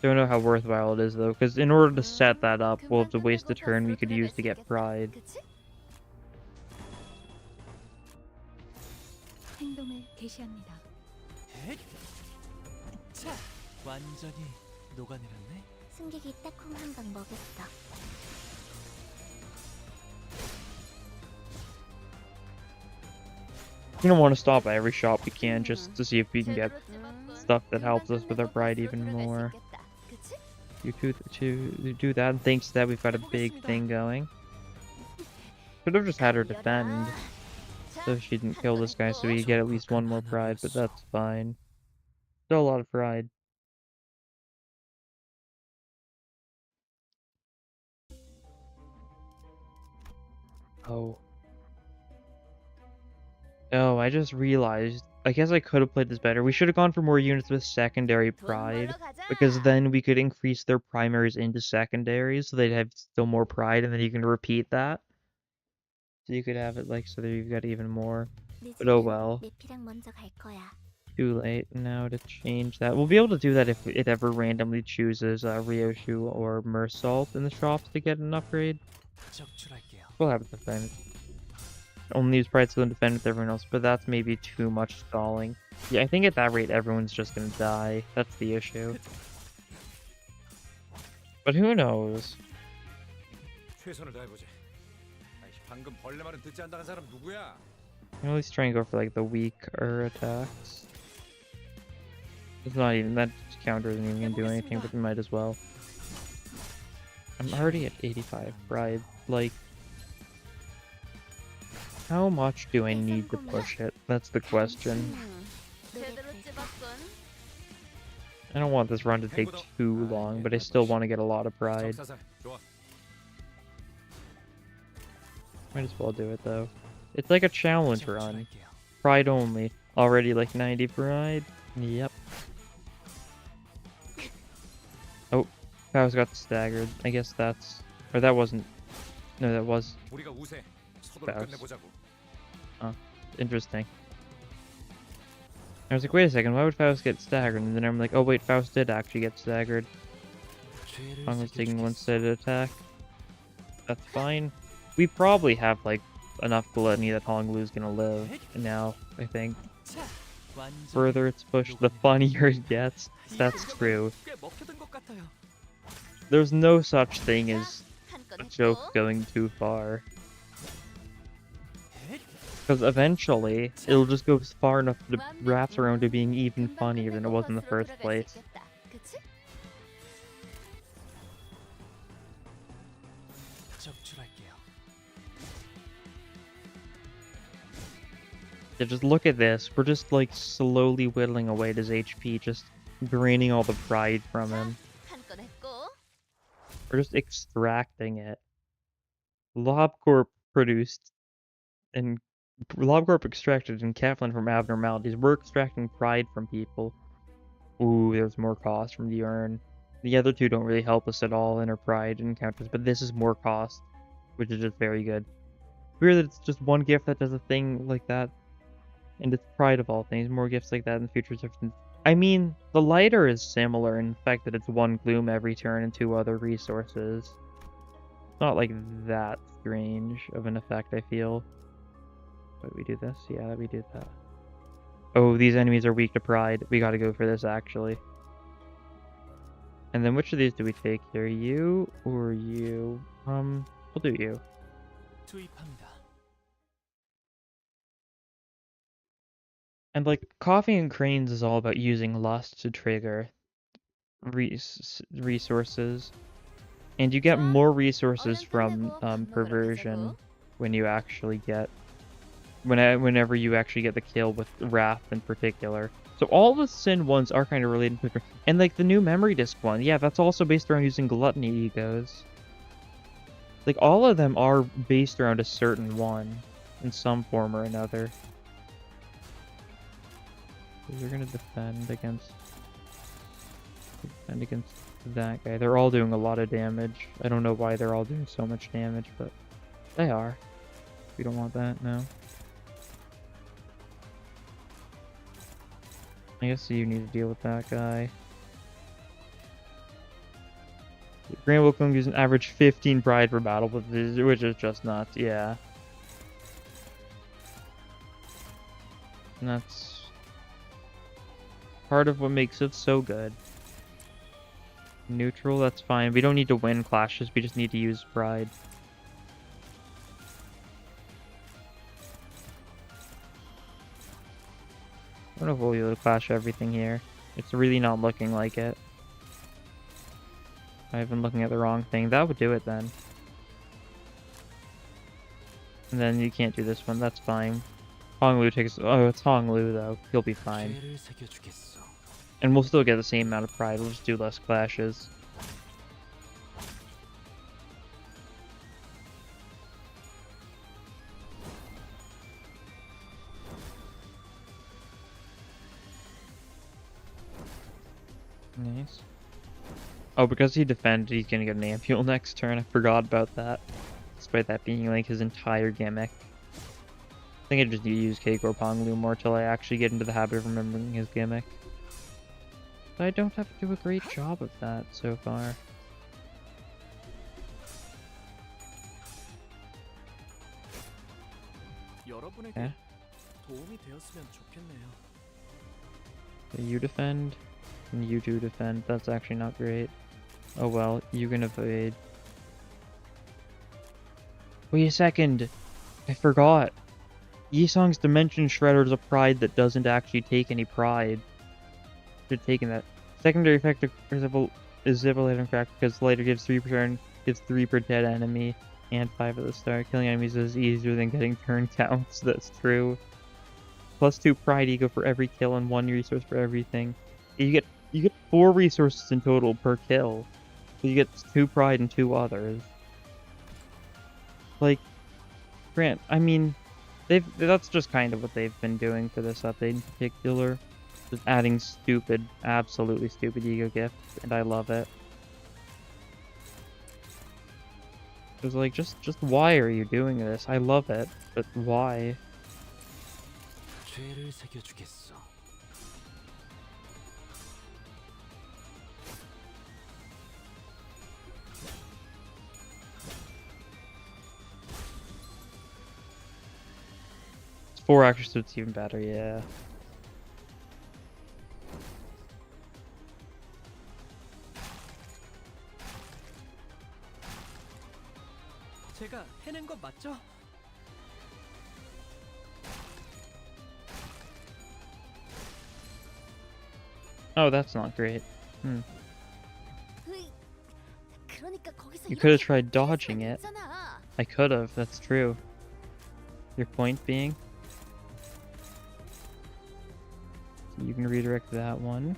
Don't know how worthwhile it is though, because in order to set that up, we'll have to waste a turn we could use to get pride. 그치? 행동을 개시합니다. 헷! 자, 완전히 녹아내렸네. 승객이 딱콩 한 방 먹였어. We don't want to stop at every shop we can just to see if we can get stuff that helps us with our pride even more. You to do that, and thanks to that we've got a big thing going. Could have just had her defend, so she didn't kill this guy, so we get at least 1 more pride, but that's fine. Still a lot of pride. Oh. Oh, I just realized. I guess I could have played this better. We should have gone for more units with secondary 돈 pride, 벌러 가자. because then we could increase their primaries into secondaries, so they'd have still more pride, and then you can repeat that. So you could have it like so that you've got even more. But oh 늦으면 well. 내 피랑 먼저 갈 거야. Too late now to change that. We'll be able to do that if it ever randomly chooses Ryoshu or Mersalt in the shops to get an upgrade. 적출할게요. We'll have it defend. Only use Pride so then defend with everyone else, but that's maybe too much stalling. Yeah, I think at that rate everyone's just gonna die. That's the issue. But who knows? 최선을 다해보지. 아이, 방금 벌레 말은 듣지 않다는 사람 누구야? At least try and go for like the weaker attacks. It's not even that counter isn't even gonna do anything, but we might as well. I'm already at 85 pride. Like, how much do I need to push it? That's the question. 제대로 찝었군. I don't want this run to take too long, but I still want to get a lot of pride. 적사살, 좋아. Might as well do it though. It's like a challenge run. 적출할게요. Pride only. Already like 90 pride. Yep. Oh, Faust got staggered. I guess that's... Or that wasn't... No, that was... 우리가 우세. 서둘러 Faust. 끝내보자고. Interesting. I was like, wait a second, why would Faust get staggered? And then I'm like, oh wait, Faust did actually get staggered. 죄를 Hong was taking 새겨주겠어. one-sided attack. That's fine. We probably have, like, enough gluttony that Hong Lu's gonna live now, I think. 자, 완전 Further it's pushed, the funnier it gets. That's true. 꽤 먹혀든 것 같아요. There's no such thing as 한건 a 했고. joke going too far. Because eventually, it'll just go far enough to wrap around to being even funnier than it was in the first place. 그치? 적출할게요. Yeah, just look at this. We're just like slowly whittling away at his HP, just draining all the pride from him. 한건 했고. We're just extracting it. LobCorp produced and LobCorp extracted and Kaplan from abnormalities. We're extracting pride from people. Ooh, there's more cost from the urn. The other two don't really help us at all in our pride encounters, but this is more cost, which is just very good. Weird that it's just one gift that does a thing like that, and it's pride of all things. More gifts like that in the future is different. I mean, the lighter is similar in the fact that it's one gloom every turn and two other resources. It's not like that strange of an effect, I feel. Wait, we do this? Yeah, we do that. Oh, these enemies are weak to pride. We gotta go for this, actually. And then which of these do we take here? You or you? We'll do you. 투입합니다. And like, Coffee and Cranes is all about using lust to trigger resources. And you get more resources from perversion when you actually get... whenever you actually get the kill with Wrath in particular. So all the Sin ones are kind of related to... And like the new Memory Disc one, yeah, that's also based around using Gluttony Egos. Like all of them are based around a certain one in some form or another. You're gonna defend against that guy. They're all doing a lot of damage. I don't know why they're all doing so much damage, but they are. We don't want that, no. I guess you need to deal with that guy. Grand Wukong gives an average 15 pride per battle, which is just nuts, yeah. And that's part of what makes it so good. Neutral, that's fine. We don't need to win clashes, we just need to use pride. I don't know if we'll be able to clash everything here. It's really not looking like it. I've been looking at the wrong thing. That would do it then. And then you can't do this one. That's fine. Hong Lu takes... Oh, it's Hong Lu though. He'll be fine. 죄를 새겨주겠어. And we'll still get the same amount of pride. We'll just do less clashes. Nice. Oh, because he defended, he's gonna get an ampule next turn. I forgot about that. Despite that being like his entire gimmick. I think I just need to use Keiko or Ponglu more till I actually get into the habit of remembering his gimmick. But I don't have to do a great job of that so far. 여러분에게 Okay. 도움이 되었으면 좋겠네요. So you defend, and you do defend. That's actually not great. Oh well, you can evade. Wait a second! I forgot! Yisong's Dimension Shredder is a pride that doesn't actually take any pride. Should have taken that. Secondary effect is Zibble and Crack because later gives 3 per turn, gives 3 per dead enemy, and 5 at the start. Killing enemies is easier than getting turn counts, that's true. +2 pride ego for every kill and 1 resource for everything. You get 4 resources in total per kill. So you get 2 pride and 2 others. Like, Grant, I mean, that's just kind of what they've been doing for this update in particular. Just adding stupid, absolutely stupid ego gifts, and I love it. It was like, just why are you doing this? I love it, but why? 죄를 새겨주겠어. It's 4 extra, so it's even better, yeah. 제가 해낸 거 맞죠? Oh, that's not great. 으이, 그러니까 거기서 You could have 이렇게 tried dodging 피했으면 it. 됐잖아. I could have, that's true. Your point being? You can redirect that one.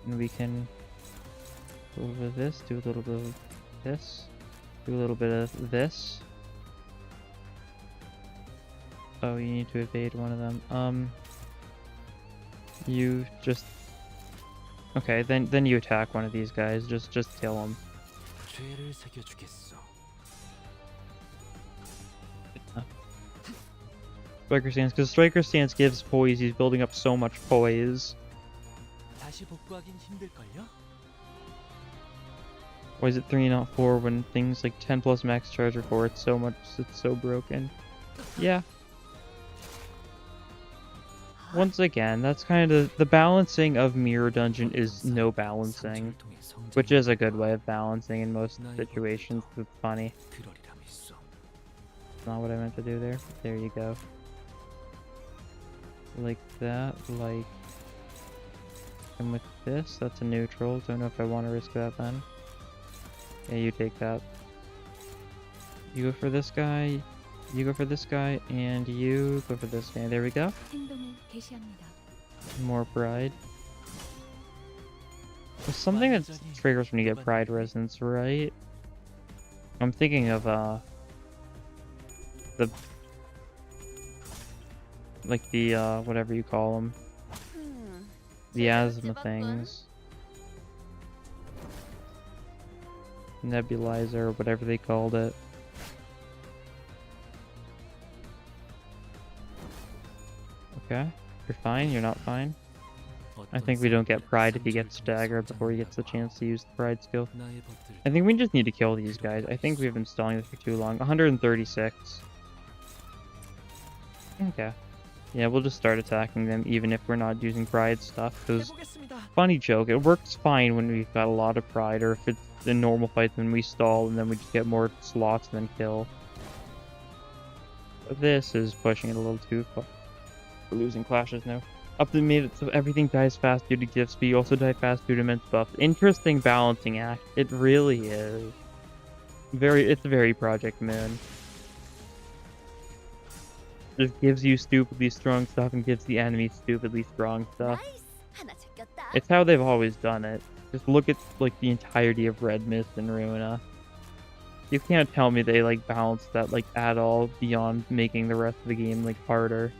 And we can go over this, do a little bit of this, do a little bit of this. Oh, you need to evade one of them. You just... Okay, then you attack one of these guys. Just kill him. 죄를 새겨주겠어. Striker stance, because Striker stance gives poise. He's building up so much poise. 다시 복구하긴 힘들걸요? Why is it 3 not 4 when things like 10 plus max charge are 4? It's so broken. Yeah. Once again, that's kind of the balancing of Mirror Dungeon is no balancing, which is a good way of balancing in most situations. It's funny. Not what I meant to do there. There you go. Like that, like... And with this, that's a neutral. Don't know if I want to risk that then. Yeah, you take that. You go for this guy, you go for this guy, and you go for this guy. There we go. 행동을 개시합니다. More pride. There's something that triggers when you get pride resonance, right? I'm thinking of the whatever you call them, the asthma things, nebulizer or whatever they called it. Okay, you're fine. You're not fine. I think we don't get pride if he gets staggered before he gets the chance to use the pride skill. I think we just need to kill these guys. I think we've been stalling this for too long. 136. Okay. Yeah, we'll just start attacking them even if we're not using pride stuff. Because, funny joke, it works fine when we've got a lot of pride, or if it's in normal fights when we stall and then we just get more slots and then kill. But this is pushing it a little too far. We're losing clashes now. Made it so everything dies fast due to gifts, but you also die fast due to immense buffs. Interesting balancing act. It really is. It's very Project Moon. Just gives you stupidly strong stuff and gives the enemy stupidly strong stuff. 나이스! 하나 제꼈다. It's how they've always done it. Just look at like the entirety of Red Mist and Ruina. You can't tell me they like balance that like at all beyond making the rest of the game like harder.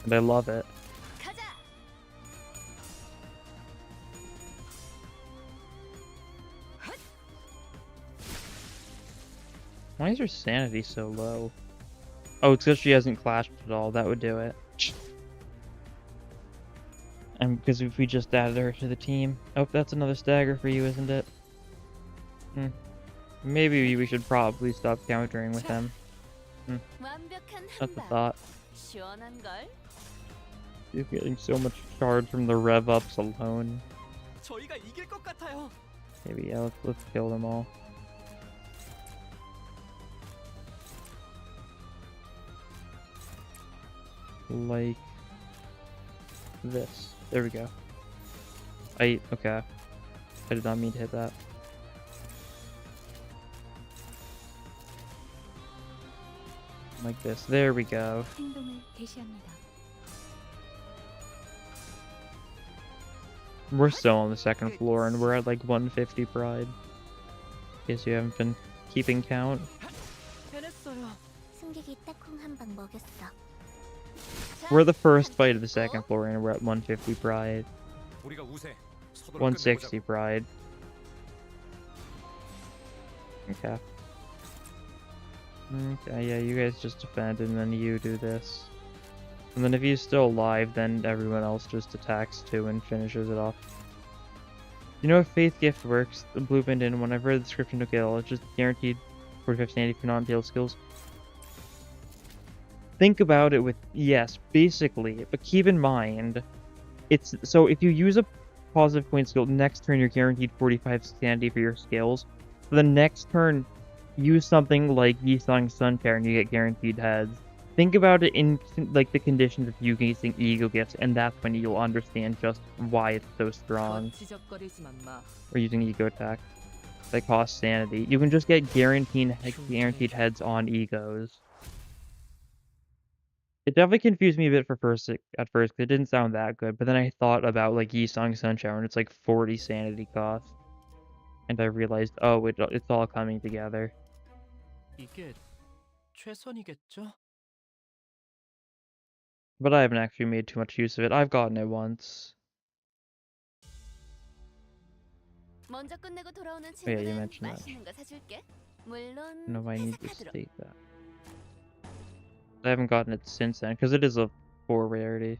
And I love it. 가자. Why is her sanity so low? Oh, it's because she hasn't clashed at all. That would do it. And because if we just added her to the team. Oh, that's another stagger for you, isn't it? Maybe we should probably stop countering with him. 완벽한 That's a 한방. thought. 시원한 걸. He's getting so much charge from the rev ups alone. 저희가 이길 것 같아요. Maybe, yeah, let's kill them all. Like this. There we go. Okay. I did not mean to hit that. Like this. There we go. 행동을 개시합니다. We're still on the second floor and we're at like 150 pride. In case you haven't been keeping count. 해냈어요. 승객이 딱콩 한방 먹였어. We're the first fight of the second floor and we're at 150 pride. 우리가 우세. 서둘러 160 pride. Okay. Okay, yeah, you guys just defend and then you do this. And then if he's still alive, then everyone else just attacks too and finishes it off. You know if Faith Gift works, the blue band in, when I've read the description to kill, it's just guaranteed 45 sanity for non-tail skills. Think about it with, yes, basically, but keep in mind, it's, so if you use a positive coin skill, next turn you're guaranteed 45 sanity for your skills. For the next turn, use something like Yisang Sun Tear and you get guaranteed heads. Think about it in like the conditions of you using ego gifts, and that's when you'll understand just why it's so strong. 거치적거리지만 마. Or using ego attack that costs sanity. You can just get guaranteed heads on egos. It definitely confused me a bit at first because it didn't sound that good, but then I thought about like Yisang Sunshower and it's like 40 sanity cost. And I realized, oh, it's all coming together. 이게 최선이겠죠? But I haven't actually made too much use of it. I've gotten it once. 먼저 끝내고 돌아오는 Oh, yeah, you 친구는 mentioned that. 맛있는 거 사줄게. 물론 No, I need to 회사 카드로. state that. I haven't gotten it since then, because it is a 4 rarity.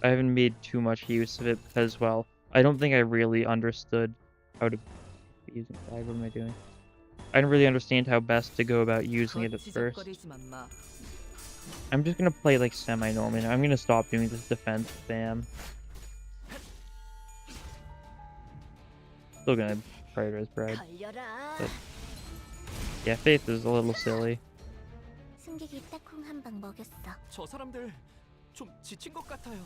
I haven't made too much use of it because, well, I don't think I really understood how to be using it. What am I doing? I didn't really understand how best to go about using it at first. 거치적거리지만 마. I'm just gonna play like semi-normal now. I'm gonna stop doing this defense spam. Still gonna prioritize Bride. 걸려라. But- Yeah, Faith is a little silly. 승객이 딱콩 한방 먹였어. 저 사람들 좀 지친 것 같아요.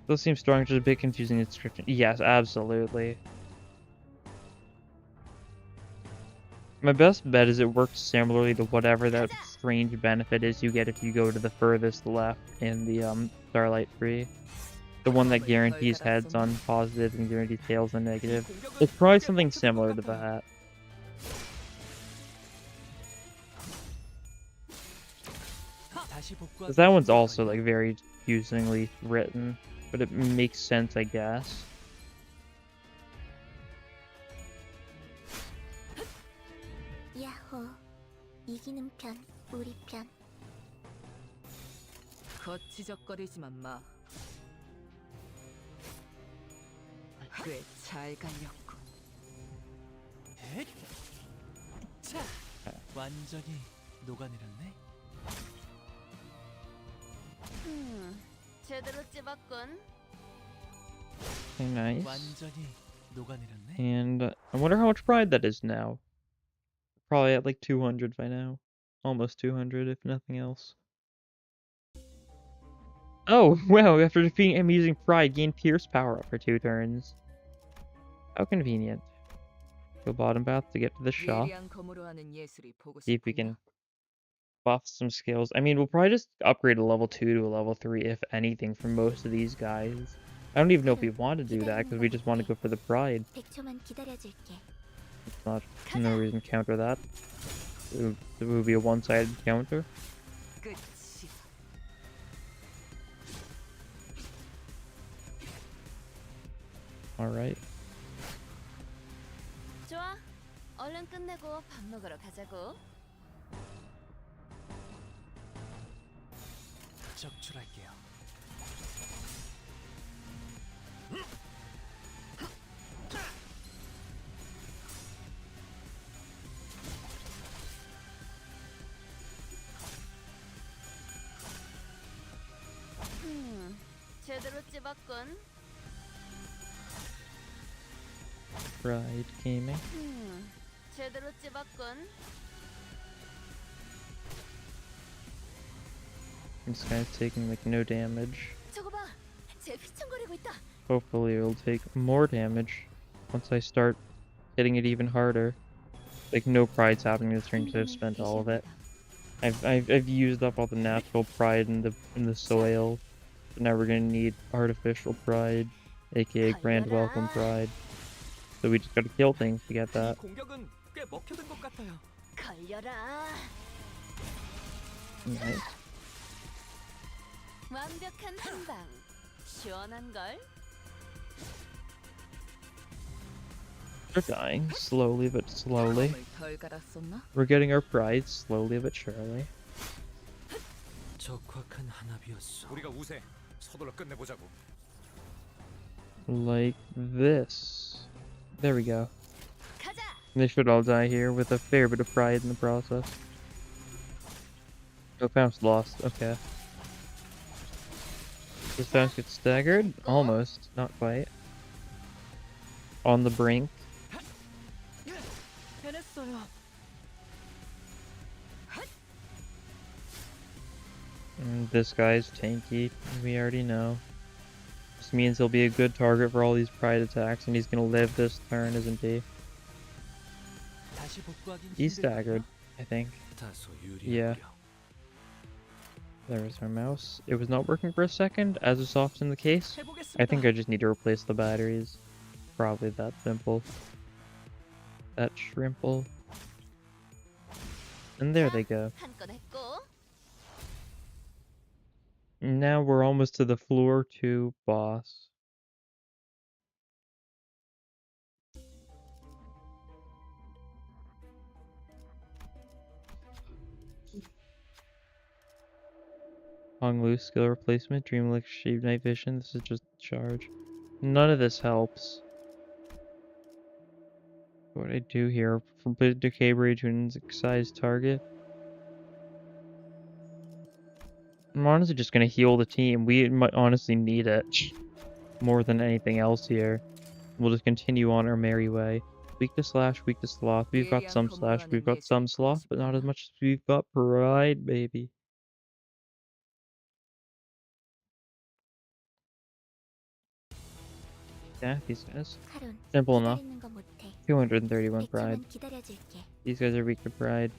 Those seem strong, just a bit confusing in description. Yes, absolutely. My best bet is it works similarly to whatever that strange benefit is you get if you go to the furthest left in the Starlight tree. The one that guarantees heads on positive and guarantees tails on negative. It's probably something similar to that. Because that one's also like very confusingly written, but it makes sense, I guess. 야호. 이기는 편, 우리 편. 거치적거리지만 마. 꽤잘 갈렸군. 헷! 차! 완전히 녹아내렸네. 제대로 찝었군. Okay, nice. 완전히 녹아내렸네. And I wonder how much pride that is now. Probably at like 200 by now. Almost 200 if nothing else. Oh, wow, after defeating him using pride, gain pierce power up for 2 turns. How convenient. Go bottom path to get to the shop. 예리한 검으로 하는 예술이 보고 See if we 싶군요. can buff some skills. I mean, we'll probably just upgrade a level 2 to a level 3, if anything, for most of these guys. I don't even know if we want to do that, because we just want to go for the pride. 100초만 기다려줄게. It's not, no reason to counter that. It would be a one-sided counter. 끝이. Alright. 좋아. 얼른 끝내고 밥 먹으러 가자고. 적출할게요. 제대로 찝었군. Pride gaming. 제대로 찝었군. This guy's taking like no damage. 저거 봐, 쟤 휘청거리고 있다. Hopefully it'll take more damage once I start hitting it even harder. Like no pride's happening this turn because I've spent all of it. I've used up all the natural pride in the soil. So now we're gonna need artificial pride, aka grand welcome pride. So we just gotta kill things to get 이 that. 공격은 꽤 먹혀든 것 같아요. 걸려라. Nice. 완벽한 한방. 시원한 걸. We're dying slowly but slowly. 마음을 덜 갈았었나? We're getting our pride slowly but surely. 적확한 한압이었어. 우리가 우세. 서둘러 끝내보자고. Like this. There we go. 가자. They should all die here with a fair bit of pride in the process. Oh, Faust lost. Okay. Does Faust get staggered? Almost. Not quite. On the brink. 해냈어요. And this guy's tanky. We already know. This means he'll be a good target for all these pride attacks, and he's gonna live this turn, isn't he? 다시 복구하긴 He's 힘들겠다. staggered, I think. 다소 Yeah. 유리하고요. There's our mouse. It was not working for a second, as is often the case. 해보겠습니다. I think I just need to replace the batteries. Probably that simple. That shrimple. And there they go. 한 건 했고. Now we're almost to the floor 2 boss. Hung loose skill replacement, dream elixir, shave night vision. This is just charge. None of this helps. What I do here, forbid decay rage to an excised target. I'm honestly just gonna heal the team. We might honestly need it more than anything else here. We'll just continue on our merry way. Weak to slash, weak to sloth. We've got some slash, we've got some sloth, but not as much as we've got pride, baby. Yeah, these guys. 카론. Simple enough. 기다리는 거 못해. 231 pride. 백초만 기다려줄게. These guys are weak to pride.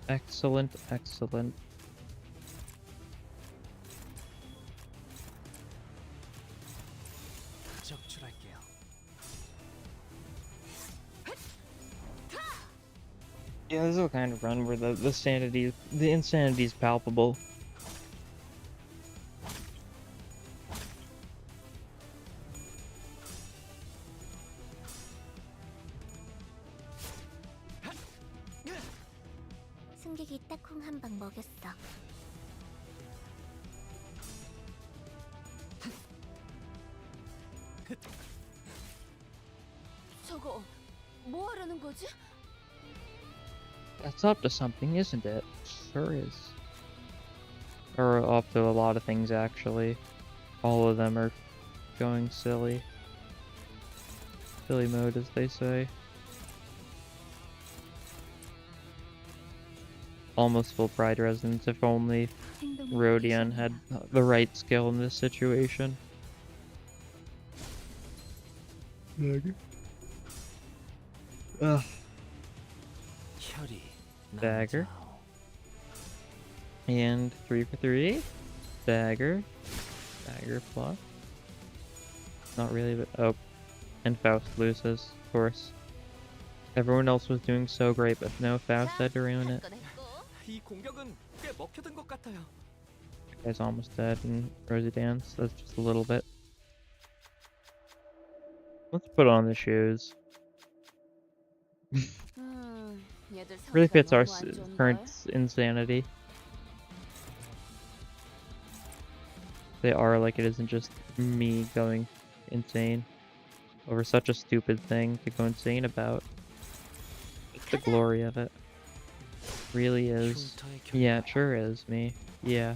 Excellent, excellent. 적출할게요. Yeah, this is the kind of run where the insanity is palpable. 승객이 딱콩 한 방 먹였어. 저거 뭐 하려는 거지? That's up to something, isn't it? Sure is. Or up to a lot of things, actually. All of them are going silly. Silly mode, as they say. Almost full pride resonance, if only Rodion had the right skill in this situation. Ugh. 혈이 Dagger. 남자오. And 3 for 3. Dagger. Dagger plus. Not really, but oh. And Faust loses, of course. Everyone else was doing so great, but no, Faust had to ruin it. 한 건 했고. 이 공격은 꽤 먹혀든 것 같아요. Guy's almost dead in Rosie Dance. That's just a little bit. Let's put on the shoes. 얘들 Really 상태가 fits our 너무 안 좋은 current 걸. insanity. They are like it isn't just me going insane over such a stupid thing to go insane about. It's the 가자. glory of it. Really is. 흉터의 결과. Yeah, it sure is me. Yeah,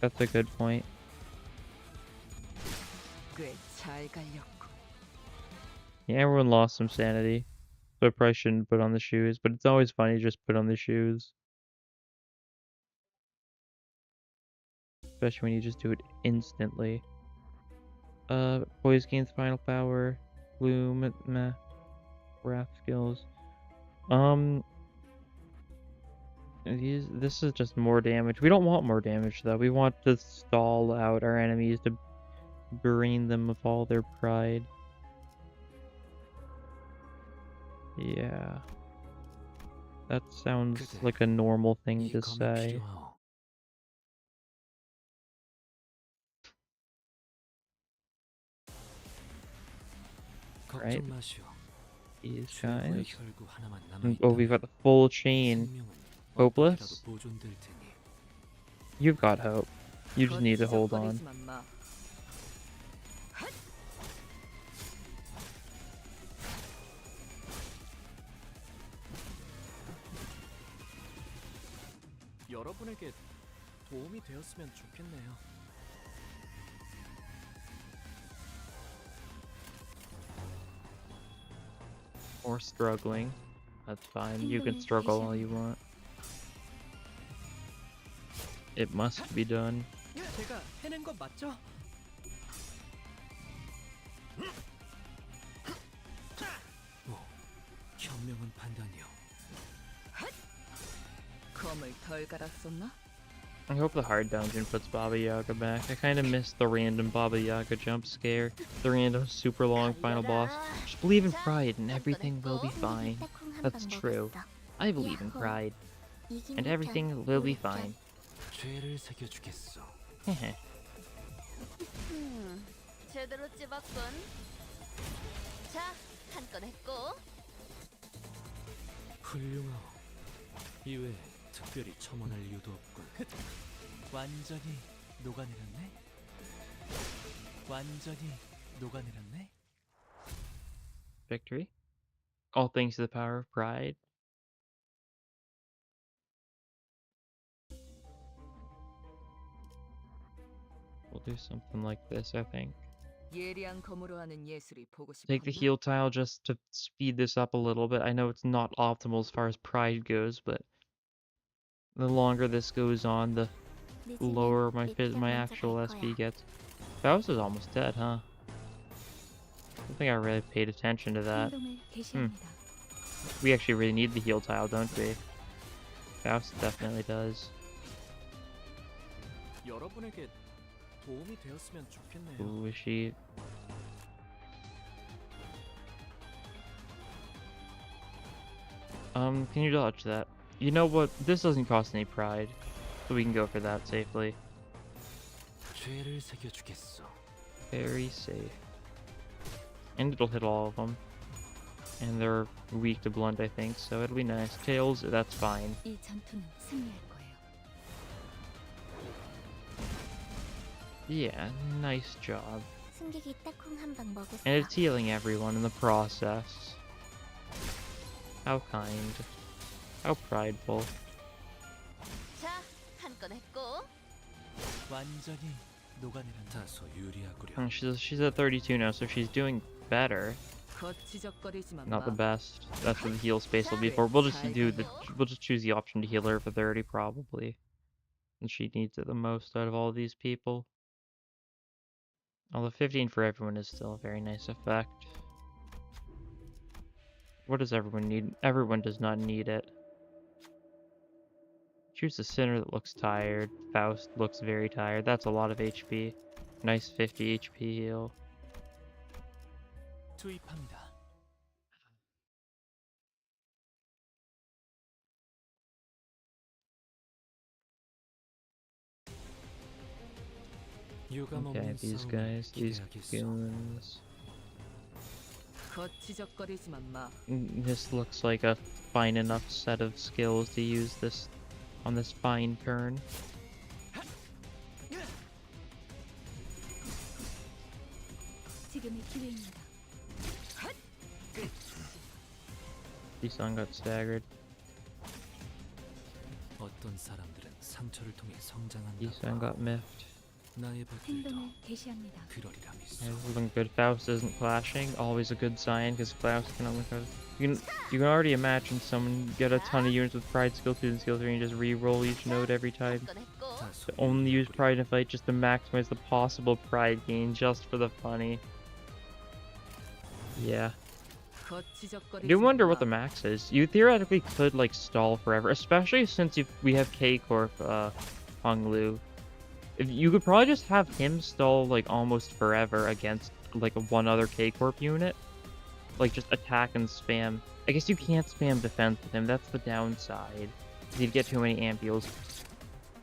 that's a good point. 꽤 잘 갈렸군. Yeah, everyone lost some sanity, so I probably shouldn't put on the shoes, but it's always funny to just put on the shoes. Especially when you just do it instantly. Poise gains final power. Gloom, meh. Wrath skills. This is just more damage. We don't want more damage though. We want to stall out our enemies to drain them of all their pride. Yeah. That sounds like a normal thing to 이 검이 say. 필요하오. Right. 걱정 마시오. These 최고의 guys. 혈구 하나만 Oh, we've got 남아있다면 the full chain. 생명은 Hopeless? 어떻게라도 보존될 테니. You've got hope. You just need to hold on. 거치적거리지만 마. 여러분에게 도움이 되었으면 좋겠네요. Or struggling. That's fine. You can struggle all you want. It must be done. 제가 해낸 거 맞죠? 오, 현명한 판단이요. 검을 덜 갈았었나? I hope the hard dungeon puts Baba Yaga back. I kind of missed the random Baba Yaga jump scare. The random super long final boss. Just believe in pride and everything will be fine. That's true. I believe in pride. And everything will be fine. 죄를 새겨주겠어. Heh. 제대로 찝었군. 자, 한 건 했고. 훌륭하오. 이외에 특별히 첨언할 이유도 없군. 완전히 녹아내렸네. 완전히 녹아내렸네. Victory? All thanks to the power of pride. We'll do something like this, I think. 예리한 검으로 하는 예술이 보고 Take the 싶었나? heal tile just to speed this up a little bit. I know it's not optimal as far as pride goes, but the longer this goes on, the lower my actual SP gets. Faust is almost dead, huh? I don't think I really paid attention to that. We actually really need the heal tile, don't we? Faust definitely does. 여러분에게 도움이 되었으면 좋겠네요. Ooh, is she... Can you dodge that? You know what? This doesn't cost any pride, so we can go for that safely. 죄를 새겨주겠어. Very safe. And it'll hit all of them. And they're weak to blunt, I think, so it'll be nice. Tails, that's fine. 이 전투는 승리할 거예요. Yeah, nice job. 승객이 딱콩 한 방 먹었어. And it's healing everyone in the process. How kind. How prideful. 자, 한 건 했고. 완전히 녹아내렸다. 다소 유리하구려. She's at 32 now, so she's doing better. 거치적거리지만 Not the 마. best. That's what the heal space will be for. We'll just choose the option to heal her for 30 probably. And she needs it the most out of all these people. Although 15 for everyone is still a very nice effect. What does everyone need? Everyone does not need it. Choose the sinner that looks tired. Faust looks very tired. That's a lot of HP. Nice 50 HP heal. 투입합니다. Okay, these guys, these goons. 거치적거리지만 마. This looks like a fine enough set of skills to use this on this fine turn. 지금이 기회입니다. Sun got staggered. 어떤 사람들은 상처를 통해 성장한다. Sun got miffed. 나의 벗들도 행동을 개시합니다. 그러리라 믿소. Yeah, this is looking good. Faust isn't clashing. Always a good sign because Faust can only cause. You can already imagine someone get a ton of units with Pride skill 2 and skill 3 and just re-roll each node every time. 꺼냈고 다 To only use Pride in a fight just to maximize the possible Pride gain just for the funny. Yeah. I do wonder what the max is. You theoretically could like stall forever, especially since we have K-Corp Hong Lu. If you could probably just have him stall like almost forever against like one other K-Corp unit. Like just attack and spam. I guess you can't spam defense with him, that's the downside. You'd get too many ampules.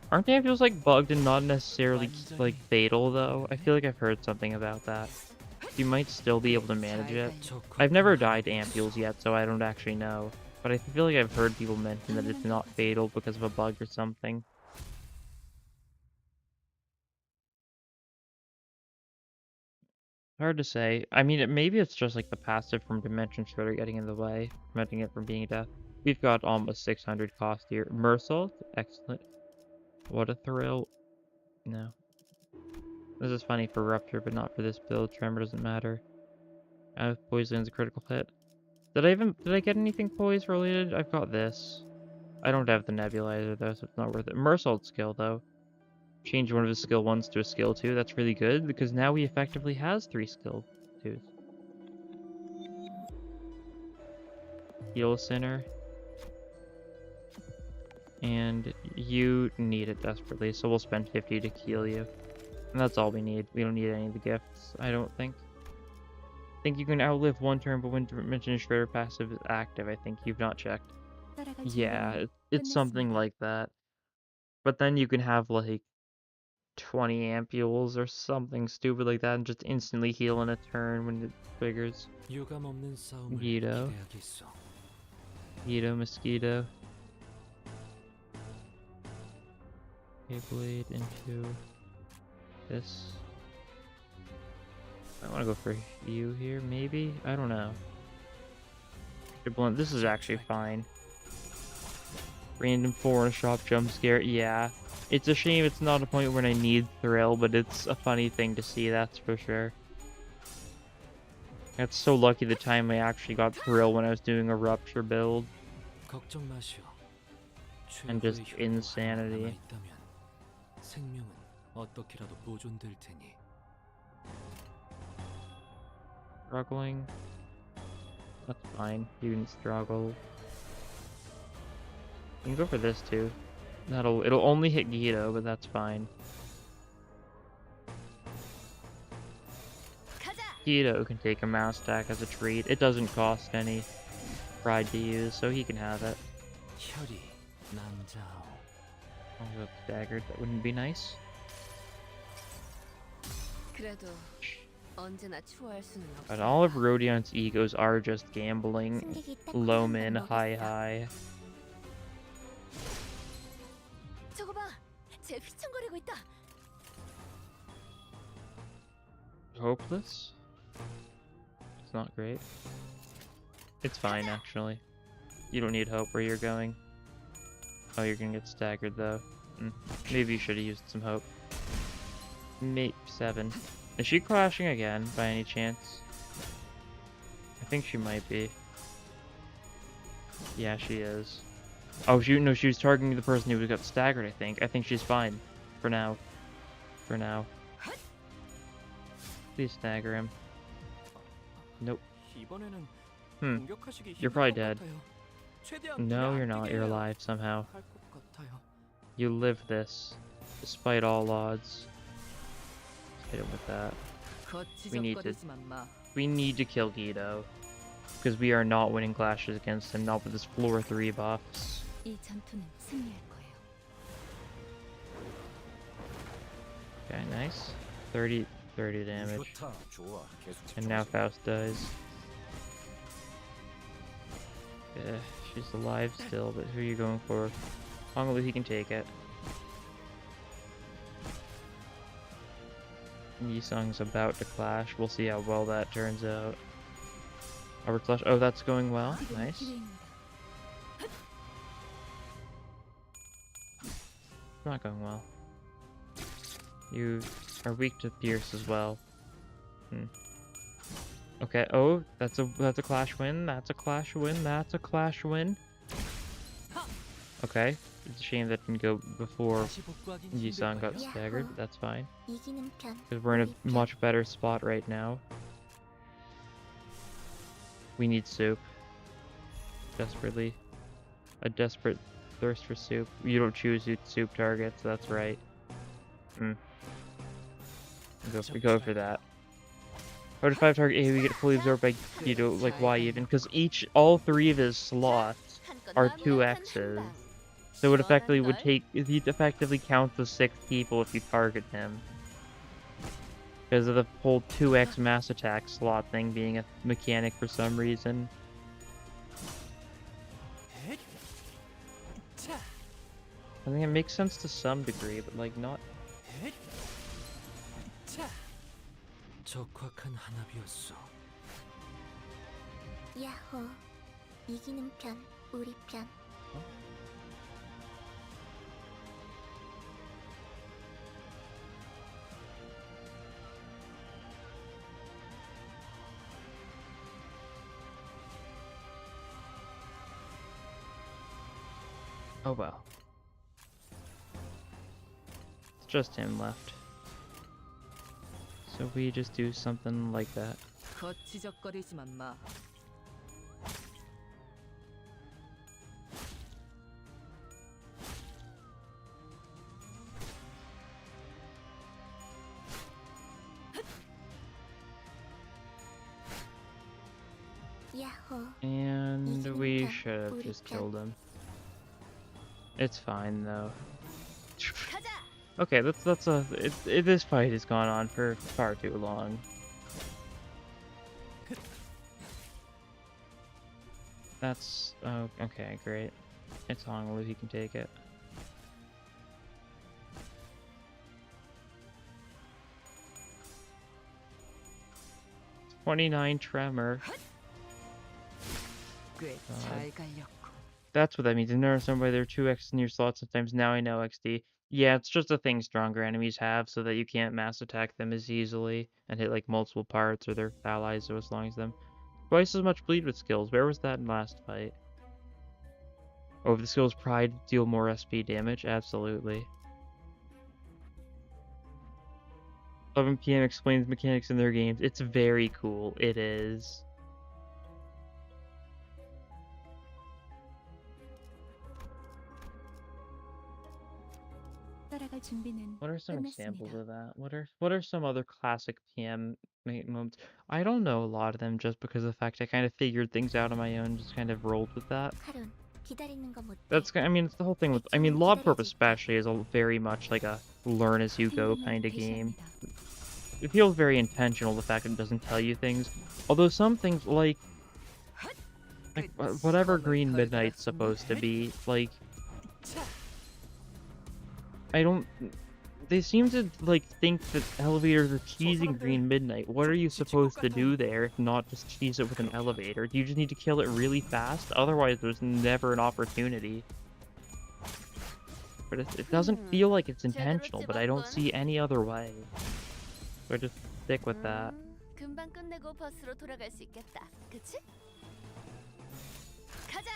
Aren't the ampules like bugged and not necessarily like fatal though? I feel like I've heard something about that. You might still be able to manage it. I've never died to ampules yet, so I don't actually know. But I feel like I've heard people mention that it's not fatal because of a bug or something. Hard to say. I mean, maybe it's just like the passive from Dimension Shredder getting in the way, preventing it from being death. We've got almost 600 cost here. Mersault, excellent. What a thrill. No. This is funny for Rupture, but not for this build. Tremor doesn't matter. Poison's a critical hit. Did I get anything poise related? I've got this. I don't have the nebulizer though, so it's not worth it. Mersault skill though. Change one of his skill 1s to a skill 2. That's really good because now he effectively has 3 skill 2s. Heal Sinner. And you need it desperately, so we'll spend 50 to heal you. And that's all we need. We don't need any of the gifts, I don't think. I think you can outlive one turn, but when Dimension Shredder passive is active, I think you've not checked. 따라갈 Yeah, 준비는 it's something 끝났습니다. like that. But then you can have like 20 ampules or something stupid like that and just instantly heal in a turn when it triggers. 유감 없는 싸움을 Guido. 기대하겠소. Mosquito, Mosquito. Blade into this. I want to go for you here, maybe? I don't know. This is actually fine. Random 4 in a shop jump scare, yeah. It's a shame it's not a point when I need Thrill, but it's a funny thing to see, that's for sure. That's so lucky the time I actually got Thrill when I was doing a Rupture build. 걱정 마시오. And just 최고의 효과가 insanity. 남아있다면 생명은 어떻게라도 보존될 테니. Struggling. That's fine. You can struggle. You can go for this too. It'll only hit Guido, but that's fine. 가자. Guido can take a mouse attack as a treat. It doesn't cost any pride to use, so he can have it. 혈이 남자오. I'll go staggered. That wouldn't be nice. 그래도 언제나 추월할 수는 없어. But all of Rodion's egos are just gambling. 승객이 딱 Low 한 min, 번 high 먹었어. high. 저거 봐. 쟤 휘청거리고 있다. Hopeless? It's not great. It's fine, actually. You don't need hope where you're going. Oh, you're gonna get staggered, though. Maybe you should have used some hope. Mate 7. Is she clashing again, by any chance? I think she might be. Yeah, she is. Oh, no, she was targeting the person who got staggered, I think. I think she's fine. For now. For now. Please stagger him. Nope. 이번에는 공격하시기 You're 힘들 probably 것 dead. 같아요. 최대한 No, 눈에 you're 안 not. 띄게 You're 해야 alive somehow. 할것 같아요. You live this, despite all odds. Hit him with that. 거치적거리지만 마. We need to kill Guido. Because we are not winning clashes against him, not with his floor 3 buffs. 이 전투는 승리할 거예요. Okay, nice. 30 damage. 좋다. 좋아. 계속 And now 집중하자. Faust dies. She's alive still, but who are you going for? Honglu, he can take it. Yisung's about to clash. We'll see how well that turns out. Upward slash. Oh, that's going well. Nice. Not going well. You are weak to Pierce as well. Okay. Oh, that's a clash win. That's a clash win. That's a clash win. Okay. It's a shame that didn't go before Yisung got staggered. But that's fine. Because we're in a much better spot right now. We need soup. Desperately. A desperate thirst for soup. You don't choose soup targets, that's right. We go for that. Out of 5 target A, we get fully absorbed by Guido, like why even? Because all 3 of his slots are 2x's. So it he'd effectively count the 6 people if you target him. Because of the whole 2x mass attack slot thing being a mechanic for some reason. I think it makes sense to some degree, but like not. 적확한 한압이었어. 야호, 이기는 편, 우리 편. Oh well. It's just him left. So we just do something like that. 거치적거리지만 마. And we should have just killed him. It's fine though. Okay, this fight has gone on for far too long. That's okay, great. It's Honglu, he can take it. $29 tremor. That's what that means. I've noticed somebody there are 2x in your slots sometimes. Now I know XD. Yeah, it's just a thing stronger enemies have so that you can't mass attack them as easily and hit like multiple parts or their allies so as long as them. Twice as much bleed with skills. Where was that in last fight? Oh, if the skills Pride deal more SP damage? Absolutely. 11 PM explains mechanics in their games. It's very cool. It is. What are some examples of that? What are some other classic PM moments? I don't know a lot of them just because of the fact I kind of figured things out on my own, just kind of rolled with that. I mean, it's the whole thing with, I mean, Lobcorp especially is a very much like a learn as you go kind of game. It feels very intentional, the fact that it doesn't tell you things. Although some things like whatever Green Midnight's supposed to be, like, they seem to like think that elevators are cheesing Green Midnight. What are you supposed to do there if not just cheese it with an elevator? Do you just need to kill it really fast? Otherwise there's never an opportunity. But it doesn't feel like it's intentional, but I don't see any other way. So I just stick with that. 금방 끝내고 버스로 돌아갈 수 있겠다. 그치? 가자.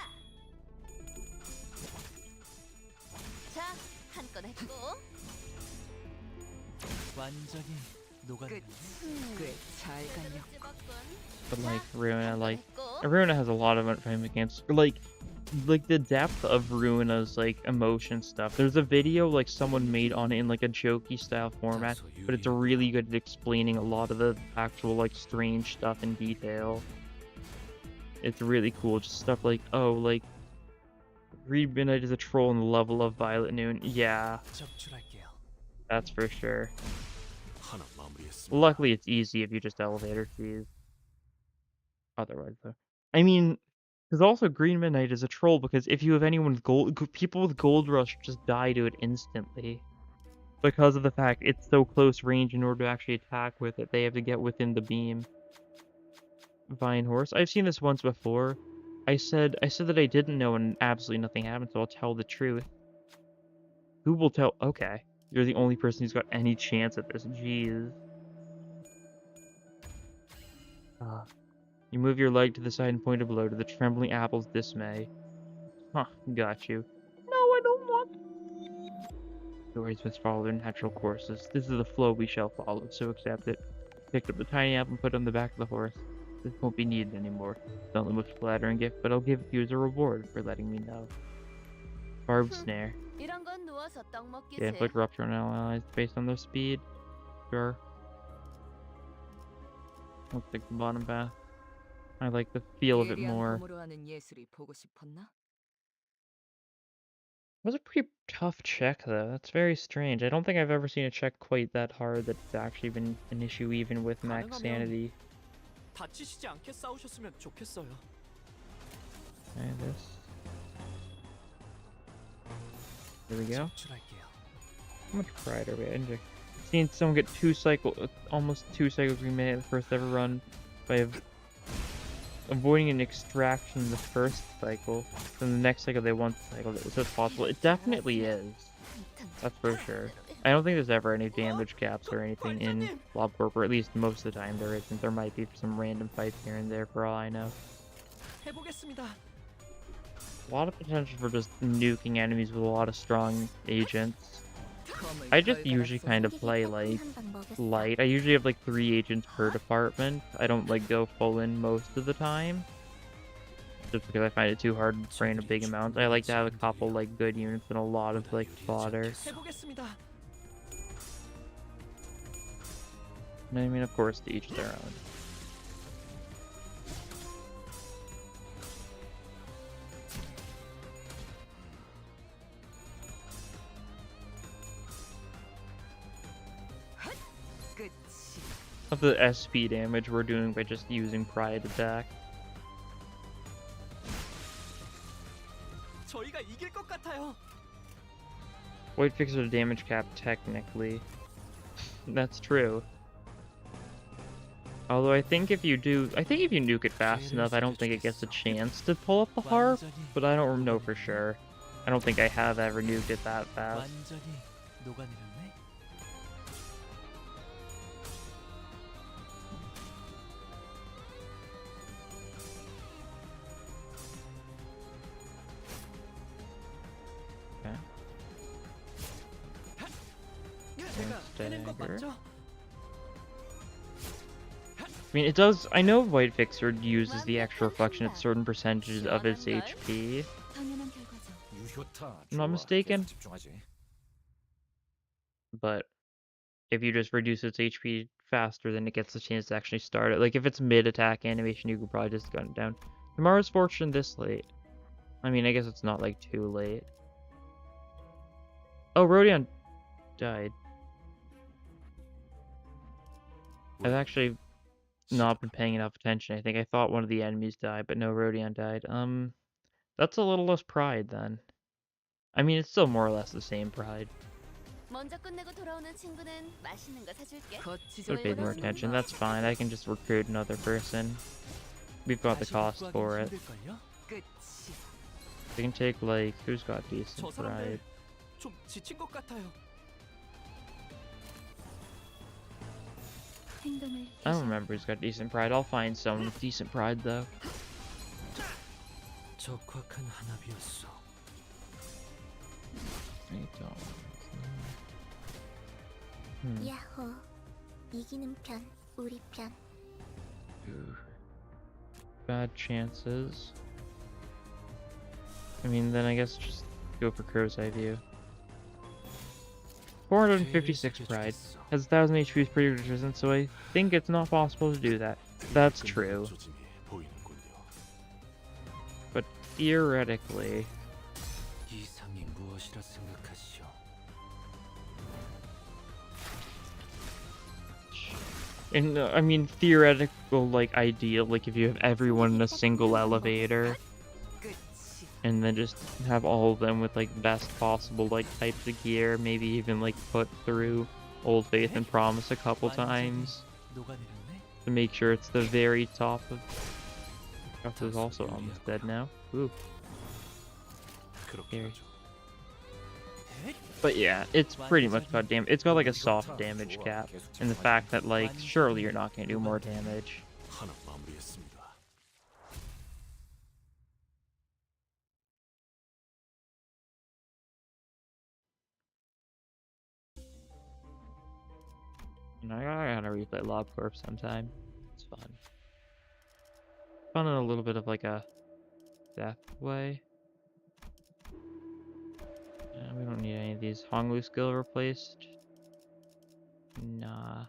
자, 한 건 했고. 완전히 녹았네. 꽤잘 갈렸고. But like Ruina has a lot of fighting mechanics. Like the depth of Ruina's like emotion stuff. There's a video like someone made on it in like a jokey style format, but it's really good at explaining a lot of the actual like strange stuff in detail. It's really cool. Just stuff like, oh, like Reed Midnight is a troll in the level of Violet Noon. Yeah, that's for sure. Luckily, it's easy if you just elevator cheese. Otherwise, though, I mean, Because also Green Midnight is a troll because if you have anyone with gold, people with Gold Rush just die to it instantly. Because of the fact it's so close range in order to actually attack with it, they have to get within the beam. Vine Horse. I've seen this once before. I said that I didn't know and absolutely nothing happened, so I'll tell the truth. Who will tell? Okay. You're the only person who's got any chance at this. Jeez. You move your leg to the side and point a blow to the trembling apple's dismay. Huh, got you. No, I don't want. Stories must follow their natural courses. This is the flow we shall follow, so accept it. Picked up the tiny apple and put it on the back of the horse. This won't be needed anymore. It's not the most flattering gift, but I'll give it to you as a reward for letting me know. Barbed snare. 이런 건 누워서 떡 먹기지. Yeah, inflict rupture on allies based on their speed. Sure. I'll take the bottom path. I like the feel of it 예리한 more. 검으로 하는 예술이 보고 싶었나? It was a pretty tough check, though. That's very strange. I don't think I've ever seen a check quite that hard that's actually been an issue even with max sanity. 다치시지 않게 싸우셨으면 좋겠어요. Okay, this. Here we go. 제출할게요. How much pride are we at? Seen someone get almost two cycle green minute the first ever run by avoiding an extraction in the first cycle. Then the next cycle they won the cycle. So it's possible. It definitely is. That's for sure. I don't think there's ever any damage caps or anything in Blob Corp, or at least most of the time there isn't. There might be some random fights here and there for all I know. 해보겠습니다. A lot of potential for just nuking enemies with a lot of strong agents. 검을 I just 덜 usually 갈았어. kind of play like light. I usually have like 3 agents per department. I don't like go full in most of the time. Just because I find it too hard to train a big amount. I like to have a couple like good units and a lot of like fodder. 해보겠습니다. And I mean, of course, to each their own. 끝이. Of the SP damage we're doing by just using Pride Attack. 저희가 이길 것 같아요. White fixes a damage cap technically. That's true. Although I think if you nuke it fast enough, I don't think it gets a chance to pull up the harp, but I don't know for sure. I don't think I have ever nuked it that fast. 완전히 녹아내렸네. Okay. 제가 해낸 거 Stagger. 맞죠? I mean, it does. I know White Fixer uses the extra reflection at certain percentages of its HP. 당연한 결과죠. 유효타. I'm not mistaken. 계속 집중하지. But if you just reduce its HP faster, then it gets a chance to actually start it. Like if it's mid-attack animation, you could probably just gun it down. Tomorrow's Fortune this late. I mean, I guess it's not like too late. Oh, Rodion died. I've actually not been paying enough attention. I think I thought one of the enemies died, but no, Rodion died. That's a little less pride then. I mean, it's still more or less the same pride. 먼저 끝내고 돌아오는 친구는 맛있는 거 사줄게. Should have paid more attention. That's fine. I can just recruit another person. We've got the cost for it. 힘들걸요? 끝이. We can take like who's got 저 decent pride. 사람들 좀 지친 것 같아요. 행동을 I don't remember who's got decent pride. I'll find someone with decent pride though. 적확한 한압이었어. 야호. 이기는 편, 우리 편. Bad chances. I mean, then I guess just go for Crow's Eye View. 456 pride. Has 1000 HP is pretty resistant, so I think it's not possible to do that. That's true. But theoretically, 이상이 무엇이라 생각하시오? I mean, theoretical, like, ideal, like, if you have everyone in a single elevator, and then just have all of them with like best possible like types of gear, maybe even like put through Old Faith and Promise a couple times 녹아내렸네. to make sure it's the very top of. This is also almost dead now. Ooh. 그렇게 Scary. 하죠. But yeah, it's pretty much got damage. It's got like a soft damage cap, and the fact that like surely you're not gonna do more damage. 하나 마무리했습니다. You know, I gotta replay Lob Corp sometime. It's fun. Fun in a little bit of like a death way. We don't need any of these. Honglu skill replaced. Nah.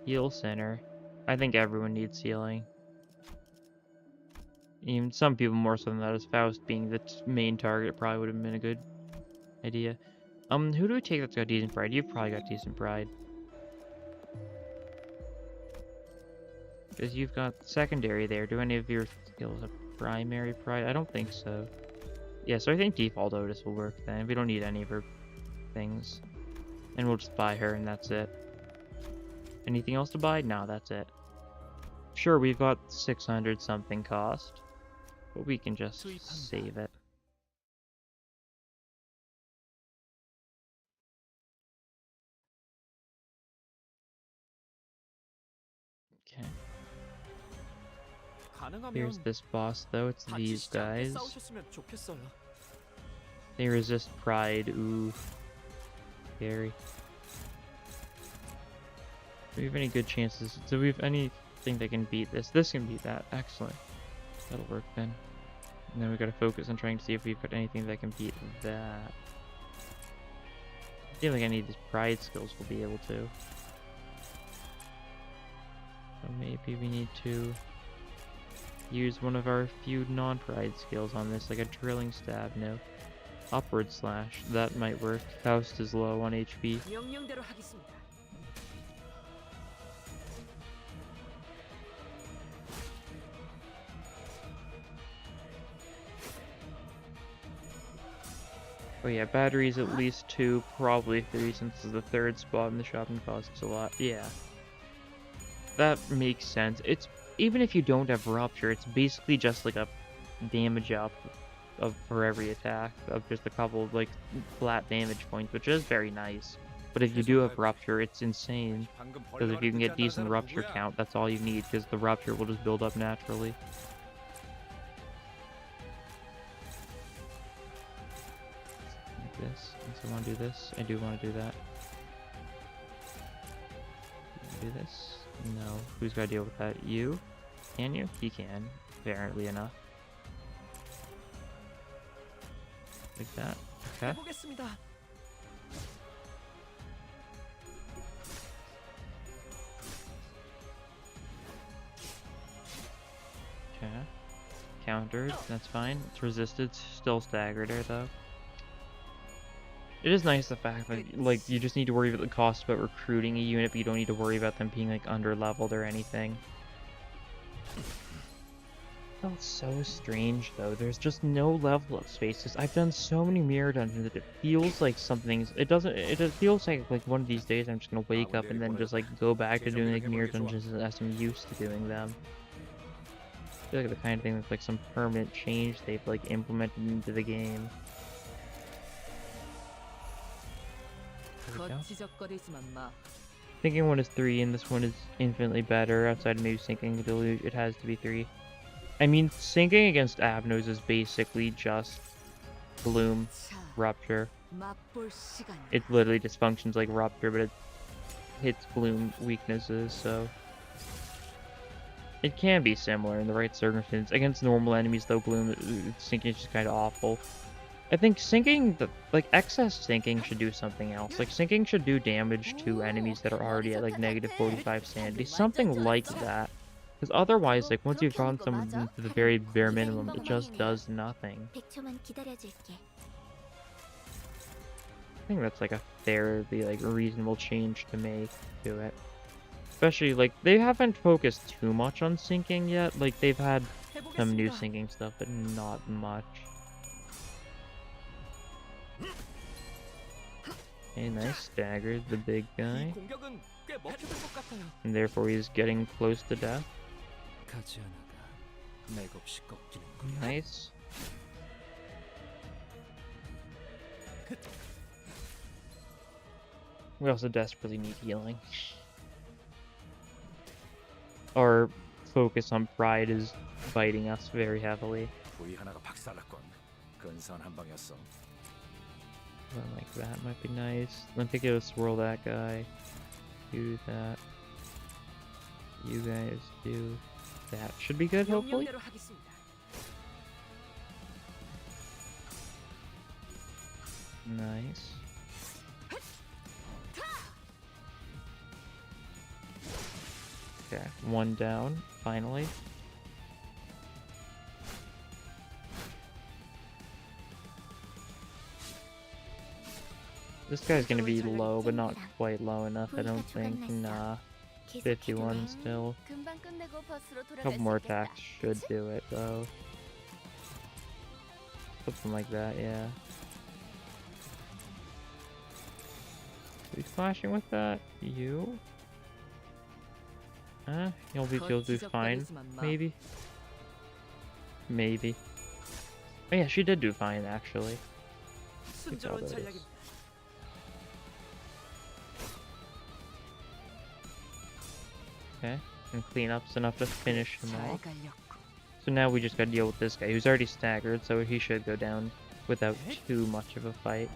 Heal center. I think everyone needs healing. Even some people more so than that, as Faust being the main target probably would have been a good idea. Who do we take that's got decent pride? You've probably got decent pride. Because you've got secondary there. Do any of your skills have primary pride? I don't think so. Yeah, so I think default Otis will work then. We don't need any of her things. And we'll just buy her and that's it. Anything else to buy? No, that's it. Sure, we've got 600 something cost. But we can just save it. Okay. Here's 가능하면 this boss though, it's 다치시지 these 않게 guys. 싸우셨으면 좋겠어요. They resist pride, ooh. Scary. Do we have any good chances? Do we have anything that can beat this? This can beat that, excellent. That'll work then. And then we gotta focus on trying to see if we've got anything that can beat that. I feel like any of these pride skills will be able to. So maybe we need to use one of our few non-pride skills on this, like a drilling stab, no. Upward slash, that might work. Faust is low on HP. 명령대로 하겠습니다. Oh yeah, batteries at least 2, probably 3 since it's the 3rd spot and the shopping costs a lot. Yeah. That makes sense. It's even if you don't have rupture, it's basically just like a damage up for every attack of just a couple of like flat damage points, which is very nice. But if you do have rupture, it's insane. 방금 Because if you can 벌레만은 get 듣지 않는 decent 사람 rupture 누구야? count, that's all you need, because the rupture will just build up naturally. Like this. So I want to do this. I do want to do that. Do this. No. Who's got to deal with that? You? Can you? He can. Apparently enough. Like that. Okay. 해보겠습니다. Okay. Countered. That's fine. It's resisted. Still staggered her though. It is nice the fact that like you just need to worry about the cost about recruiting a unit, but you don't need to worry about them being like under leveled or anything. Felt so strange though. There's just no level up spaces. I've done so many mirror dungeons that it feels like something's. It doesn't. It just feels like one of these days I'm just gonna wake up and then just like go back to doing like mirror dungeons as I'm used to doing them. I feel like the kind of thing that's like some permanent change they've like implemented into the game. There we go. 거치적거리지만 마. Thinking one is 3 and this one is infinitely better. Outside of maybe Sinking Deluge, it has to be 3. I mean, Sinking against Abnos is basically just Bloom 자, Rupture. 맛볼 시간. It literally just functions like Rupture, but it hits Bloom weaknesses, so... It can be similar in the right circumstances. Against normal enemies, though, Bloom, Sinking is just kind of awful. I think Sinking, like, excess Sinking should do something else. Like, Sinking should do damage to enemies that are already at, like, negative 45 sanity. Something like that. Because otherwise, like, once you've gotten someone to the very bare minimum, it just does nothing. 100초만 기다려줄게. I think that's, like, a fairly, like, reasonable change to make to it. Especially, like, they haven't focused too much on Sinking yet. Like, they've had some new 해보겠습니다. sinking stuff, but not much. Okay, nice staggered the big 이 guy, 공격은 꽤 먹혀든 것 같아요. and therefore he's getting close to death. 가지 않아가 맥없이 꺾이는구나. Nice. We also desperately need healing. Our focus on pride is biting us very heavily. 부위 하나가 박살났건 근사한 한 방이었어. Something like that might be nice. Let me go swirl that guy. Do that. You guys do that. Should be good, hopefully. 명령대로 하겠습니다. Nice. Okay, one down, finally. This guy's gonna be low, but not quite low enough, I don't think. Nah, 51 still. 금방 끝내고 버스로 A 돌아갈 couple 수 more 있겠다. attacks should do it, though. Something like that, yeah. Who's clashing with that? You? Huh? You'll do fine. Maybe? Maybe. Oh yeah, she did do fine, actually. 순조로운 that is. 전략입니다. Okay, and cleanup's enough to finish him 잘 off. 갈렸고. So now we just gotta deal with this guy, who's already staggered, so he should go down without too much of a fight.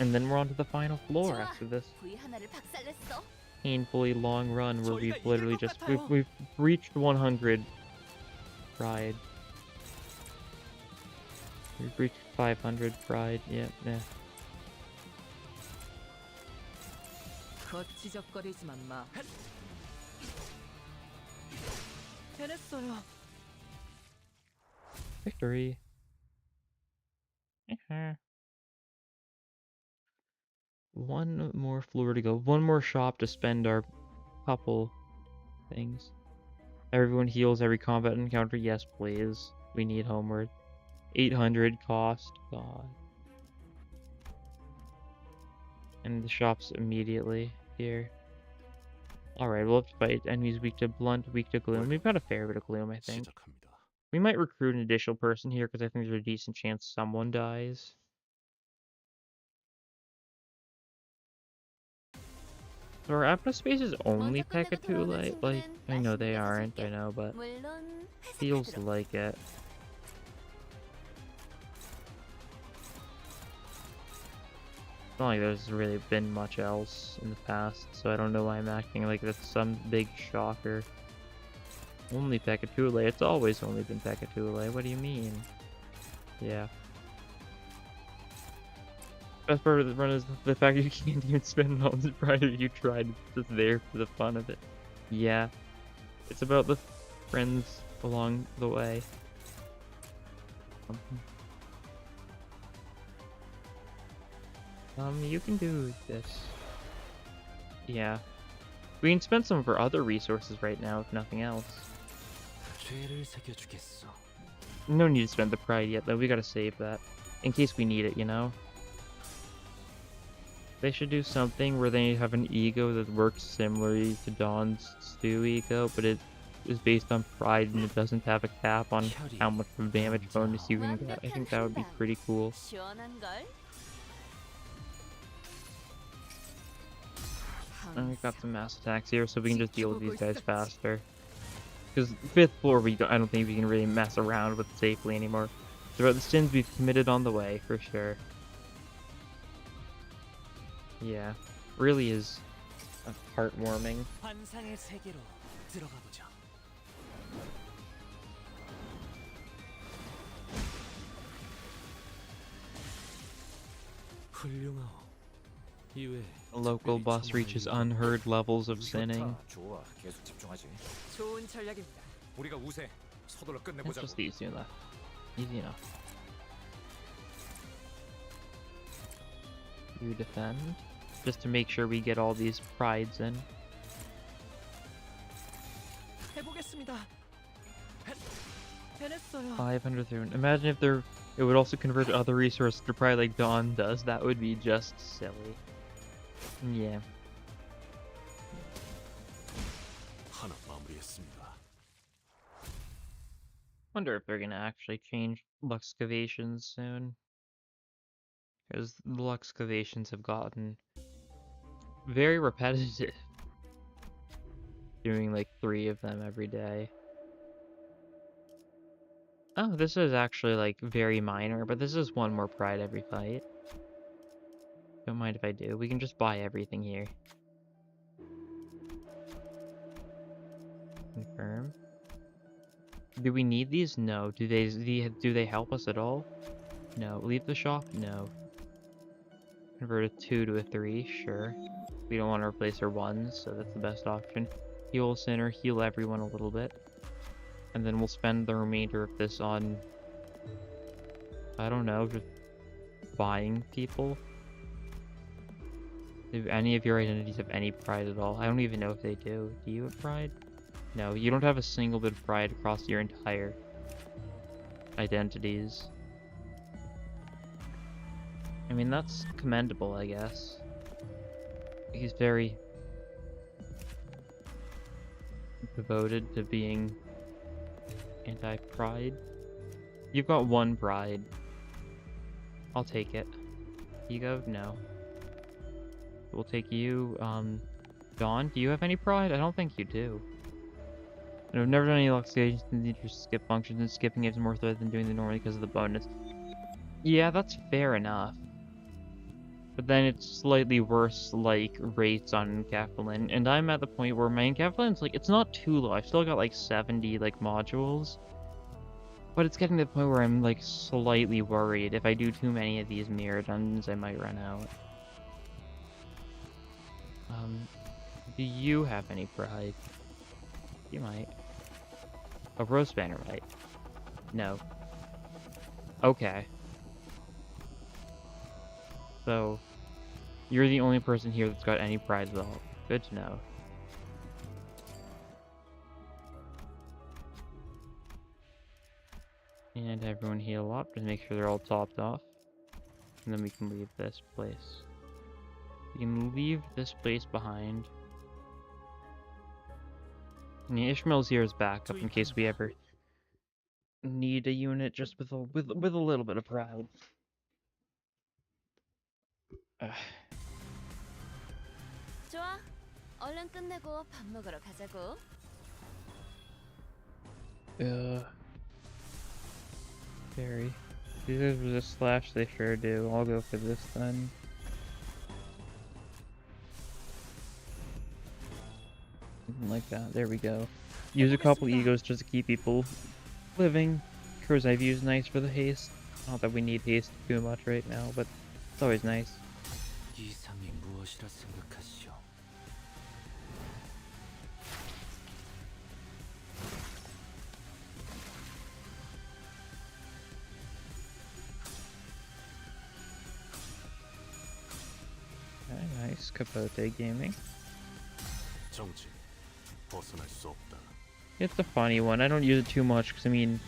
And then we're on to the final floor 좋아. after this 부위 하나를 박살냈어. painfully long run where we've 저희가 literally 이길 것 just 같아요. we've reached 100 pride. We've reached 500 pride. Yeah. 거치적거리지만 마. 해냈어요. Victory. One more floor to go. One more shop to spend our couple things. Everyone heals every combat encounter. Yes, please. We need homeward. 800 cost. God. And the shop's immediately here. Alright, we'll have to fight enemies weak to blunt, weak to gloom. We've got a fair bit of gloom, I think. 시작합니다. We might recruit an additional person here because I think there's a decent chance someone dies. So our Apna space is only 먼저 끝내고 Pekatule? 돌아오는 Like, I know 친구는 they 맛있는 거 aren't, 사줄게. I know, but 물론 feels 회사 카드로. like it. It's not like there's really been much else in the past, so I don't know why I'm acting like that's some big shocker. Only Pekatule? It's always only been Pekatule. What do you mean? Yeah. Best part of the run is the fact you can't even spend all this pride if you tried. It's just there for the fun of it. Yeah. It's about the friends along the way. You can do this. Yeah. We can spend some of our other resources right now, if nothing else. 죄를 새겨주겠어. No need to spend the pride yet, though. We gotta save that. In case we need it, you know? They should do something where they have an ego that works similarly to Dawn's stew ego, but it is based on pride and it doesn't have a cap on how much of a damage bonus you can get. I think that would be pretty cool. 시원한 걸. And we've got some mass attacks here, so we can just deal with these guys faster. Because 5th floor, I don't think we can really mess around with safely anymore. It's about the sins we've committed on the way, for sure. Yeah, really is heartwarming. 환상의 세계로 들어가 보자. 훌륭하오. 이외에 A local boss reaches unheard levels of sinning. 좋아. 계속 집중하지. 좋은 전략입니다. 우리가 우세. 서둘러 It's 끝내보자고. just these two left. Easy enough. You defend, just to make sure we get all these prides in. 해보겠습니다. 해냈어요. 500 rune. Imagine if there, it would also convert to other resources to probably like Dawn does. That would be just silly. Yeah. 하나 마무리했습니다. Wonder if they're gonna actually change Luxcavations soon. Because the Luxcavations have gotten very repetitive. Doing like 3 of them every day. Oh, this is actually like very minor, but this is 1 more pride every fight. Don't mind if I do. We can just buy everything here. Confirm. Do we need these? No. Do they help us at all? No. Leave the shop? No. Convert a 2 to a 3? Sure. We don't want to replace our 1s, so that's the best option. Heal Sinner, heal everyone a little bit. And then we'll spend the remainder of this on, I don't know, just buying people. Do any of your identities have any pride at all? I don't even know if they do. Do you have pride? No, you don't have a single bit of pride across your entire identities. I mean, that's commendable, I guess. He's very devoted to being anti-pride. You've got 1 pride. I'll take it. You go? No. We'll take you. Dawn, do you have any pride? I don't think you do. And I've never done any Luxcavations and just skip functions, and skipping gives more thread than doing them normally because of the bonus. Yeah, that's fair enough. But then it's slightly worse, like, rates on Enkephalin. And I'm at the point where my Enkephalin's, like, it's not too low. I've still got, like, 70, like, modules. But it's getting to the point where I'm, like, slightly worried. If I do too many of these mirror dungeons, I might run out. Do you have any pride? You might. A Rose Banner might. No. Okay. So, you're the only person here that's got any pride at all. Good to know. And everyone heal up to make sure they're all topped off. And then we can leave this place. We can leave this place behind. And Ishmael's here as backup in case we ever need a unit just with a little bit of pride. 좋아. 얼른 끝내고 밥 먹으러 가자고. Very. These guys resist slash, they sure do. I'll go for this then. Something like that. There we go. Use a couple egos just to keep people living. Crow's Eye View is nice for the haste. Not that we need haste too much right now, but it's always nice. 이상이 무엇이라 생각하시오? Okay, nice. Capote Gaming. 정치 벗어날 수 없다. It's a funny one. I don't use it too much because, I mean,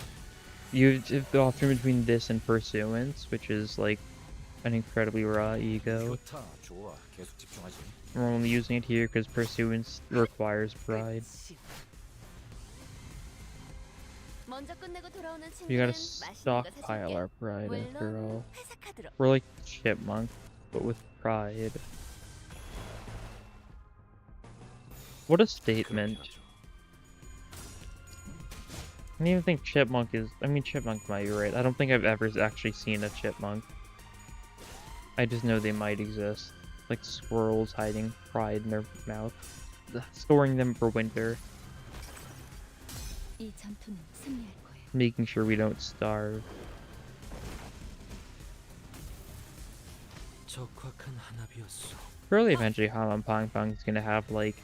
you have the option between this and Pursuance, which is like an incredibly raw ego. 좋다, 좋아. 계속 집중하지. We're only using it here because Pursuance requires pride. 먼저 끝내고 돌아오는 We gotta 친구는 맛있는 거 stockpile 사줄게. our pride after 물론 all. 회사 카드로. We're like Chipmunk, but with pride. What a statement. 그렇게 하죠. I don't even think Chipmunk is... I mean, Chipmunk might be right. I don't think I've ever actually seen a Chipmunk. I just know they might exist. Like squirrels hiding pride in their mouth. Storing them for winter. 이 전투는 승리할 거야. Making sure we don't starve. 적확한 한압이었소. Surely eventually Haman Pang Pang is gonna have like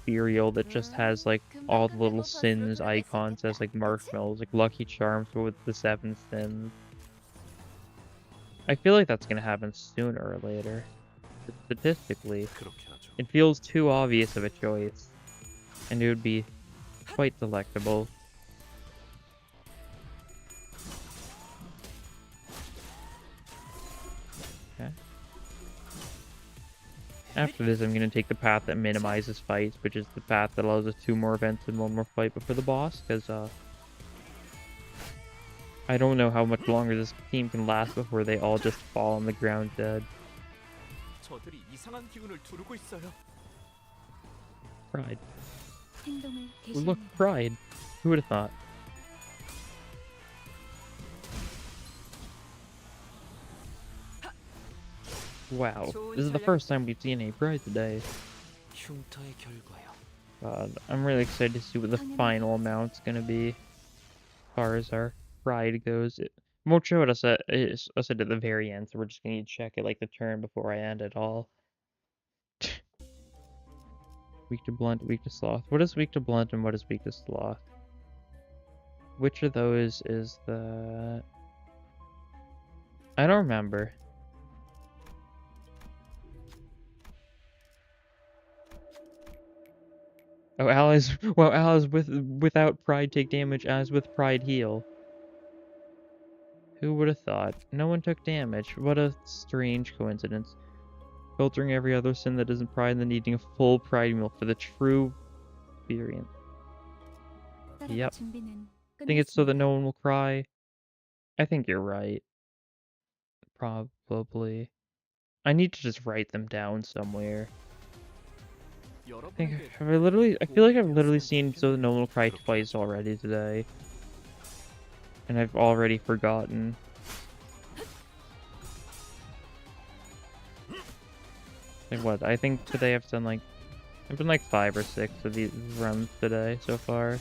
cereal that just has like all the little sins icons as like marshmallows, like Lucky Charms but with the 7 sins. I feel like that's gonna happen sooner or later. Statistically, 그렇게 하죠. it feels too obvious of a choice, and it would be quite delectable. Okay. After this, I'm going to take the path that minimizes fights, which is the path that allows us 2 more events and 1 more fight before the boss, because I don't know how much longer this team can last before they all just fall on the ground dead. 저들이 이상한 기운을 두르고 있어요. Pride. 행동을 Well, look, 개시합니다. Pride. Who would have thought? Wow, this is the first time we've seen a Pride today. 흉터의 결과요. God, I'm really excited to see what the final amount's gonna be, as far as our Pride goes. It won't show it us at the very end, so we're just gonna need to check it like the turn before I end it all. Weak to Blunt, weak to Sloth. What is weak to Blunt and what is weak to Sloth? Which of those is the... I don't remember. Oh, allies. Well, allies without Pride take damage, as with Pride heal. Who would have thought? No one took damage. What a strange coincidence. Filtering every other sin that isn't Pride and then eating a full Pride meal for the true experience. Yep. I think it's so that no one will cry. I think you're right. Probably. I need to just write them down somewhere. I feel like I've literally seen So That No One Will Cry twice already today. And I've already forgotten. Like what? I think today I've done like 5 or 6 of these runs today so far.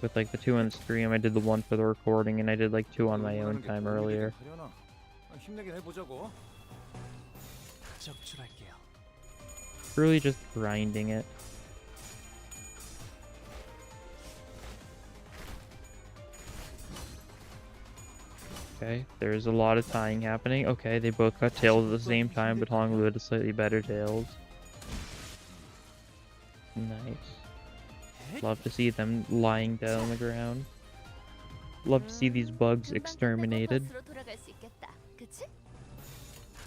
With like the 2 on the stream, I did the 1 for the recording, and I did like 2 on my own time earlier. 힘내긴 해보자고. 적출할게요. Really just grinding it. Okay, there's a lot of tying happening. Okay, they both got tails at the same time, but Honolulu had slightly better tails. Nice. Love to see them lying down on the ground. Love to see these bugs exterminated. 버스로 돌아갈 수 있겠다. 그치?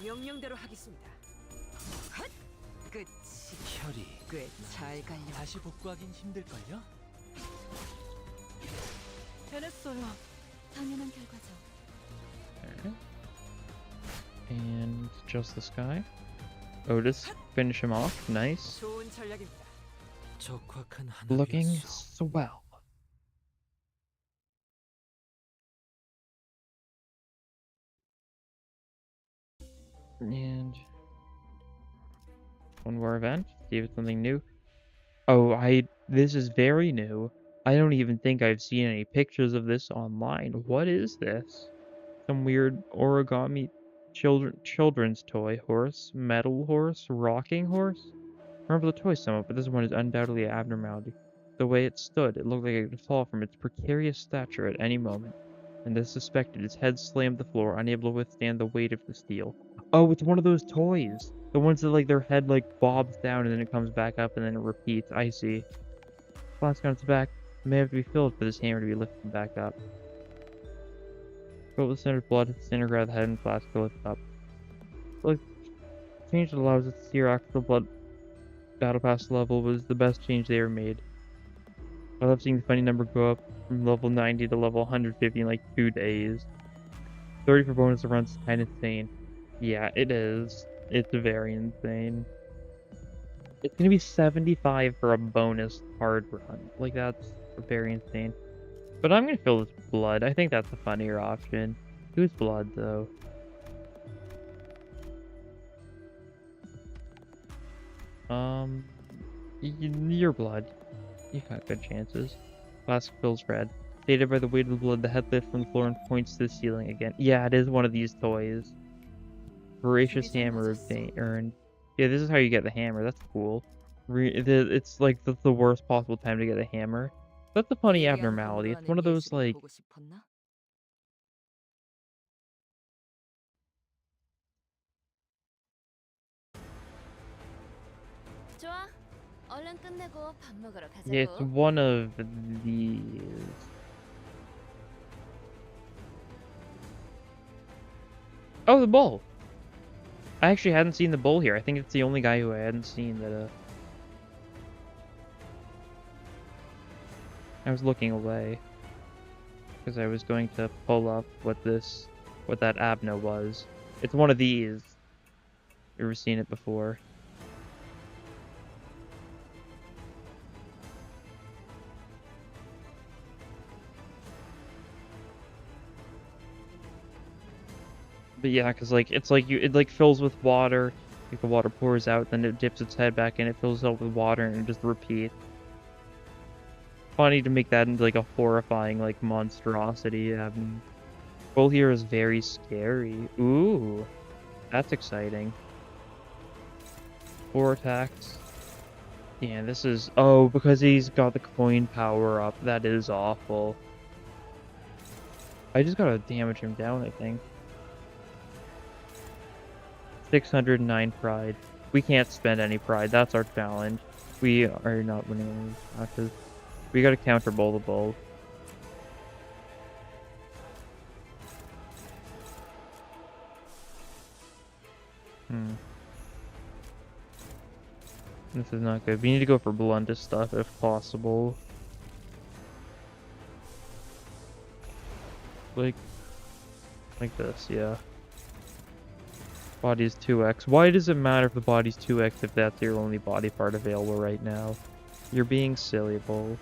명령대로 하겠습니다. 헛! 끝이 혈이 꽤잘 갈려. 다시 복구하긴 힘들걸요? 해냈어요. 당연한 결과죠. Okay. And just this guy. Otis, finish him off. Nice. 좋은 전략입니다. 적확한 Looking 하나였어. swell. And one more event. See if it's something new. Oh, this is very new. I don't even think I've seen any pictures of this online. What is this? Some weird origami children's toy horse, metal horse, rocking horse. Remember the toy somewhat, but this one is undoubtedly an abnormality. The way it stood, it looked like it could fall from its precarious stature at any moment. And as suspected, its head slammed the floor, unable to withstand the weight of the steel. Oh, it's one of those toys! The ones that, like, their head, like, bobs down and then it comes back up and then it repeats. I see. Flask on its back may have to be filled for this hammer to be lifted back up. Fill with centered blood, hit the center, grab the head and flask to lift up. Like, change that allows it to steer actual blood battle pass level was the best change they ever made. I love seeing the funny number go up from level 90 to level 150 in like 2 days. 30 for bonus runs is kind of insane. Yeah, it is. It's very insane. It's gonna be 75 for a bonus hard run. Like, that's very insane. But I'm gonna fill this with blood. I think that's the funnier option. Who's blood, though? Your blood. You've got good chances. Flask fills red. Stated by the weight of the blood, the head lifts from the floor and points to the ceiling again. Yeah, it is one of these toys. Voracious hammer earned. Yeah, this is how you get the hammer. That's cool. It's like the worst possible time to get a hammer. That's a funny abnormality. It's one of those, like... 보고 싶었나? 좋아. 얼른 끝내고 밥 먹으러 가자고. Yeah, it's one of these. Oh, the ball! I actually hadn't seen the bull here. I think it's the only guy who I hadn't seen that, I was looking away. Because I was going to pull up what that Abno was. It's one of these. You ever seen it before? But yeah, because like it fills with water. Like the water pours out, then it dips its head back in, it fills up with water, and it just repeats. Funny to make that into like a horrifying like monstrosity. Bull here is very scary. Ooh, that's exciting. 4 attacks. Yeah, this is because he's got the coin power up. That is awful. I just gotta damage him down, I think. 609 pride. We can't spend any pride. That's our challenge. We are not winning any matches. We gotta counter bull the bull. This is not good. We need to go for bluntest stuff if possible. Like this, yeah. Body's 2x. Why does it matter if the body's 2x if that's your only body part available right now? You're being silly, bull.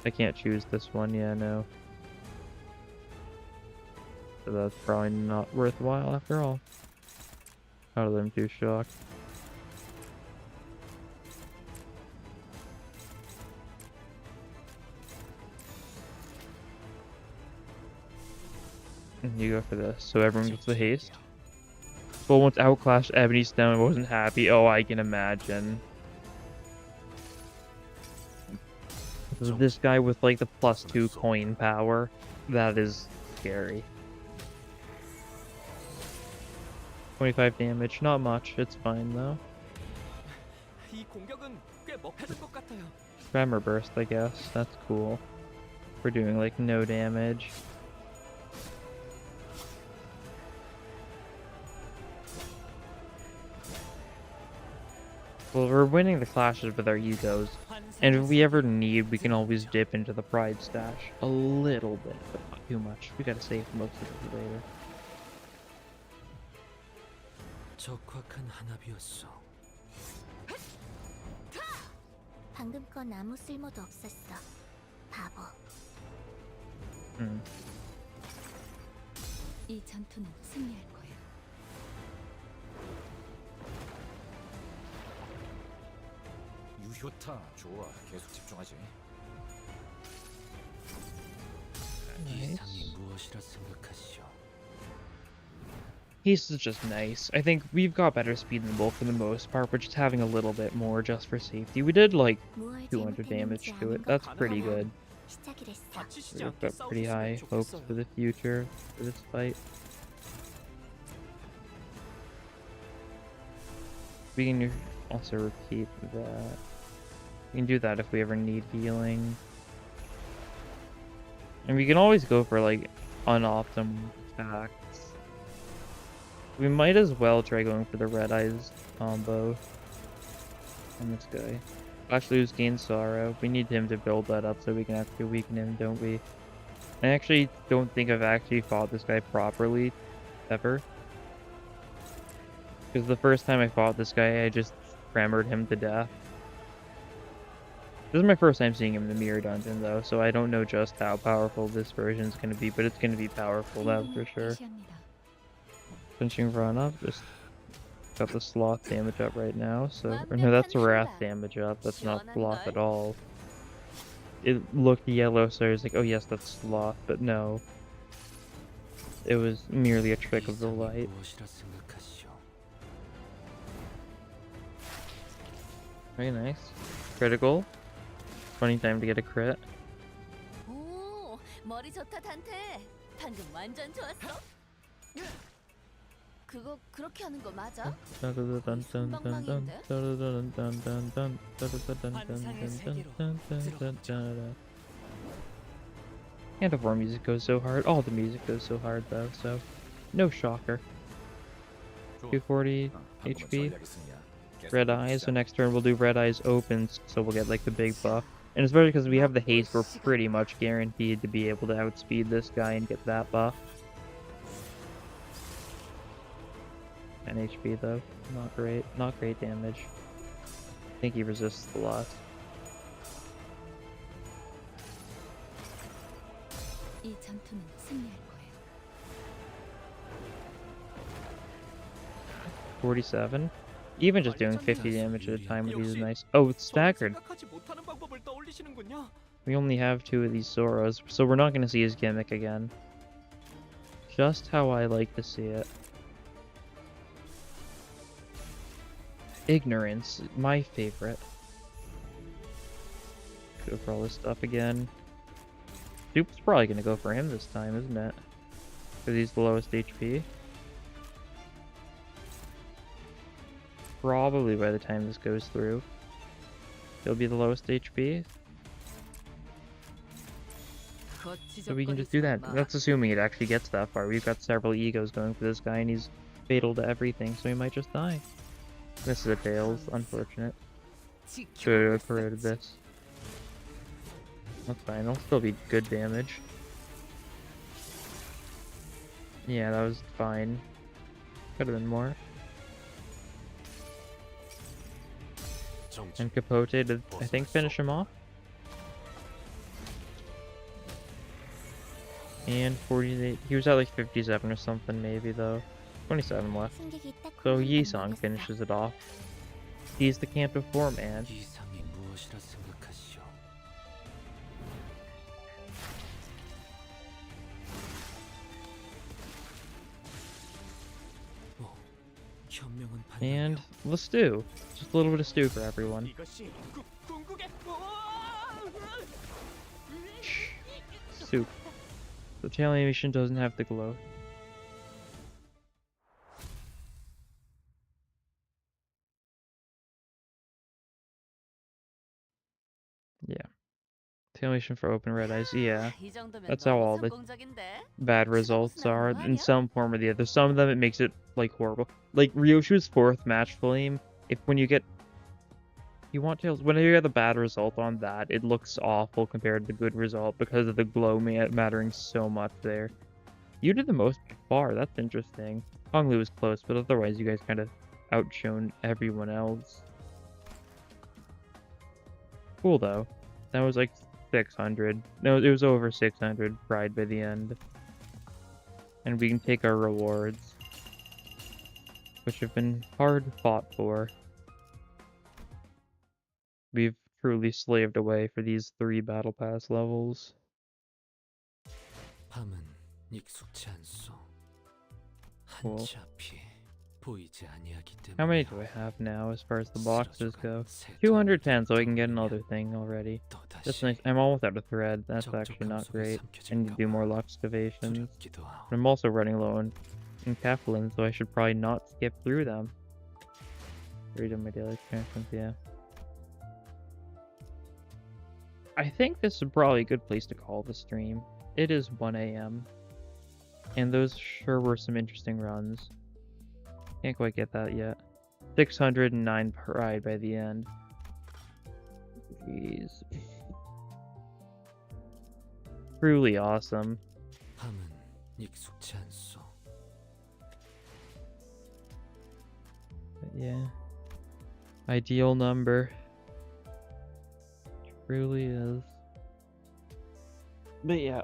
I can't choose this one, yeah, no. So that's probably not worthwhile after all. Out of them too shocked. And you go for this, so everyone gets the haste. Bull once outclassed Ebony Stone and wasn't happy. Oh, I can imagine. So this guy with like the +2 coin power, that is scary. 25 damage, not much. It's fine though. 이 공격은 꽤 먹혀든 것 같아요. Tremor burst, I guess. That's cool. We're doing like no damage. Well, we're winning the clashes with our egos, and if we ever need, we can always dip into the pride stash a little bit, but not too much. We gotta save most of it for later. 적확한 한압이었어. 방금 건 아무 쓸모도 없었어. 바보. 이 전투는 승리할 거야. 유효타 좋아. 계속 집중하지. 이상이 무엇이라 생각하시오? Haste is just nice. I think we've got better speed than Bull for the most part, but just having a little bit more just for safety. We did like 200 damage to it. That's pretty good. 다치시지 We've 않게 got pretty 싸우셨으면 high hopes 좋겠어요. for the future for this fight. We can also repeat that. We can do that if we ever need healing. And we can always go for like unoptimal attacks. We might as well try going for the red eyes combo on this guy. Actually, who's gained sorrow. We need him to build that up so we can actually weaken him, don't we? I actually don't think I've actually fought this guy properly, ever. Because the first time I fought this guy, I just tremored him to death. This is my first time seeing him in the mirror dungeon though, so I don't know just how powerful this version is going to be, but it's going to be powerful, that's for sure. Finishing run up, just got the sloth damage up right now, so or no, that's wrath damage up, that's not sloth at all. It looked yellow, so I was like, oh yes, that's sloth, but no. It was merely a trick of the light. 무엇이라 생각하시오? Very nice. Critical. Funny time to get a crit. 오, 머리 좋다 단테. 방금 완전 좋았어. 그거 그렇게 하는 거 맞아? And the war music goes so hard. All the music goes so hard though, so no shocker. 좋아. 240 방금은 HP. 전략이 승이야. 계속 Red 해봅시다. Eyes, so next turn we'll do Red Eyes opens, so we'll get like the big buff. And especially because we have the haste, we're pretty much guaranteed to be able to outspeed this guy and get that buff. 10 HP though, not great, not great damage. I think he resists the loss. 이 전투는 승리할 거예요. 47. Even just doing 50 damage at a time with these is nice. Oh, it's staggered. 생각하지 못하는 방법을 떠올리시는군요. We only have 2 of these Soros, so we're not going to see his gimmick again. Just how I like to see it. Ignorance, my favorite. Go for all this stuff again. Soup's probably going to go for him this time, isn't it? Because he's the lowest HP. Probably by the time this goes through, he'll be the lowest HP. So we can just do that. That's assuming it actually gets that far. We've got several egos going for this guy, and he's fatal to everything, so he might just die. This is a tails, unfortunate. Should have corroded this. That's fine, it'll still be good damage. Yeah, that was fine. Could have been more. And Capote did, I think, finish him off. And 48, he was at like 57 or something maybe though. 27 left. 승객이 딱 So 한 번 Yisong 남았어. finishes it off. He's the Canto 4 man. 이상이 무엇이라 생각하시오? 현명한 And 판단이요. let's stew. Just a little bit of stew for everyone. 이것이 궁극의 Soup. The tail animation doesn't have the glow. Yeah. Tail animation for open red eyes, yeah. 이 정도면 That's how 너무 all the 성공적인데? bad results are in some form or the other. Some of them it makes it like horrible. Like Ryoshu's 4th match flame, if when you get you want tails when you get the bad result on that, it looks awful compared to the good result because of the glow mattering so much there. You did the most by far, that's interesting. Honglu was close, but otherwise you guys kind of outshone everyone else. Cool though. That was like 600. No, it was over 600 pride by the end. And we can take our rewards, which have been hard fought for. We've truly slaved away for these 3 battle pass levels. 밤은 익숙치 않소. Cool. 한치 보이지 아니하기 때문에. How many do I have now as far as the boxes go? 210, so I can get another thing already. That's nice. I'm almost out of thread. That's actually not great. I need to do more luxtivations. But I'm also running low on Keflin, so I should probably not skip through them. Read my daily experiences, yeah. I think this is probably a good place to call the stream. It is 1 AM. And those sure were some interesting runs. Can't quite get that yet. 609 pride by the end. Jeez. Truly awesome. 밤은 익숙치 않소. But yeah. Ideal number. Truly is. But yeah,